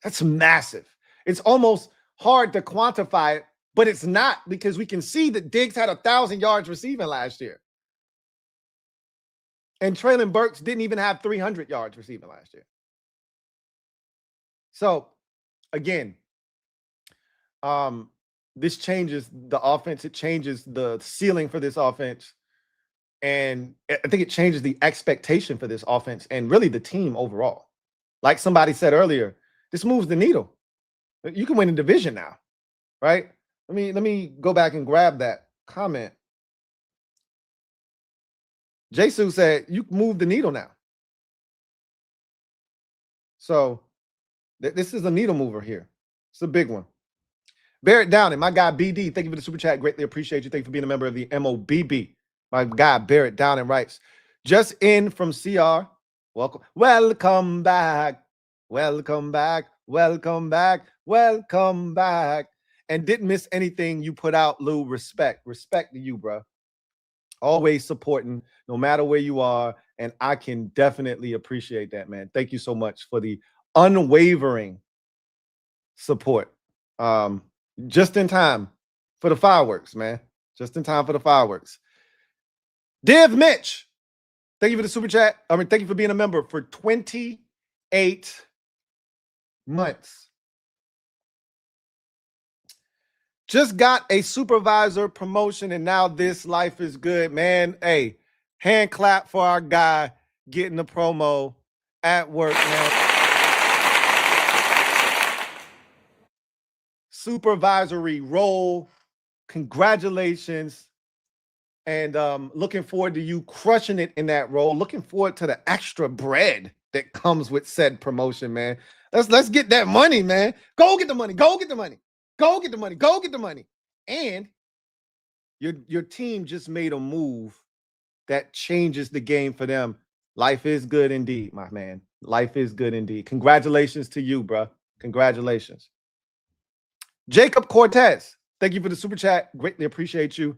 That's massive. It's almost hard to quantify it, but it's not, because we can see that Diggs had 1,000 yards receiving last year. And Treylon Burks didn't even have 300 yards receiving last year. So, again, this changes the offense. It changes the ceiling for this offense. And I think it changes the expectation for this offense and really the team overall. Like somebody said earlier, this moves the needle. You can win a division now, right? Let me go back and grab that comment. Jasu said, you move the needle now. So this is a needle mover here. It's a big one. Barrett Downing, my guy BD, thank you for the super chat. Greatly appreciate you. Thank you for being a member of the MOBB. My guy Barrett Downing writes, just in from CR. Welcome back. Welcome back. Welcome back. Welcome back. And didn't miss anything you put out, Lou. Respect to you, bro. Always supporting, no matter where you are. And I can definitely appreciate that, man. Thank you so much for the unwavering support. Just in time for the fireworks, man. Just in time for the fireworks. Div Mitch, thank you for the super chat. Thank you for being a member for 28 months. Just got a supervisor promotion, and now this life is good, man. Hey, hand clap for our guy getting the promo at work, man. Supervisory role. Congratulations. And looking forward to you crushing it in that role. Looking forward to the extra bread that comes with said promotion, man. Let's get that money, man. Go get the money. Go get the money. Go get the money. Go get the money. And your team just made a move that changes the game for them. Life is good indeed, my man. Life is good indeed. Congratulations to you, bro. Congratulations. Jacob Cortez, thank you for the super chat. Greatly appreciate you.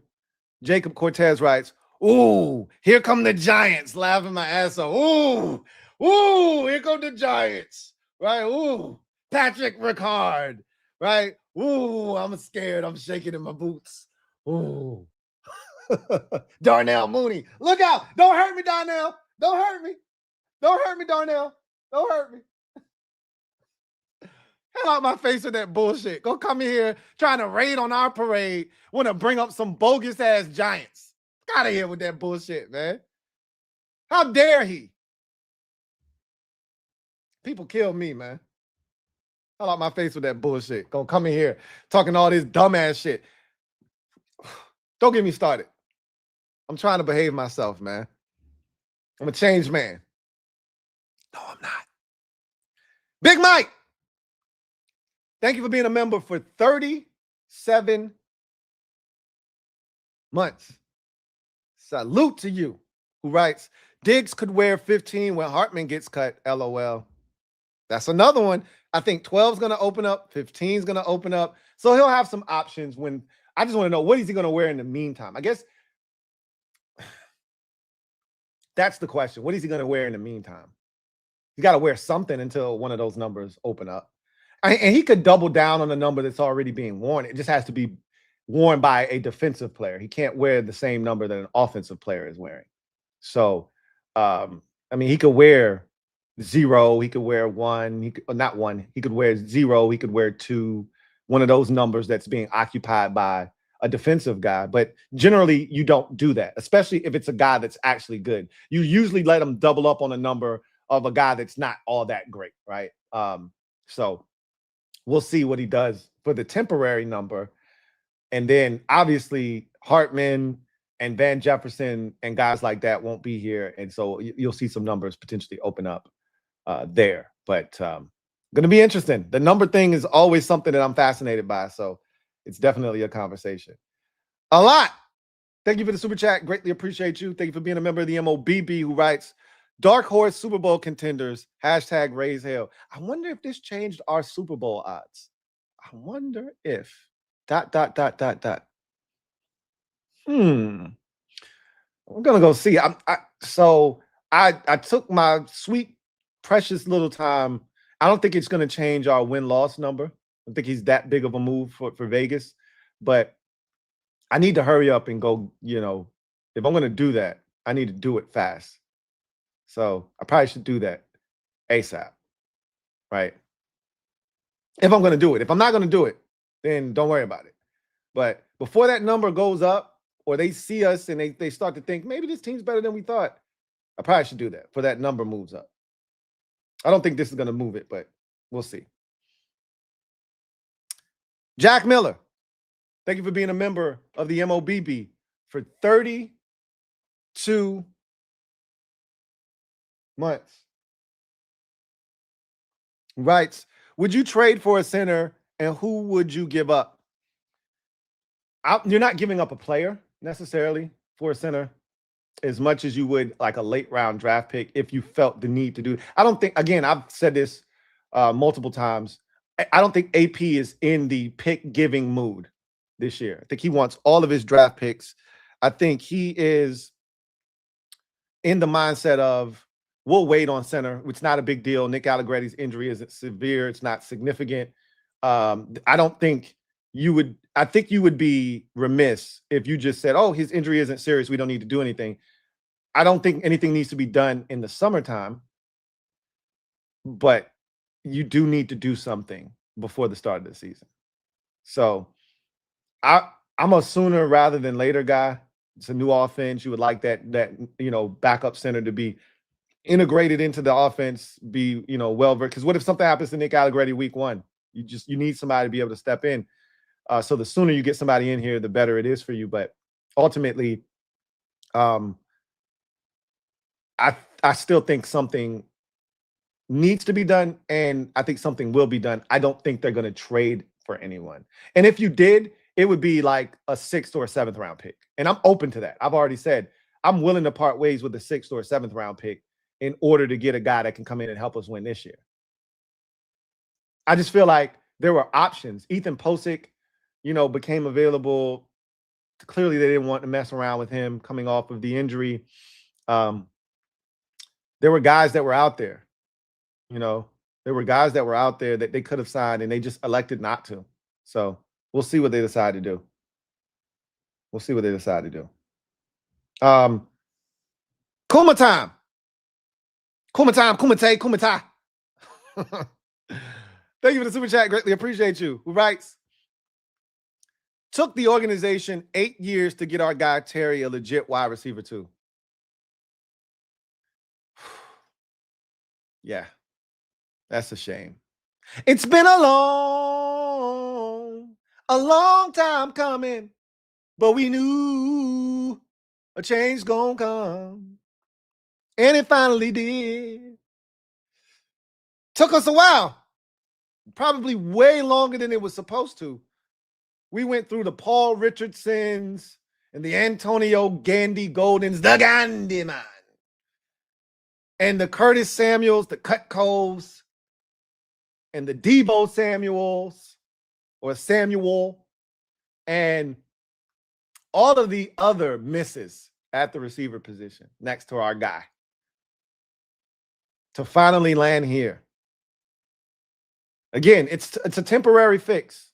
Jacob Cortez writes, ooh, here come the Giants. Laughing my ass off. Ooh, here come the Giants. Right? Ooh, Patrick Ricard. Right? Ooh, I'm scared. I'm shaking in my boots. Ooh. Darnell Mooney. Look out. Don't hurt me, Darnell. Don't hurt me. Don't hurt me, Darnell. Don't hurt me. Hell out my face with that bullshit. Go come in here trying to raid on our parade. Want to bring up some bogus ass Giants. Get out of here with that bullshit, man. How dare he? People kill me, man. Hell out my face with that bullshit. Gonna come in here talking all this dumbass shit. Don't get me started. I'm trying to behave myself, man. I'm a changed man. No, I'm not. Big Mike. Thank you for being a member for 37 months. Salute to you. Who writes, Diggs could wear 15 when Hartman gets cut. LOL. That's another one. I think 12 is going to open up. 15 is going to open up. So he'll have some options when I just want to know, what is he going to wear in the meantime? I guess that's the question. What is he going to wear in the meantime? He's got to wear something until one of those numbers open up. And he could double down on the number that's already being worn. It just has to be worn by a defensive player. He can't wear the same number that an offensive player is wearing. So, I mean, he could wear 0. He could wear 1. He could, not 1. He could wear 0. He could wear 2. One of those numbers that's being occupied by a defensive guy. But generally, you don't do that, especially if it's a guy that's actually good. You usually let him double up on a number of a guy that's not all that great, right? So we'll see what he does for the temporary number. And then obviously Hartman and Van Jefferson and guys like that won't be here. And so you'll see some numbers potentially open up there. But going to be interesting. The number thing is always something that I'm fascinated by. So it's definitely a conversation. A lot. Thank you for the super chat. Greatly appreciate you. Thank you for being a member of the MOBB, who writes, Dark Horse Super Bowl contenders, hashtag raise hell. I wonder if this changed our Super Bowl odds. I wonder if ... I'm going to go see. I took my sweet, precious little time. I don't think it's going to change our win-loss number. I don't think he's that big of a move for Vegas. But I need to hurry up and go, if I'm going to do that, I need to do it fast. So I probably should do that ASAP, right? If I'm going to do it. If I'm not going to do it, then don't worry about it. But before that number goes up, or they see us and they start to think, maybe this team's better than we thought, I probably should do that before that number moves up. I don't think this is going to move it, but we'll see. Jack Miller, thank you for being a member of the MOBB for 32 months. Writes, would you trade for a center, and who would you give up? You're not giving up a player necessarily for a center as much as you would like a late round draft pick if you felt the need to do. I don't think, again, I've said this multiple times, I don't think AP is in the pick giving mood this year. I think he wants all of his draft picks. I think he is in the mindset of, we'll wait on center. It's not a big deal. Nick Allegretti's injury isn't severe. It's not significant. I don't think you would, I think you would be remiss if you just said, oh, his injury isn't serious, we don't need to do anything. I don't think anything needs to be done in the summertime, but you do need to do something before the start of the season. So I'm a sooner rather than later guy. It's a new offense. You would like that backup center to be integrated into the offense, be well versed. Because what if something happens to Nick Allegretti week 1? You need somebody to be able to step in. So the sooner you get somebody in here, the better it is for you. But ultimately, I still think something needs to be done, and I think something will be done. I don't think they're going to trade for anyone. And if you did, it would be like a 6th or 7th round pick. And I'm open to that. I've already said I'm willing to part ways with a 6th or 7th round pick in order to get a guy that can come in and help us win this year. I just feel like there were options. Ethan Posick, became available. Clearly, they didn't want to mess around with him coming off of the injury. There were guys that were out there. There were guys that were out there that they could have signed, and they just elected not to. So we'll see what they decide to do. We'll see what they decide to do. Kuma time. Kuma time. Kumite. Kumita. Thank you for the super chat. Greatly appreciate you. Who writes? Took the organization 8 years to get our guy Terry a legit wide receiver too. Yeah. That's a shame. It's been a long time coming, but we knew a change gonna come, and it finally did. Took us a while, probably way longer than it was supposed to. We went through the Paul Richardsons and the Antonio Gandy Goldens, the Gandhi man, and the Curtis Samuels, the Cutcoves, and the Debo Samuels, or Samuel, and all of the other misses at the receiver position next to our guy to finally land here. Again, it's a temporary fix,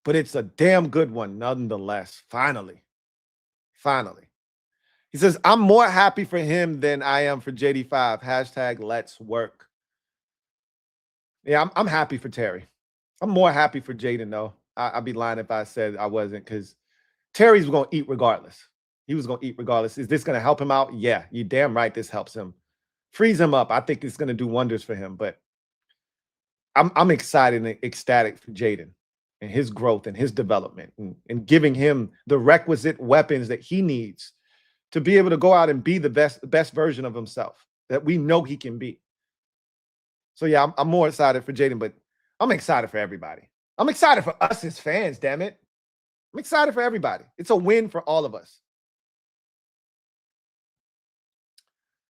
but it's a damn good one nonetheless. Finally. He says, I'm more happy for him than I am for JD5. Hashtag let's work. Yeah, I'm happy for Terry. I'm more happy for Jaden, though. I'd be lying if I said I wasn't, because Terry's going to eat regardless. He was going to eat regardless. Is this going to help him out? Yeah, you're damn right this helps him. Frees him up. I think it's going to do wonders for him. But I'm excited and ecstatic for Jaden and his growth and his development, and giving him the requisite weapons that he needs to be able to go out and be the best version of himself that we know he can be. So, yeah, I'm more excited for Jaden, but I'm excited for everybody. I'm excited for us as fans, damn it. I'm excited for everybody. It's a win for all of us.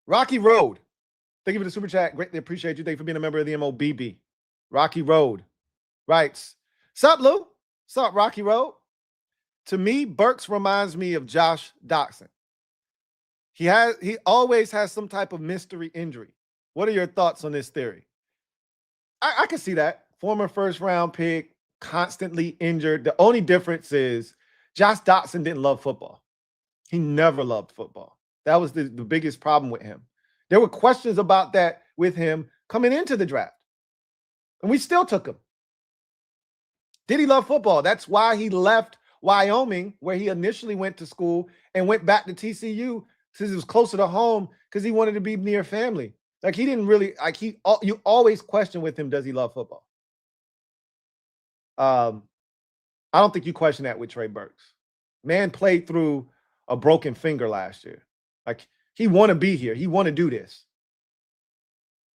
Rocky Road. Thank you for the super chat. Greatly appreciate you. Thank you for being a member of the MOBB. Rocky Road writes, Sup, Lou? Sup, Rocky Road? To me, Burks reminds me of Josh Doxson. He always has some type of mystery injury. What are your thoughts on this theory? I can see that. Former first-round pick, constantly injured. The only difference is Josh Doxson didn't love football. He never loved football. That was the biggest problem with him. There were questions about that with him coming into the draft, and we still took him. Did he love football? That's why he left Wyoming, where he initially went to school, and went back to TCU since it was closer to home, because he wanted to be near family. Like, he didn't really, you always question with him, does he love football? I don't think you question that with Trey Burks. Man played through a broken finger last year. Like, he want to be here. He want to do this.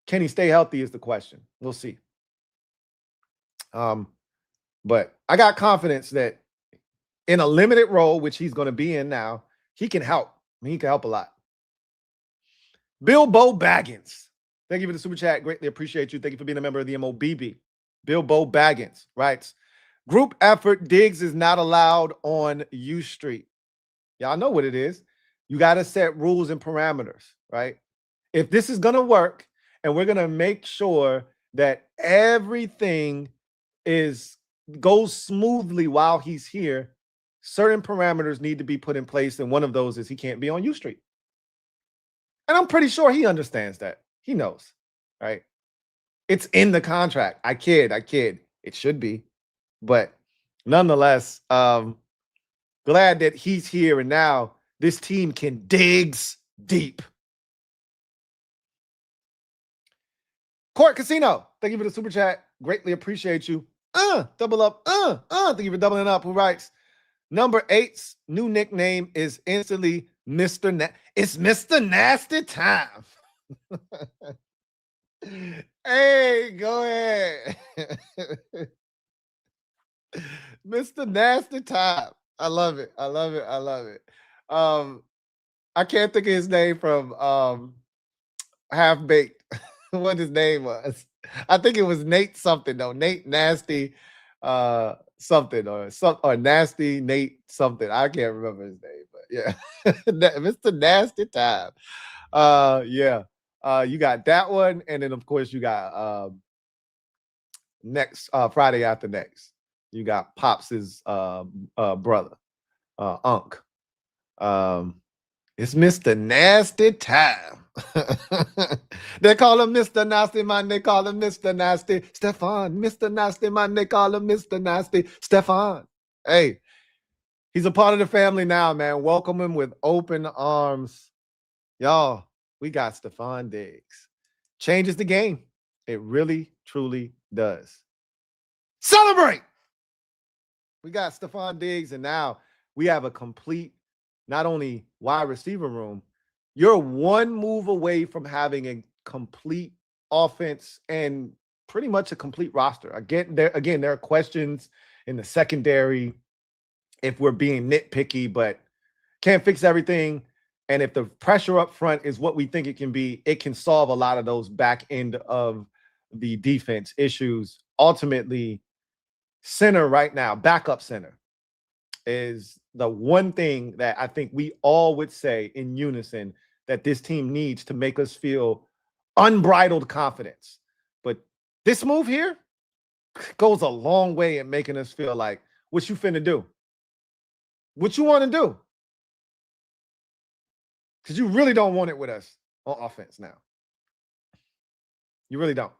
Can he stay healthy is the question. We'll see. But I got confidence that in a limited role, which he's going to be in now, he can help. He can help a lot. Bilbo Baggins. Thank you for the super chat. Greatly appreciate you. Thank you for being a member of the MOBB. Bilbo Baggins writes, group effort, Diggs is not allowed on U Street. Y'all know what it is. You got to set rules and parameters, right? If this is going to work, and we're going to make sure that everything goes smoothly while he's here, certain parameters need to be put in place, and one of those is he can't be on U Street. And I'm pretty sure he understands that. He knows, right? It's in the contract. I kid. It should be. But nonetheless, glad that he's here, and now this team can dig deep. Court Casino, thank you for the super chat. Greatly appreciate you. Double up. Thank you for doubling up. Who writes, number 8's new nickname is instantly Mr. It's Mr. Nasty Time. Hey, go ahead. Mr. Nasty Top. I love it. I love it. I love it. I can't think of his name from Half Baked. What his name was. I think it was Nate something though. Nate Nasty something or Nasty Nate something. I can't remember his name, but yeah. Mr. Nasty Time. Yeah. You got that one, and then of course you got next Friday after next. You got Pops's brother, Unc. It's Mr. Nasty Time. They call him Mr. Nasty Man. They call him Mr. Nasty. Stefon, Mr. Nasty Man. They call him Mr. Nasty. Stefon. Hey, he's a part of the family now, man. Welcome him with open arms. Y'all, we got Stefon Diggs. Changes the game. It really, truly does. Celebrate! We got Stefon Diggs, and now we have a complete, not only wide receiver room, you're one move away from having a complete offense and pretty much a complete roster. Again, there are questions in the secondary if we're being nitpicky, but can't fix everything. And if the pressure up front is what we think it can be, it can solve a lot of those back end of the defense issues. Ultimately, center right now, backup center, is the one thing that I think we all would say in unison that this team needs to make us feel unbridled confidence. But this move here goes a long way in making us feel like, what you finna do? What you want to do? Because you really don't want it with us on offense now. You really don't.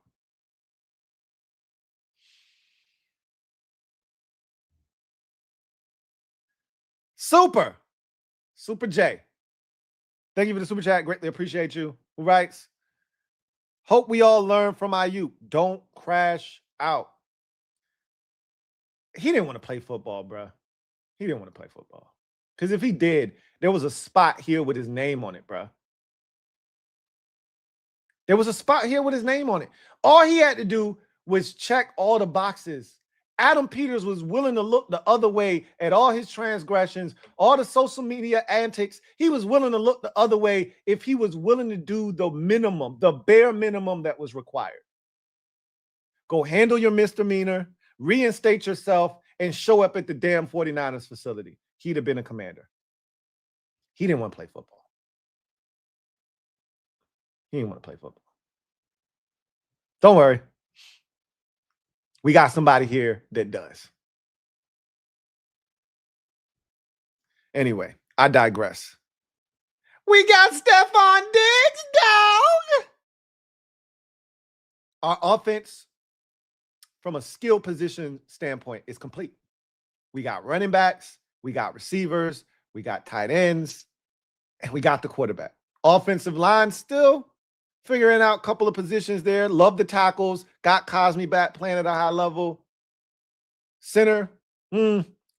Super J. Thank you for the super chat. Greatly appreciate you. Who writes, hope we all learn from IU. Don't crash out. He didn't want to play football, bro. He didn't want to play football. Because if he did, there was a spot here with his name on it, bro. There was a spot here with his name on it. All he had to do was check all the boxes. Adam Peters was willing to look the other way at all his transgressions, all the social media antics. He was willing to look the other way if he was willing to do the minimum, the bare minimum that was required. Go handle your misdemeanor, reinstate yourself, and show up at the damn 49ers facility. He'd have been a Commander. He didn't want to play football. He didn't want to play football. Don't worry. We got somebody here that does. Anyway, I digress. We got Stefon Diggs, dog. Our offense, from a skill position standpoint, is complete. We got running backs, we got receivers, we got tight ends, and we got the quarterback. Offensive line still figuring out a couple of positions there. Love the tackles. Got Cosme back playing at a high level. Center,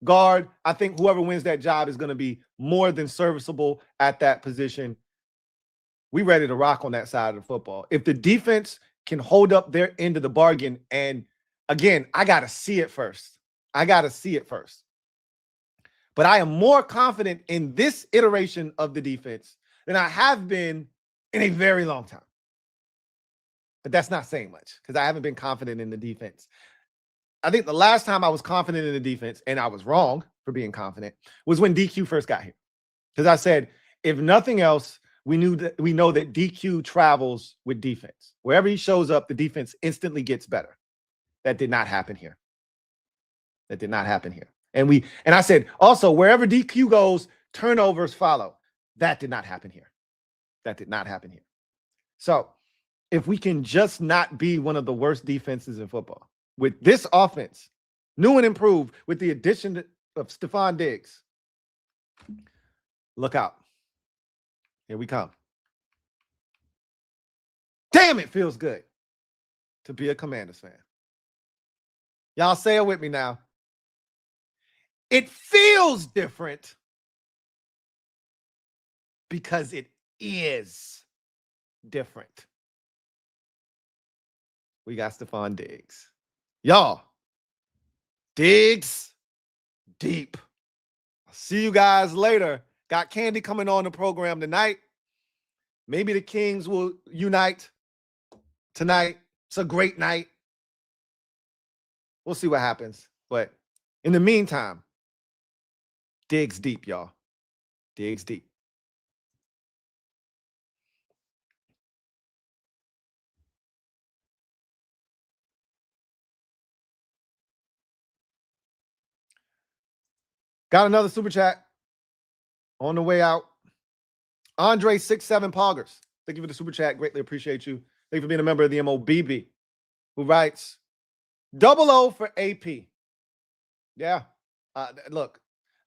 guard. I think whoever wins that job is going to be more than serviceable at that position. We ready to rock on that side of the football. If the defense can hold up their end of the bargain, and again, I got to see it first. But I am more confident in this iteration of the defense than I have been in a very long time. But that's not saying much because I haven't been confident in the defense. I think the last time I was confident in the defense, and I was wrong for being confident, was when DQ first got here. Because I said, if nothing else, we know that DQ travels with defense. Wherever he shows up, the defense instantly gets better. That did not happen here. And I said, also, wherever DQ goes, turnovers follow. That did not happen here. So if we can just not be one of the worst defenses in football with this offense, new and improved, with the addition of Stefon Diggs, look out. Here we come. Damn, it feels good to be a Commanders fan. Y'all say it with me now. It feels different because it is different. We got Stefon Diggs. Y'all, Diggs deep. I'll see you guys later. Got Candy coming on the program tonight. Maybe the Kings will unite tonight. It's a great night. We'll see what happens. But in the meantime, Diggs deep, y'all. Diggs deep. Got another super chat on the way out. Andre 67 Poggers. Thank you for the super chat. Greatly appreciate you. Thank you for being a member of the MOBB. Who writes, 00 for AP. Yeah. Look,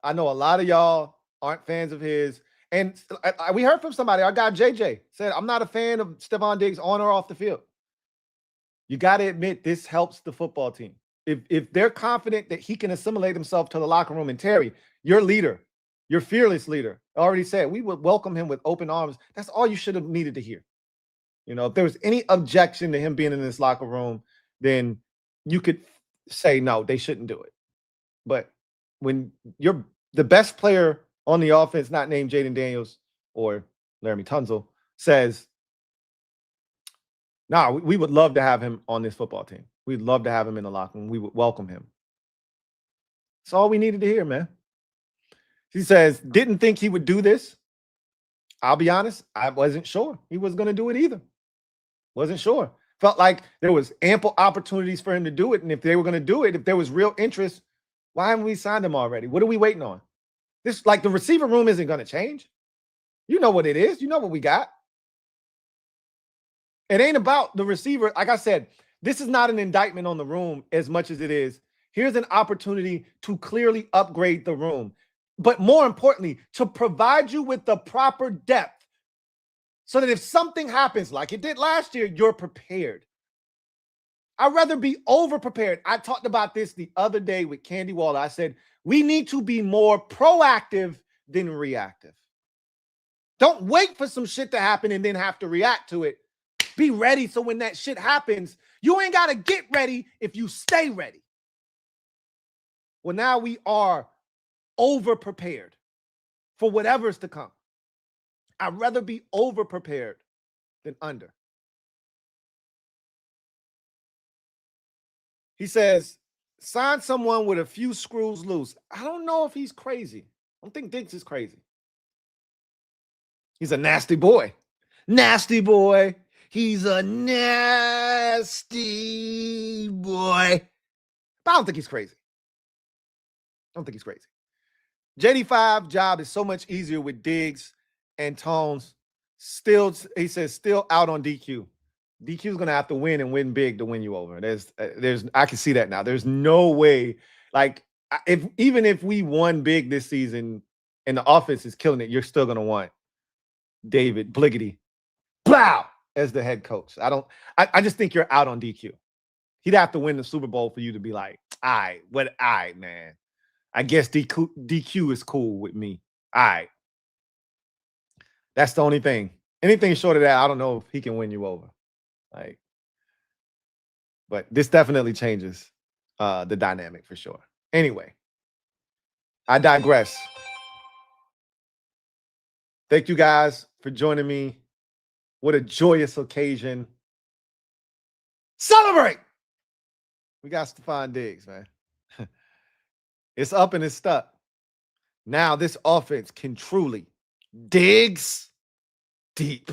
I know a lot of y'all aren't fans of his. And we heard from somebody, our guy JJ, said, I'm not a fan of Stefon Diggs on or off the field. You got to admit, this helps the football team. If they're confident that he can assimilate himself to the locker room, and Terry, your leader, your fearless leader, already said we would welcome him with open arms. That's all you should have needed to hear. You know, if there was any objection to him being in this locker room, then you could say, no, they shouldn't do it. But when you're the best player on the offense, not named Jaden Daniels or Laramie Tunzel, says, no, we would love to have him on this football team. We'd love to have him in the locker room. We would welcome him. That's all we needed to hear, man. He says, didn't think he would do this. I'll be honest, I wasn't sure he was going to do it either. Wasn't sure. Felt like there was ample opportunities for him to do it. And if they were going to do it, if there was real interest, why haven't we signed him already? What are we waiting on? This, like, the receiver room isn't going to change. You know what it is. You know what we got. It ain't about the receiver. Like I said, this is not an indictment on the room as much as it is, here's an opportunity to clearly upgrade the room. But more importantly, to provide you with the proper depth so that if something happens like it did last year, you're prepared. I'd rather be over-prepared. I talked about this the other day with Candy Waller. I said, we need to be more proactive than reactive. Don't wait for some shit to happen and then have to react to it. Be ready so when that shit happens, you ain't got to get ready if you stay ready. Well, now we are over-prepared for whatever's to come. I'd rather be over-prepared than under. He says, sign someone with a few screws loose. I don't know if he's crazy. I don't think Diggs is crazy. He's a nasty boy. Nasty boy. He's a nasty boy. But I don't think he's crazy. I don't think he's crazy. JD5 job is so much easier with Diggs and Tones. Still, he says, still out on DQ. DQ is going to have to win and win big to win you over. I can see that now. There's no way. Like, even if we won big this season and the offense is killing it, you're still going to want David Bliggity, plow, as the head coach. I just think you're out on DQ. He'd have to win the Super Bowl for you to be like, all right, man. I guess DQ is cool with me. All right. That's the only thing. Anything short of that, I don't know if he can win you over. Like, but this definitely changes the dynamic for sure. Anyway, I digress. Thank you guys for joining me. What a joyous occasion. Celebrate! We got Stefon Diggs, man. It's up and it's stuck. Now this offense can truly Diggs deep.